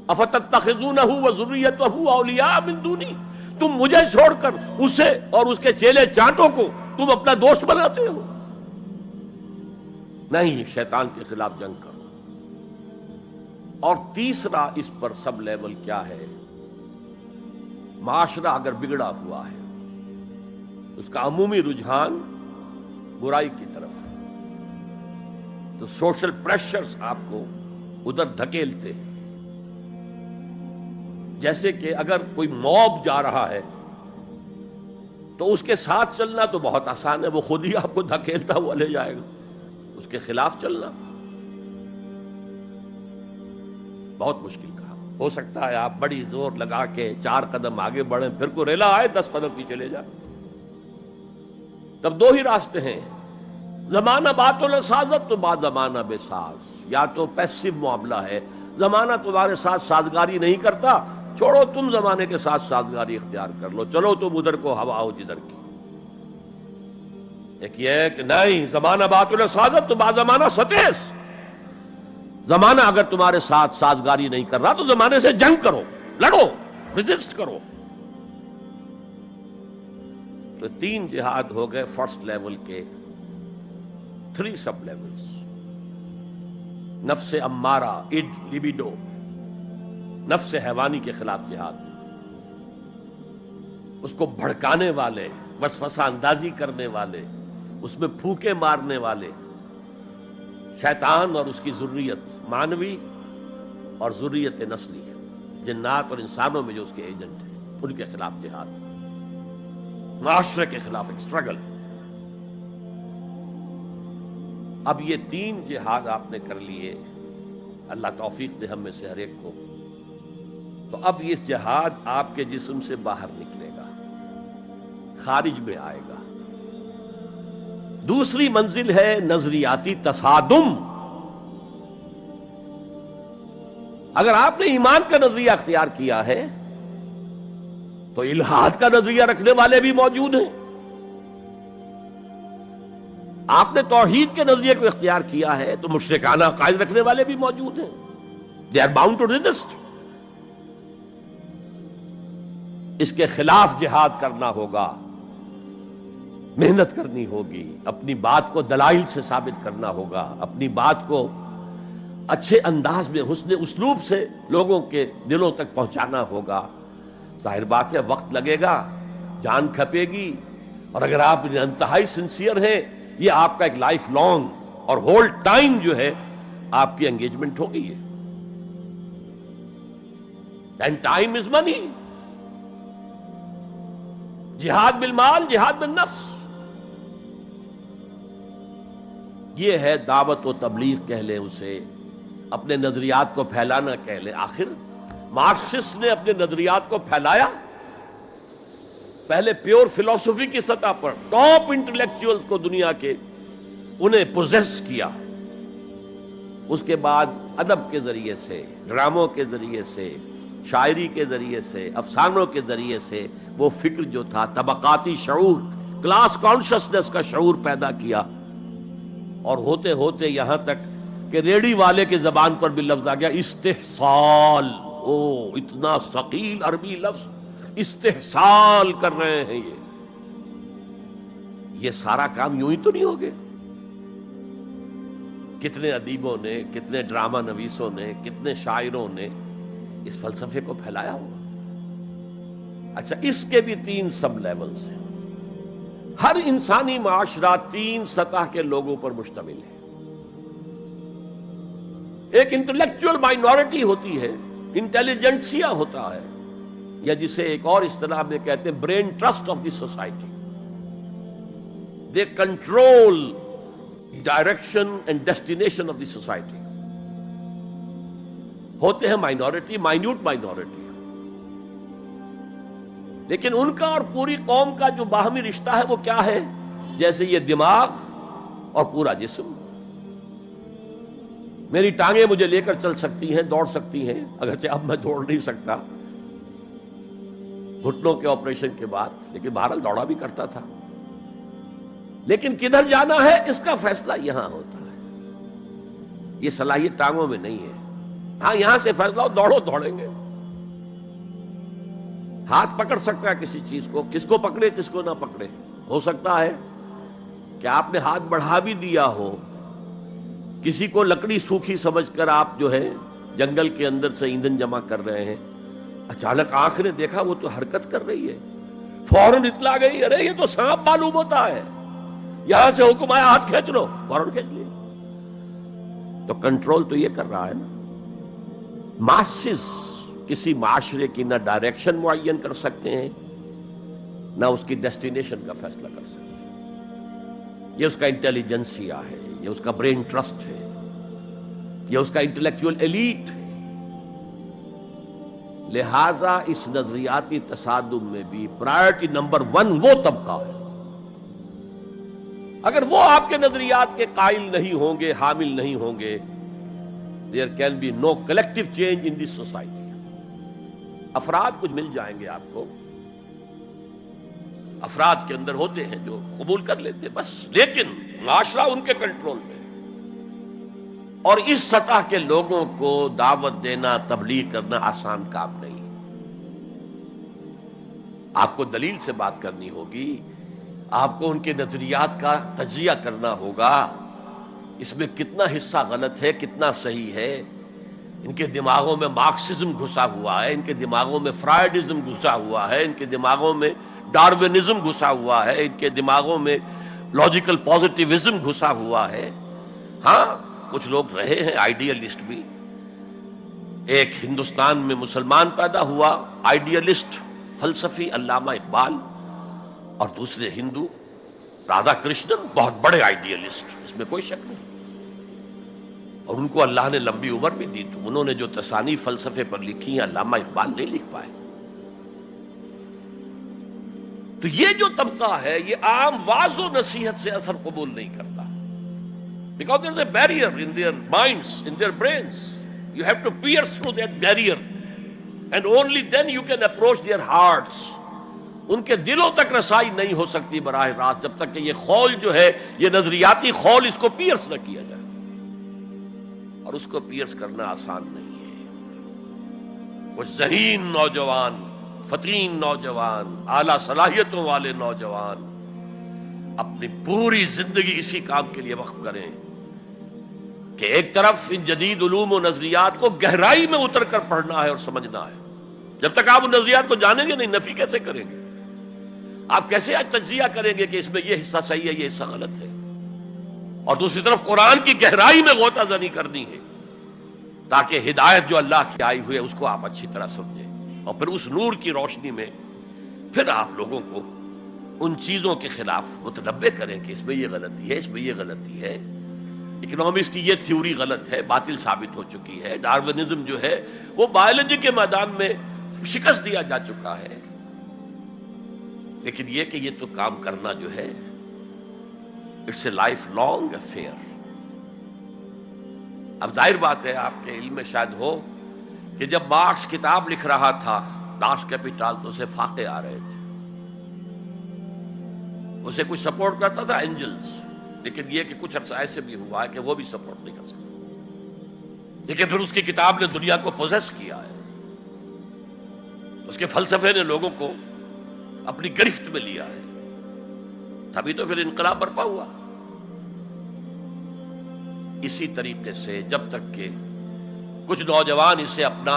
افتتخذونہ وذریتہ اولیاء من دونی، تم مجھے چھوڑ کر اسے اور اس کے چیلے چانٹوں کو تم اپنا دوست بناتے ہو۔ نہیں، شیطان کے خلاف جنگ کرو۔ اور تیسرا اس پر سب لیول کیا ہے؟ معاشرہ اگر بگڑا ہوا ہے، اس کا عمومی رجحان برائی کی طرف ہے، تو سوشل پریشرز آپ کو ادھر دھکیلتے ہیں۔ جیسے کہ اگر کوئی موب جا رہا ہے تو اس کے ساتھ چلنا تو بہت آسان ہے، وہ خود ہی آپ کو دھکیلتا ہوا لے جائے گا۔ اس کے خلاف چلنا بہت مشکل کام ہو سکتا ہے۔ آپ بڑی زور لگا کے 4 قدم آگے بڑھیں، پھر کو ریلا آئے 10 قدم پیچھے لے جائے۔ تب دو ہی راستے ہیں، زمانہ بات و سازت تو بعد زمانہ بے ساز۔ یا تو پیسو معاملہ ہے، زمانہ تمہارے ساتھ سازگاری نہیں کرتا، چھوڑو تم زمانے کے ساتھ سازگاری اختیار کر لو، چلو تم ادھر کو ہوا ہو جدھر کی۔ ایک یہ ہے کہ نہیں، زمانہ بات و سازت تو بعد زمانہ ستیس۔ زمانہ اگر تمہارے ساتھ سازگاری نہیں کر رہا تو زمانے سے جنگ کرو، لڑو، ریزسٹ کرو۔ تو 3 جہاد ہو گئے فرسٹ لیول کے، 3 سب لیولز۔ نفس امارہ، اڈ، لیبیڈو، نفس حیوانی کے خلاف جہاد، اس کو بھڑکانے والے، وسوسہ اندازی کرنے والے، اس میں پھونکے مارنے والے، شیطان اور اس کی ذریت مانوی اور ذریت نسلی، جنات اور انسانوں میں جو اس کے ایجنٹ ہیں، ان کے خلاف جہاد، معاشرے کے خلاف ایک سٹرگل۔ اب یہ 3 جہاد آپ نے کر لیے، اللہ توفیق دے ہم میں سے ہر ایک کو۔ تو اب یہ جہاد آپ کے جسم سے باہر نکلے گا، خارج میں آئے گا۔ دوسری منزل ہے نظریاتی تصادم۔ اگر آپ نے ایمان کا نظریہ اختیار کیا ہے تو الحاد کا نظریہ رکھنے والے بھی موجود ہیں۔ آپ نے توحید کے نظریے کو اختیار کیا ہے تو مشرکانہ عقائد رکھنے والے بھی موجود ہیں۔ They are bound to resist۔ اس کے خلاف جہاد کرنا ہوگا، محنت کرنی ہوگی، اپنی بات کو دلائل سے ثابت کرنا ہوگا، اپنی بات کو اچھے انداز میں، حسن اسلوب سے لوگوں کے دلوں تک پہنچانا ہوگا۔ ظاہر بات ہے وقت لگے گا، جان کھپے گی، اور اگر آپ انتہائی سنسیئر ہیں، یہ آپ کا ایک لائف لانگ اور ہول ٹائم جو ہے آپ کی انگیجمنٹ ہو گئی ہے. اینڈ ٹائم از منی. جہاد بالمال، جہاد بالنفس، یہ ہے دعوت و تبلیغ کہہ لیں اسے، اپنے نظریات کو پھیلانا کہہ لیں. آخر مارکسسٹ نے اپنے نظریات کو پھیلایا پہلے پیور فلسفی کی سطح پر، ٹاپ انٹلیکچوئلز کو دنیا کے انہیں پوزیس کیا. اس کے بعد ادب کے ذریعے سے، ڈراموں کے ذریعے سے، شاعری کے ذریعے سے، افسانوں کے ذریعے سے وہ فکر جو تھا، طبقاتی شعور، کلاس کانشسنس کا شعور پیدا کیا. اور ہوتے ہوتے یہاں تک کہ ریڑی والے کے زبان پر بھی لفظ آ گیا استحصال. اتنا ثقیل عربی لفظ، استحصال کر رہے ہیں. یہ سارا کام یوں ہی تو نہیں ہو گیا. کتنے ادیبوں نے، کتنے ڈرامہ نویسوں نے، کتنے شاعروں نے اس فلسفے کو پھیلایا ہوا. اچھا، اس کے بھی 3 سب لیولز ہیں. ہر انسانی معاشرہ 3 سطح کے لوگوں پر مشتمل ہے. ایک انٹلیکچوئل مائنورٹی ہوتی ہے، انٹیلیجنسیا ہوتا ہے، یا جسے ایک اور اصطلاح میں کہتے ہیں brain trust of the society. They control direction and destination of the society. ہوتے ہیں مائنورٹی، مائنیوٹ مائنورٹی، لیکن ان کا اور پوری قوم کا جو باہمی رشتہ ہے وہ کیا ہے؟ جیسے یہ دماغ اور پورا جسم. میری ٹانگیں مجھے لے کر چل سکتی ہیں، دوڑ سکتی ہیں، اگرچہ اب میں دوڑ نہیں سکتا گھٹنوں کے آپریشن کے بعد، لیکن بہرحال دوڑا بھی کرتا تھا. لیکن کدھر جانا ہے اس کا فیصلہ یہاں ہوتا ہے. یہ صلاحیت ٹانگوں میں نہیں ہے. ہاں، یہاں سے فیصلہ ہو دوڑو، دوڑیں گے. ہاتھ پکڑ سکتا ہے کسی چیز کو، کس کو پکڑے کس کو نہ پکڑے. ہو سکتا ہے کہ آپ نے ہاتھ بڑھا بھی دیا ہو، کسی کو لکڑی سوکھی سمجھ کر آپ جو ہے جنگل کے اندر سے ایندھن جمع کر رہے ہیں، اچانک آنکھ نے دیکھا وہ تو حرکت کر رہی ہے، فوراً اطلاع گئی، ارے یہ تو سانپ معلوم ہوتا ہے، یہاں سے حکم آیا ہاتھ کھینچ لو، فوراً کھینچ لیا. تو کنٹرول تو یہ کر رہا ہے نا. ماسز کسی معاشرے کی نہ ڈائریکشن معین کر سکتے ہیں، نہ اس کی ڈیسٹینیشن کا فیصلہ کر سکتے ہیں. یہ اس کا انٹیلیجنسیا ہے، یہ اس کا برین ٹرسٹ ہے، یہ اس کا انٹلیکچوئل ایلیٹ ہے. لہذا اس نظریاتی تصادم میں بھی پرائرٹی نمبر 1 وہ طبقہ ہے. اگر وہ آپ کے نظریات کے قائل نہیں ہوں گے، حامل نہیں ہوں گے، there can be no collective change in this society. افراد کچھ مل جائیں گے آپ کو، افراد کے اندر ہوتے ہیں جو قبول کر لیتے بس، لیکن معاشرہ ان کے کنٹرول میں. اور اس سطح کے لوگوں کو دعوت دینا، تبلیغ کرنا آسان کام نہیں. آپ کو دلیل سے بات کرنی ہوگی، آپ کو ان کے نظریات کا تجزیہ کرنا ہوگا، اس میں کتنا حصہ غلط ہے، کتنا صحیح ہے. ان کے دماغوں میں مارکسزم گھسا ہوا ہے، ان کے دماغوں میں فرائیڈزم گھسا ہوا ہے، ان کے دماغوں میں ڈارونزم گھسا ہوا ہے، ان کے دماغوں میں لاجیکل پازیٹیوزم گھسا ہوا ہے. ہاں، کچھ لوگ رہے ہیں آئیڈیلسٹ بھی. ایک ہندوستان میں مسلمان پیدا ہوا آئیڈیلسٹ فلسفی علامہ اقبال، اور دوسرے ہندو رادھا کرشنن، بہت بڑے آئیڈیلسٹ، اس میں کوئی شک نہیں. اور ان کو اللہ نے لمبی عمر بھی دی، تو انہوں نے جو تصانیف فلسفے پر لکھی ہیں علامہ اقبال نہیں لکھ پائے. تو یہ جو طبقہ ہے یہ عام واعظ و نصیحت سے اثر قبول نہیں کرتا. Because there is a barrier in their minds, in their brains. You have to pierce through that barrier, and only then you can approach their hearts. ان کے دلوں تک رسائی نہیں ہو سکتی براہ راست جب تک کہ یہ خول جو ہے، یہ نظریاتی خول، اس کو پیئرس نہ کیا جائے. اور اس کو پیئرس کرنا آسان نہیں ہے. کچھ ذہین نوجوان، فطین نوجوان، اعلیٰ صلاحیتوں والے نوجوان اپنی پوری زندگی اسی کام کے لیے وقف کریں کہ ایک طرف ان جدید علوم و نظریات کو گہرائی میں اتر کر پڑھنا ہے اور سمجھنا ہے. جب تک آپ ان نظریات کو جانیں گے نہیں، نفی کیسے کریں گے؟ آپ کیسے آج تجزیہ کریں گے کہ اس میں یہ حصہ صحیح ہے یہ حصہ غلط ہے؟ اور دوسری طرف قرآن کی گہرائی میں غوطہ زنی کرنی ہے تاکہ ہدایت جو اللہ کی آئی ہوئی ہے اس کو آپ اچھی طرح سمجھیں، اور پھر اس نور کی روشنی میں پھر آپ لوگوں کو ان چیزوں کے خلاف متنبع کریں کہ اس میں یہ غلطی ہے، اس میں یہ غلطی ہے، اکنامکس کی یہ تھیوری غلط ہے، باطل ثابت ہو چکی ہے، ڈارونزم جو ہے وہ بایولوجی کے میدان میں شکست دیا جا چکا ہے۔ لیکن یہ کہ یہ تو کام کرنا جو ہے it's a lifelong affair. اب ظاہر بات ہے آپ کے علم میں شاید ہو کہ جب مارکس کتاب لکھ رہا تھا داس کیپیٹال تو اسے فاقے آ رہے تھے، اسے کچھ سپورٹ کرتا تھا اینجلز، لیکن یہ کہ کچھ عرصہ ایسے بھی ہوا ہے کہ وہ بھی سپورٹ نہیں کر سکتا، لیکن پھر اس کی کتاب نے دنیا کو پوزیس کیا ہے، اس کے فلسفے نے لوگوں کو اپنی گرفت میں لیا ہے، تبھی تو پھر انقلاب برپا ہوا۔ اسی طریقے سے جب تک کہ کچھ نوجوان اسے اپنا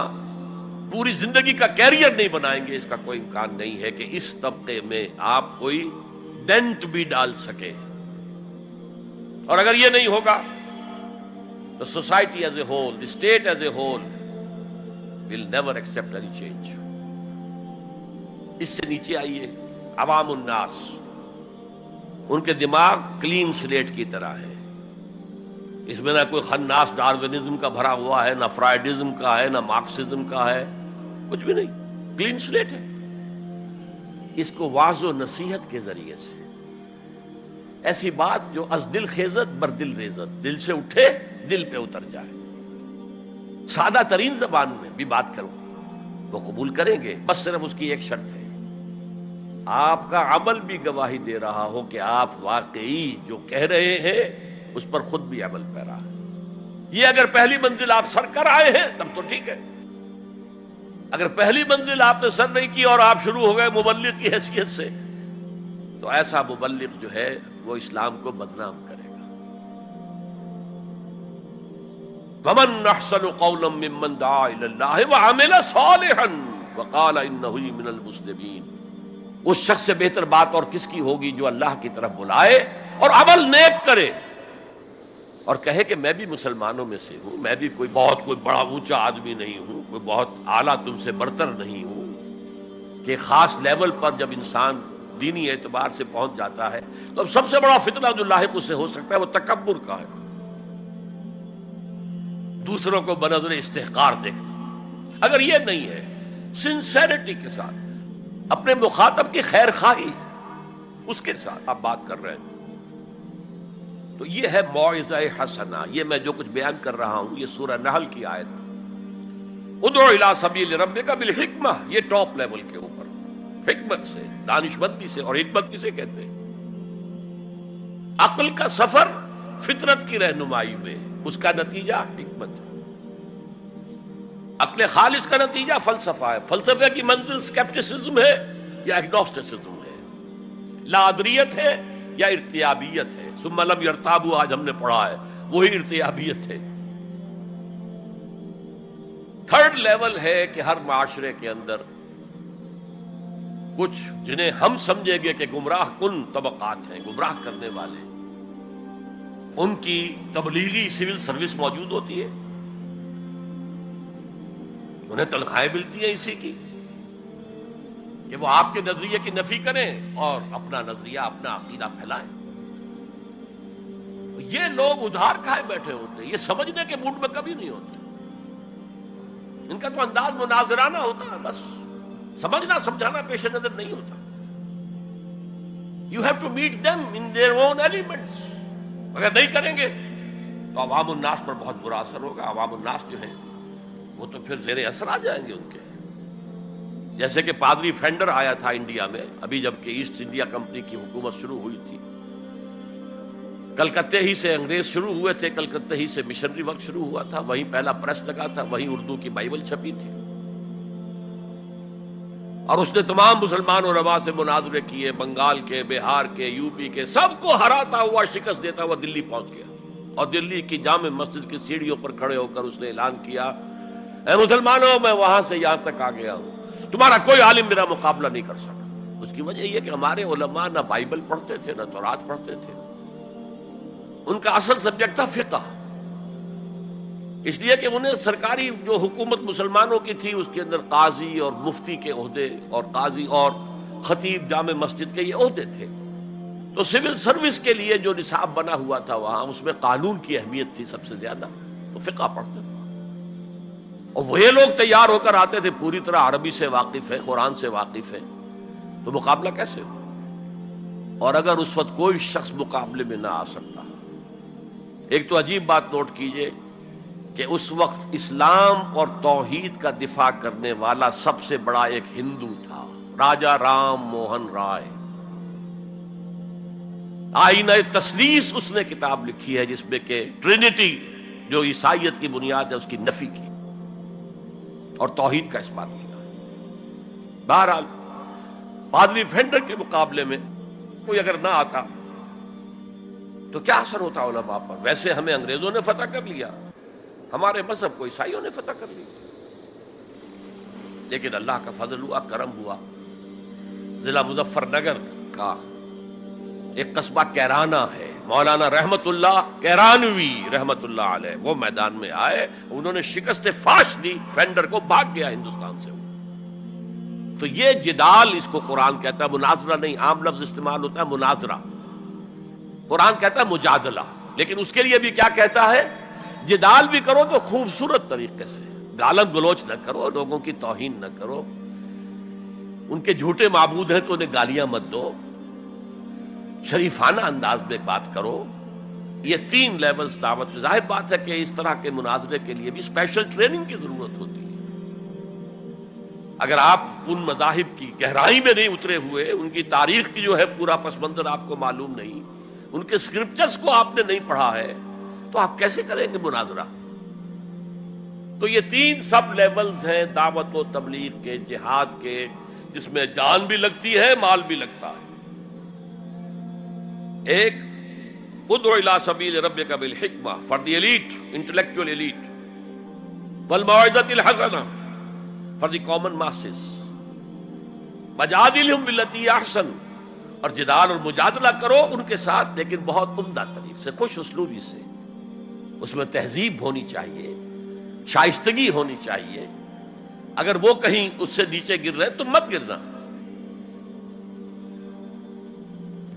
پوری زندگی کا کیریئر نہیں بنائیں گے، اس کا کوئی امکان نہیں ہے کہ اس طبقے میں آپ کوئی ڈینٹ بھی ڈال سکے۔ اور اگر یہ نہیں ہوگا تو society as a whole, the state as a whole will never accept any change. اس سے نیچے آئیے، عوام الناس، ان کے دماغ کلین سلیٹ کی طرح ہے، اس میں نہ کوئی خناس ڈارونزم کا بھرا ہوا ہے، نہ فرائیڈزم کا ہے، نہ مارکسزم کا ہے، کچھ بھی نہیں، کلین سلیٹ ہے۔ اس کو واعظ و نصیحت کے ذریعے سے ایسی بات جو از دل خیزت بر دل ریزت، دل سے اٹھے دل پہ اتر جائے، سادہ ترین زبان میں بھی بات کرو وہ قبول کریں گے، بس صرف اس کی ایک شرط ہے، آپ کا عمل بھی گواہی دے رہا ہو کہ آپ واقعی جو کہہ رہے ہیں اس پر خود بھی عمل پیرا ہے۔ یہ اگر پہلی منزل آپ سر کر آئے ہیں تب تو ٹھیک ہے، اگر پہلی منزل آپ نے سر نہیں کی اور آپ شروع ہو گئے مبلغ کی حیثیت سے، تو ایسا مبلغ جو ہے وہ اسلام کو بدنام کرے گا۔ وَمَنْ أَحْسَنُ قَوْلًا مِّمَّنْ دَعَا إِلَى اللَّهِ وَعَمِلَ صَالِحًا وَقَالَ إِنَّهُ مِنَ الْمُسْلِمِينَ۔ اس شخص سے بہتر بات اور کس کی ہوگی جو اللہ کی طرف بلائے اور عمل نیک کرے اور کہے کہ میں بھی مسلمانوں میں سے ہوں، میں بھی کوئی بڑا اونچا آدمی نہیں ہوں، کوئی بہت اعلیٰ تم سے برتر نہیں ہوں، کہ خاص لیول پر جب انسان دینی اعتبار سے پہنچ جاتا ہے تو اب سب سے بڑا فتنہ جو لاحق اس سے ہو سکتا ہے وہ تکبر کا ہے، دوسروں کو بنظر استحقار دیکھنا۔ اگر یہ نہیں ہے سنسیریٹی کے ساتھ اپنے مخاطب کی خیر خواہی اس کے ساتھ آپ بات کر رہے ہیں، تو یہ ہے موعظہ حسنہ۔ یہ میں جو کچھ بیان کر رہا ہوں یہ سورہ نحل کی آیت، ادعو الی سبیل ربک بالحکمہ، یہ ٹاپ لیول کے اوپر حکمت سے، دانشمندی سے، اور حکمت کسے کہتے ہیں؟ عقل کا سفر فطرت کی رہنمائی میں، اس کا نتیجہ حکمت ہے۔ عقل خالص کا نتیجہ فلسفہ ہے، فلسفے کی منزل سکیپٹسزم ہے یا ایگنوسٹسزم ہے، لا ادریت ہے یا ارتیابیت ہے، ثم لم یرتابوا آج ہم نے پڑھا ہے، وہی ارتیابیت ہے۔ تھرڈ لیول ہے کہ ہر معاشرے کے اندر کچھ جنہیں ہم سمجھیں گے کہ گمراہ کن طبقات ہیں، گمراہ کرنے والے، ان کی تبلیغی سول سروس موجود ہوتی ہے، انہیں تنخواہیں ملتی ہیں اسی کی کہ وہ آپ کے نظریے کی نفی کریں اور اپنا نظریہ، اپنا عقیدہ پھیلائیں۔ یہ لوگ ادھار کھائے بیٹھے ہوتے ہیں، یہ سمجھنے کے موڈ میں کبھی نہیں ہوتے، ان کا تو انداز مناظرانہ ہوتا ہے، بس سمجھنا سمجھانا پیش نظر نہیں ہوتا۔ You have to meet them in their own elements۔ اگر نہیں کریں گے تو عوام الناس پر بہت برا اثر ہوگا، عوام الناس جو ہیں وہ تو پھر زیر اثر آ جائیں گے ان کے، جیسے کہ پادری فینڈر آیا تھا انڈیا میں، ابھی جب کہ ایسٹ انڈیا کمپنی کی حکومت شروع ہوئی تھی، کلکتے ہی سے انگریز شروع ہوئے تھے، کلکتے ہی سے مشنری ورک شروع ہوا تھا، وہیں پہلا پریس لگا تھا، وہیں اردو کی بائبل چھپی تھی، اور اس نے تمام مسلمان علماء سے مناظرے کیے، بنگال کے، بہار کے، یو پی کے، سب کو ہراتا ہوا، شکست دیتا ہوا دلی پہنچ گیا، اور دلی کی جامع مسجد کی سیڑھیوں پر کھڑے ہو کر اس نے اعلان کیا، اے مسلمانوں، میں وہاں سے یہاں تک آ گیا ہوں، تمہارا کوئی عالم میرا مقابلہ نہیں کر سکا۔ اس کی وجہ یہ کہ ہمارے علماء نہ بائبل پڑھتے تھے نہ تورات پڑھتے تھے. ان کا اصل سبجیکٹ تھا فقہ، اس لیے کہ انہیں سرکاری جو حکومت مسلمانوں کی تھی اس کے اندر قاضی اور مفتی کے عہدے اور قاضی اور خطیب جامع مسجد کے یہ عہدے تھے. تو سول سروس کے لیے جو نصاب بنا ہوا تھا وہاں اس میں قانون کی اہمیت تھی سب سے زیادہ، تو فقہ پڑھتے تھے. اور وہ لوگ تیار ہو کر آتے تھے پوری طرح عربی سے واقف ہے، قرآن سے واقف ہے، تو مقابلہ کیسے ہو؟ اور اگر اس وقت کوئی شخص مقابلے میں نہ آ سکتا، ایک تو عجیب بات نوٹ کیجئے کہ اس وقت اسلام اور توحید کا دفاع کرنے والا سب سے بڑا ایک ہندو تھا، راجا رام موہن رائے. آئینہ تثلیث اس نے کتاب لکھی ہے جس میں کہ ٹرینٹی جو عیسائیت کی بنیاد ہے اس کی نفی کی اور توحید کا اس بات کیا. بہرحال پادری فینڈر کے مقابلے میں کوئی اگر نہ آتا تو کیا اثر ہوتا علماء پر؟ ویسے ہمیں انگریزوں نے فتح کر لیا، ہمارے مذہب کو عیسائیوں نے فتح کر لیا، لیکن اللہ کا فضل ہوا، کرم ہوا. ضلع مظفر نگر کا ایک قصبہ کیرانہ ہے، مولانا رحمت اللہ کیرانوی رحمت اللہ علیہ وہ میدان میں آئے، انہوں نے شکست فاش دی، فینڈر کو بھاگ گیا ہندوستان سے. تو یہ جدال اس کو قرآن کہتا ہے، مناظرہ نہیں، عام لفظ استعمال ہوتا ہے مناظرہ، قرآن کہتا ہے مجادلہ. لیکن اس کے لیے بھی کیا کہتا ہے؟ جدال بھی کرو تو خوبصورت طریقے سے، گالم گلوچ نہ کرو، لوگوں کی توہین نہ کرو، ان کے جھوٹے معبود ہیں تو انہیں گالیاں مت دو، شریفانہ انداز میں بات کرو. یہ 3 لیولز دعوت. ظاہر بات ہے کہ اس طرح کے مناظرے کے لیے بھی اسپیشل ٹریننگ کی ضرورت ہوتی ہے. اگر آپ ان مذاہب کی گہرائی میں نہیں اترے ہوئے، ان کی تاریخ کی جو ہے پورا پس منظر آپ کو معلوم نہیں، ان کے اسکرپچرز کو آپ نے نہیں پڑھا ہے، تو آپ کیسے کریں گے مناظرہ؟ تو یہ 3 سب لیولز ہیں دعوت و تبلیغ کے، جہاد کے، جس میں جان بھی لگتی ہے، مال بھی لگتا ہے. ایک ادعو الی سبیل ربک بالحکمہ for the elite, intellectual elite, والموعظۃ الحسنہ فار دی کامن ماسز، وجادلہم باللتی احسن، اور جدال اور مجادلہ کرو ان کے ساتھ، لیکن بہت عمدہ طریقے سے، خوش اسلوبی سے. اس میں تہذیب ہونی چاہیے، شائستگی ہونی چاہیے. اگر وہ کہیں اس سے نیچے گر رہے تو مت گرنا.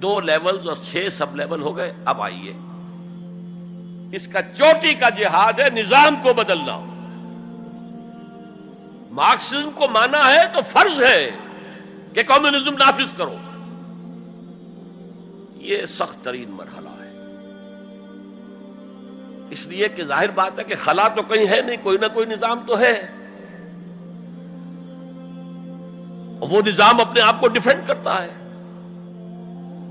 2 لیولز اور 6 سب لیول ہو گئے. اب آئیے اس کا چوٹی کا جہاد ہے نظام کو بدلنا. مارکسزم کو مانا ہے تو فرض ہے کہ کمیونزم نافذ کرو. یہ سخت ترین مرحلہ ہے، اس لیے کہ ظاہر بات ہے کہ خلا تو کہیں ہے نہیں، کوئی نہ کوئی نظام تو ہے، اور وہ نظام اپنے آپ کو ڈیفینڈ کرتا ہے،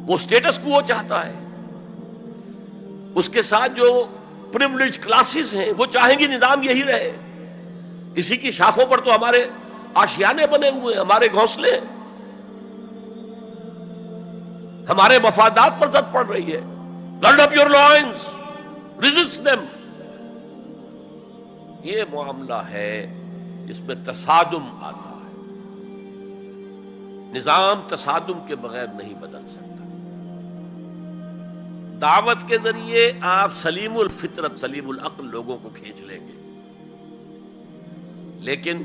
وہ سٹیٹس کو وہ چاہتا ہے. اس کے ساتھ جو پریویلیج کلاسز ہیں وہ چاہیں گی نظام یہی رہے. کسی کی شاخوں پر تو ہمارے آشیانے بنے ہوئے، ہمارے گھونسلے، ہمارے مفادات پر زد پڑ رہی ہے. Grid up your lines, resist them. یہ معاملہ ہے جس میں تصادم آتا ہے. نظام تصادم کے بغیر نہیں بدل سکتا. دعوت کے ذریعے آپ سلیم الفطرت، سلیم العقل لوگوں کو کھینچ لیں گے، لیکن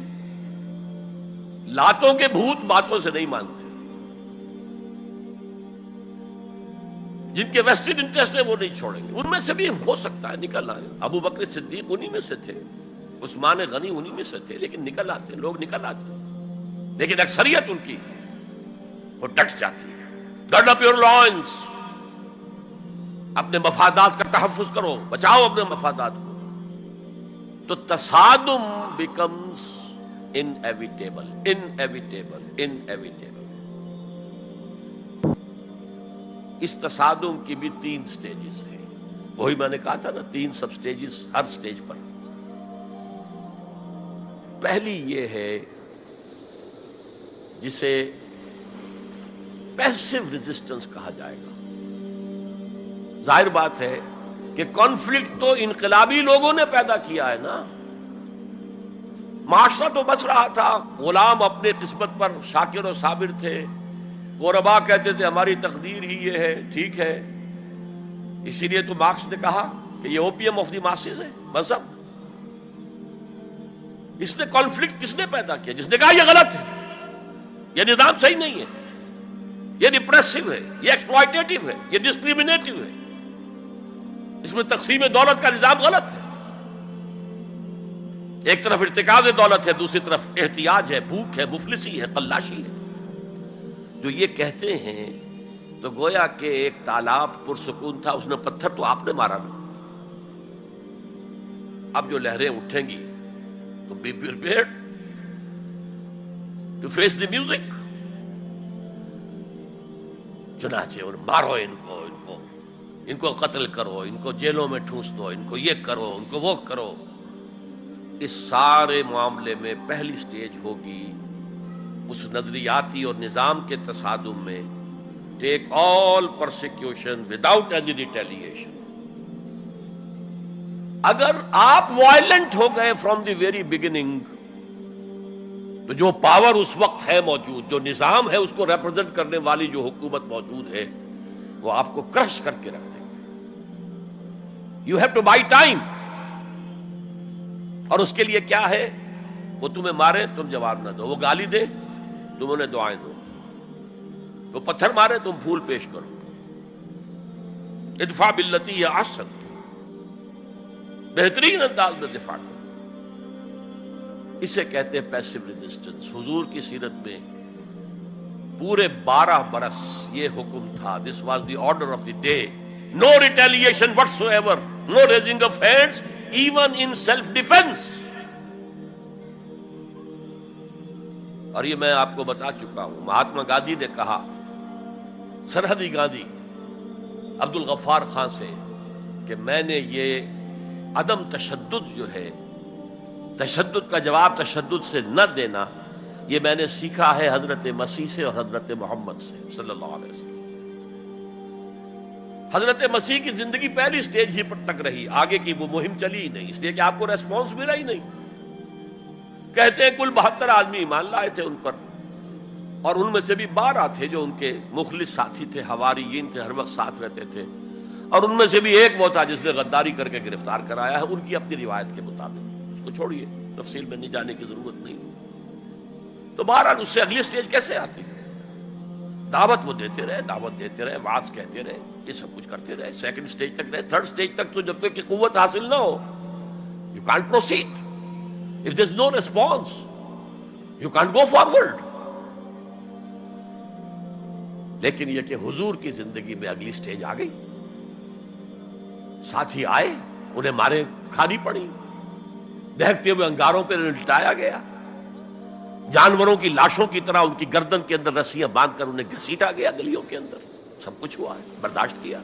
لاتوں کے بھوت باتوں سے نہیں مانتے. جن کے ویسٹڈ انٹرسٹ ہے وہ نہیں چھوڑیں گے. ان میں سے بھی ہو سکتا ہے نکل آئے. ابو بکر صدیق انہی میں سے تھے، عثمان غنی انہی میں سے تھے، لیکن نکل آتے، لوگ نکل آتے. لیکن اکثریت ان کی وہ ڈٹ جاتی ہے. گارڈ اپ یور لائنز، اپنے مفادات کا تحفظ کرو، بچاؤ اپنے مفادات کو. تو تصادم بیکمز انیویٹیبل، انیویٹیبل، انیویٹیبل. اس تصادم کی بھی 3 سٹیجز ہیں. وہی میں نے کہا تھا نا، 3 سب سٹیجز ہر سٹیج پر. پہلی یہ ہے جسے پیسو ریزسٹنس کہا جائے گا. ظاہر بات ہے کہ کانفلکٹ تو انقلابی لوگوں نے پیدا کیا ہے نا. معاشرہ تو بس رہا تھا، غلام اپنے قسمت پر شاکر و صابر تھے، غربا کہتے تھے ہماری تقدیر ہی یہ ہے، ٹھیک ہے، اسی لیے تو مارکس نے کہا کہ یہ اوپیم آف دی ماسز ہے مذہب۔ اس نے کانفلکٹ کس نے پیدا کیا؟ جس نے کہا یہ غلط ہے، یہ نظام صحیح نہیں ہے، یہ ریپریسو ہے، یہ ایکسپلائٹیٹو ہے، یہ ڈسکریمنیٹو ہے، اس میں تقسیم دولت کا نظام غلط ہے۔ ایک طرف ارتکاز دولت ہے، دوسری طرف احتیاج ہے، بھوک ہے، مفلسی ہے، قلاشی ہے۔ جو یہ کہتے ہیں تو گویا کہ ایک تالاب پرسکون تھا، اس نے پتھر تو آپ نے مارا نا، اب جو لہریں اٹھیں گی تو be prepared to face the music. چنانچہ اور مارو ان کو قتل کرو، ان کو جیلوں میں ٹھونس دو، ان کو یہ کرو، ان کو وہ کرو۔ اس سارے معاملے میں پہلی سٹیج ہوگی اس نظریاتی اور نظام کے تصادم میں ٹیک آل پرسیکیوشن وداؤٹ اینی ریٹیلیشن۔ اگر آپ وائلنٹ ہو گئے فرام دی ویری بگننگ تو جو پاور اس وقت ہے موجود، جو نظام ہے اس کو ریپرزینٹ کرنے والی جو حکومت موجود ہے، وہ آپ کو کرش کر کے رکھ دیں گے۔ You have to buy time. اور اس کے لیے کیا ہے؟ وہ تمہیں مارے تم جواب نہ دو، وہ گالی دے تم انہیں دعائیں دو، وہ پتھر مارے تم پھول پیش کرو۔ ادفع باللتی ہی احسن، بہترین انداز میں دفاع کرو۔ اسے کہتے ہیں پیسو ریزسٹنس۔ حضور کی سیرت میں پورے 12 برس یہ حکم تھا، this was the order of the day, no retaliation whatsoever, no raising of hands even in self defence. اور یہ میں آپ کو بتا چکا ہوں، مہاتما گاندھی نے کہا سرحدی گاندھی عبد الغفار خان سے کہ میں نے یہ عدم تشدد جو ہے، تشدد کا جواب تشدد سے نہ دینا، یہ میں نے سیکھا ہے حضرت مسیح سے اور حضرت محمد سے صلی اللہ علیہ وسلم۔ حضرت مسیح کی زندگی پہلی سٹیج ہی پر تک رہی، آگے کی وہ مہم چلی ہی نہیں، اس لیے کہ آپ کو ریسپانس ملا ہی نہیں۔ کہتے ہیں کل 72 آدمی ایمان لائے تھے ان پر، اور ان میں سے بھی 12 تھے جو ان کے مخلص ساتھی تھے، حواریین تھے، ہر وقت ساتھ رہتے تھے، اور ان میں سے بھی ایک وہ تھا جس نے غداری کر کے گرفتار کرایا ہے ان کی اپنی روایت کے مطابق۔ اس کو چھوڑیے، تفصیل میں نہیں جانے کی ضرورت نہیں۔ تو بہرحال اس سے اگلی سٹیج کیسے آتی؟ دعوت وہ دیتے رہے، دعوت دیتے رہے، وعظ کہتے رہے، یہ سب کچھ کرتے رہے، سیکنڈ سٹیج تک رہے، تھرڈ سٹیج تک تو جب تک کہ قوت حاصل نہ ہو you can't proceed. If there's no response you can't go forward. لیکن یہ کہ حضور کی زندگی میں اگلی سٹیج آ گئی، ساتھی آئے، انہیں مارے کھانی پڑی، دہکتے ہوئے انگاروں پہ لٹایا گیا، جانوروں کی لاشوں کی طرح ان کی گردن کے اندر رسیاں باندھ کر انہیں گھسیٹا گیا گلیوں کے اندر، سب کچھ ہوا ہے، برداشت کیا،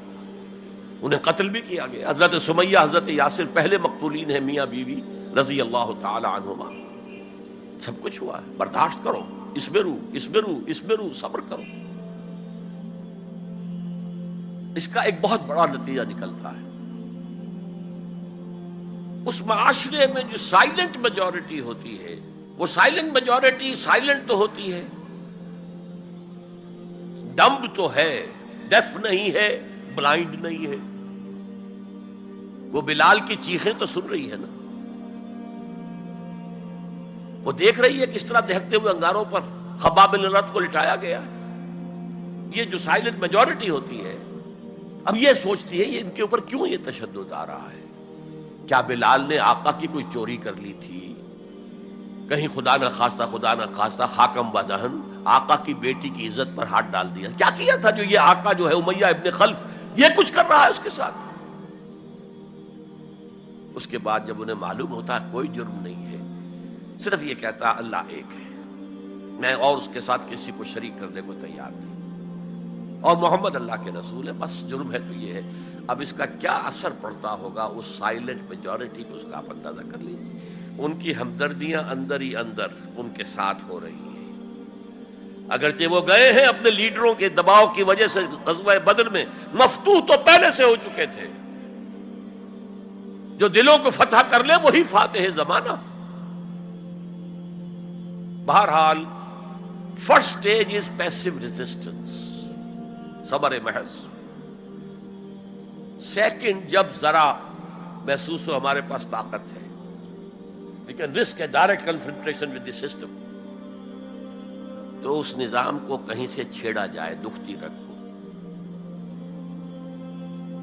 انہیں قتل بھی کیا گیا۔ حضرت سمیہ، حضرت یاسر پہلے مقتولین ہیں، میاں بیوی رضی اللہ تعالی عنہما، سب کچھ ہوا ہے، برداشت کرو، اسبرو، صبر کرو۔ اس کا ایک بہت بڑا نتیجہ نکلتا ہے، اس معاشرے میں جو سائلنٹ میجورٹی ہوتی ہے، وہ سائلنٹ میجورٹی سائلنٹ تو ہوتی ہے، ڈمب تو ہے، ڈیف نہیں ہے، بلائنڈ نہیں ہے۔ وہ بلال کی چیخیں تو سن رہی ہے نا، وہ دیکھ رہی ہے کس طرح دہکتے ہوئے انگاروں پر خباب بن الارت کو لٹایا گیا۔ یہ جو سائلنٹ میجورٹی ہوتی ہے، اب یہ سوچتی ہے یہ ان کے اوپر کیوں یہ تشدد آ رہا ہے؟ کیا بلال نے آقا کی کوئی چوری کر لی تھی؟ کہیں خدا نہ خواستہ خاکم و دہن آقا کی بیٹی کی عزت پر ہاتھ ڈال دیا؟ کیا کیا تھا جو یہ آقا جو ہے امیہ ابن خلف یہ کچھ کر رہا ہے اس کے ساتھ؟ اس کے بعد جب انہیں معلوم ہوتا ہے کوئی جرم نہیں ہے، صرف یہ کہتا ہے اللہ ایک ہے، میں اور اس کے ساتھ کسی کو شریک کرنے کو تیار نہیں، اور محمد اللہ کے رسول ہے، بس جرم ہے تو یہ ہے۔ اب اس کا کیا اثر پڑتا ہوگا اس سائلنٹ میجورٹی پہ، اس کا آپ اندازہ کر لیجیے۔ ان کی ہمدردیاں اندر ہی اندر ان کے ساتھ ہو رہی ہیں، اگرچہ وہ گئے ہیں اپنے لیڈروں کے دباؤ کی وجہ سے غزوہ بدر میں، مفتوح تو پہلے سے ہو چکے تھے، جو دلوں کو فتح کر لے وہی فاتح زمانہ۔ بہرحال first stage is passive resistance, صبر محض. سیکنڈ، جب ذرا محسوس ہو ہمارے پاس طاقت ہے، we can risk a direct confrontation with the system، تو اس نظام کو کہیں سے چھیڑا جائے دکھتی رگ کو.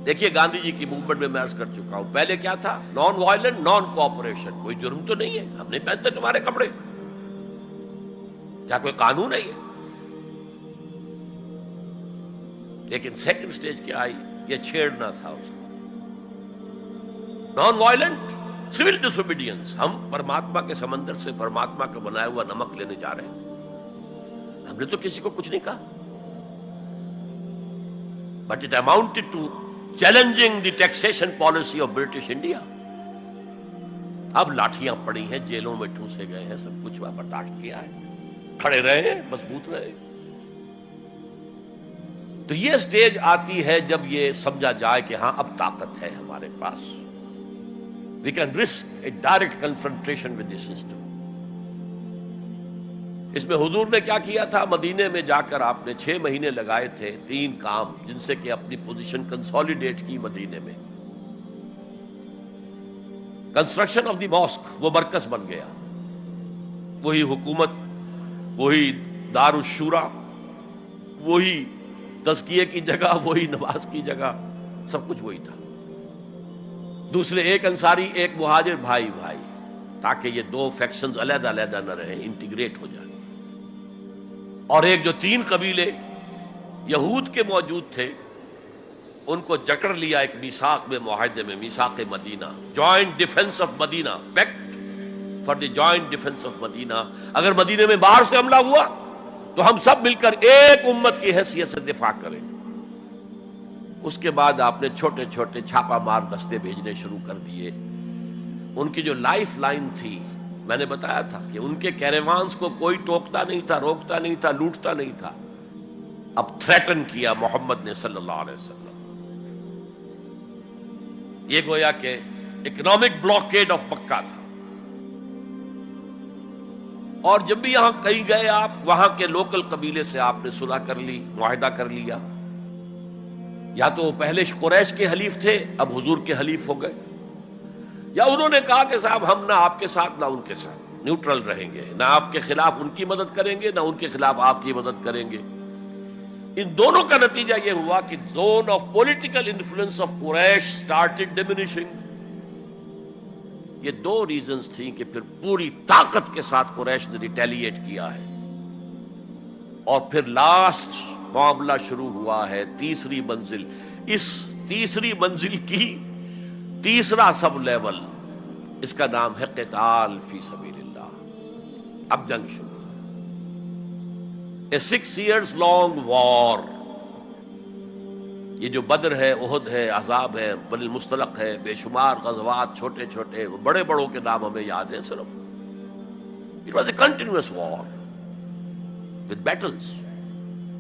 دیکھیے گاندھی جی کی موومنٹ میں عرض کر چکا ہوں، پہلے کیا تھا؟ Non violent, naan cooperation. کوئی جرم تو نہیں ہے، ہم نہیں پہنتے تمہارے کپڑے، کیا کوئی قانون ہے یہ؟ لیکن سیکنڈ سٹیج کیا آئی؟ یہ چھیڑنا تھا اس کو. Non violent civil disobedience. ہم پرماتما کے سمندر سے پرماتما کا بنایا ہوا نمک لینے جا رہے ہیں، ہم نے تو کسی کو کچھ نہیں کہا، but it amounted to challenging the taxation policy of British India. اب لاٹھیاں پڑی ہیں، جیلوں میں ٹھوسے گئے ہیں، سب کچھ برداشت کیا ہے، کھڑے رہے ہیں، مضبوط رہے. تو یہ سٹیج آتی ہے جب یہ سمجھا جائے کہ ہاں اب طاقت ہے ہمارے پاس، we can risk a direct confrontation with the system. اس میں حضور نے کیا کیا تھا؟ مدینے میں جا کر آپ نے 6 مہینے لگائے تھے، 3 کام جن سے کہ اپنی پوزیشن کنسالیڈیٹ کی. مدینے میں کنسٹرکشن آف دی ماسک، وہ مرکز بن گیا، وہی حکومت، وہی دار الشورا، وہی تزکیے کی جگہ، وہی نماز کی جگہ، سب کچھ وہی تھا. دوسرے، ایک انصاری ایک مہاجر، بھائی بھائی، تاکہ یہ 2 فیکشنز علیحدہ علیحدہ نہ رہیں، انٹیگریٹ ہو جائیں. اور ایک جو 3 قبیلے یہود کے موجود تھے، ان کو جکڑ لیا ایک میثاق میں، معاہدے میں، میثاق Medina, joint defence of Medina, pact for the joint defence of Medina. اگر مدینے میں باہر سے حملہ ہوا تو ہم سب مل کر ایک امت کی حیثیت سے دفاع کریں. اس کے بعد آپ نے چھوٹے چھوٹے چھاپا مار دستے بھیجنے شروع کر دیے. ان کی جو لائف لائن تھی، میں نے بتایا تھا کہ ان کے کیریوانز کو کوئی ٹوکتا نہیں تھا، روکتا نہیں تھا، لوٹتا نہیں تھا. اب تھریٹن کیا محمد نے صلی اللہ علیہ وسلم. یہ گویا کہ اکنامک بلاکیڈ آف مکہ تھا. اور جب بھی یہاں کہیں گئے آپ، وہاں کے لوکل قبیلے سے آپ نے صلح کر لی، معاہدہ کر لیا. یا تو وہ پہلے قریش کے حلیف تھے، اب حضور کے حلیف ہو گئے، یا انہوں نے کہا کہ صاحب ہم نہ آپ کے ساتھ نہ ان کے ساتھ، نیوٹرل رہیں گے، نہ آپ کے خلاف ان کی مدد کریں گے، نہ ان کے خلاف آپ کی مدد کریں گے. ان دونوں کا نتیجہ یہ ہوا کہ zone of political influence of Quraysh started diminishing. یہ 2 ریزنز تھیں کہ پھر پوری طاقت کے ساتھ قریش نے ریٹیلیٹ کیا ہے. اور پھر لاسٹ معاملہ شروع ہوا ہے، تیسری منزل. اس تیسری منزل کی تیسرا سب لیول، اس کا نام ہے قتال فی سبیل اللہ. اب جنگ شروع، اے 6 years long وار. یہ جو بدر ہے، احد ہے، احزاب ہے، بنی المصطلق ہے، بے شمار غزوات، چھوٹے چھوٹے، بڑے بڑوں کے نام ہمیں یاد ہیں صرف. It was a continuous war with battles.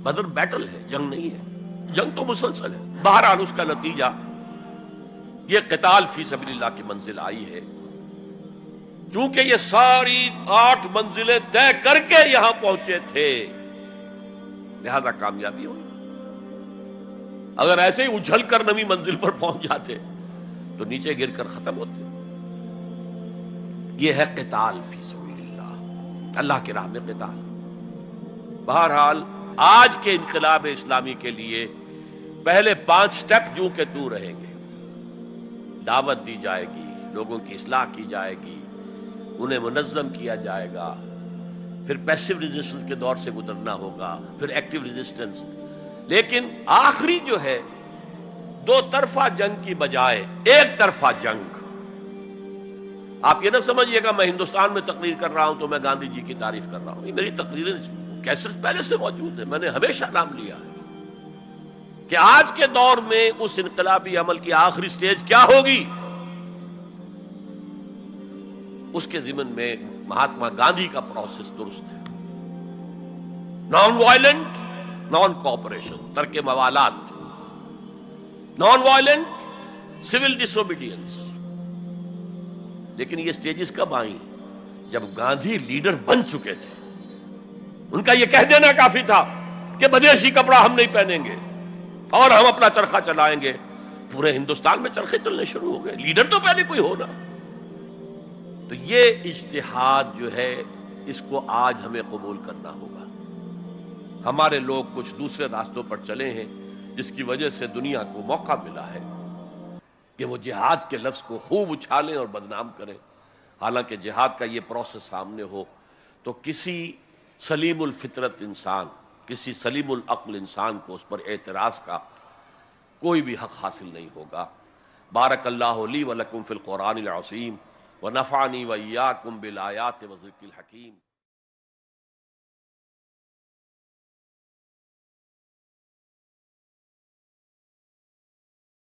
Badr battle ہے، جنگ نہیں ہے، جنگ تو مسلسل ہے. بہرحال اس کا نتیجہ یہ قتال فی سبیل اللہ کی منزل آئی ہے. چونکہ یہ ساری 8 منزلیں طے کر کے یہاں پہنچے تھے، لہذا کامیابی ہوئی. اگر ایسے ہی اچھل کر نویں منزل پر پہنچ جاتے تو نیچے گر کر ختم ہوتے. یہ ہے قتال فی سبیل اللہ، اللہ کی راہ میں قتال. بہرحال آج کے انقلاب اسلامی کے لیے پہلے 5 سٹیپ جو کہ تو رہیں گے. دعوت دی جائے گی، لوگوں کی اصلاح کی جائے گی، انہیں منظم کیا جائے گا، پھر پیسو ریزسٹنس کے دور سے گزرنا ہوگا، پھر ایکٹیو ریزسٹنس. لیکن آخری جو ہے 2 طرفہ جنگ کی بجائے ایک طرفہ جنگ. آپ یہ نہ سمجھیے گا میں ہندوستان میں تقریر کر رہا ہوں تو میں گاندھی جی کی تعریف کر رہا ہوں. یہ میری تقریریں کیسٹ پہلے سے موجود ہے، میں نے ہمیشہ نام لیا ہے کہ آج کے دور میں اس انقلابی عمل کی آخری سٹیج کیا ہوگی. اس کے ضمن میں مہاتما گاندھی کا پروسیس درست ہے. نان وائلنٹ، نان کوآپریشن، ترک موالات، نان وائلنٹ، سول ڈس اوبیڈینس. لیکن یہ سٹیجز کب آئیں؟ جب گاندھی لیڈر بن چکے تھے. ان کا یہ کہہ دینا کافی تھا کہ بدیشی کپڑا ہم نہیں پہنیں گے اور ہم اپنا چرخہ چلائیں گے. پورے ہندوستان میں چرخے چلنے شروع ہو گئے. لیڈر تو پہلے کوئی ہونا. تو یہ اجتہاد جو ہے اس کو آج ہمیں قبول کرنا ہوگا. ہمارے لوگ کچھ دوسرے راستوں پر چلے ہیں جس کی وجہ سے دنیا کو موقع ملا ہے کہ وہ جہاد کے لفظ کو خوب اچھالیں اور بدنام کریں. حالانکہ جہاد کا یہ پروسیس سامنے ہو تو کسی سلیم الفطرت انسان، کسی سلیم العقل انسان کو اس پر اعتراض کا کوئی بھی حق حاصل نہیں ہوگا. بارک اللہ لی ولکم فی القرآن العظیم ونفعنی وإیاکم بالآیات والذکر الحکیم.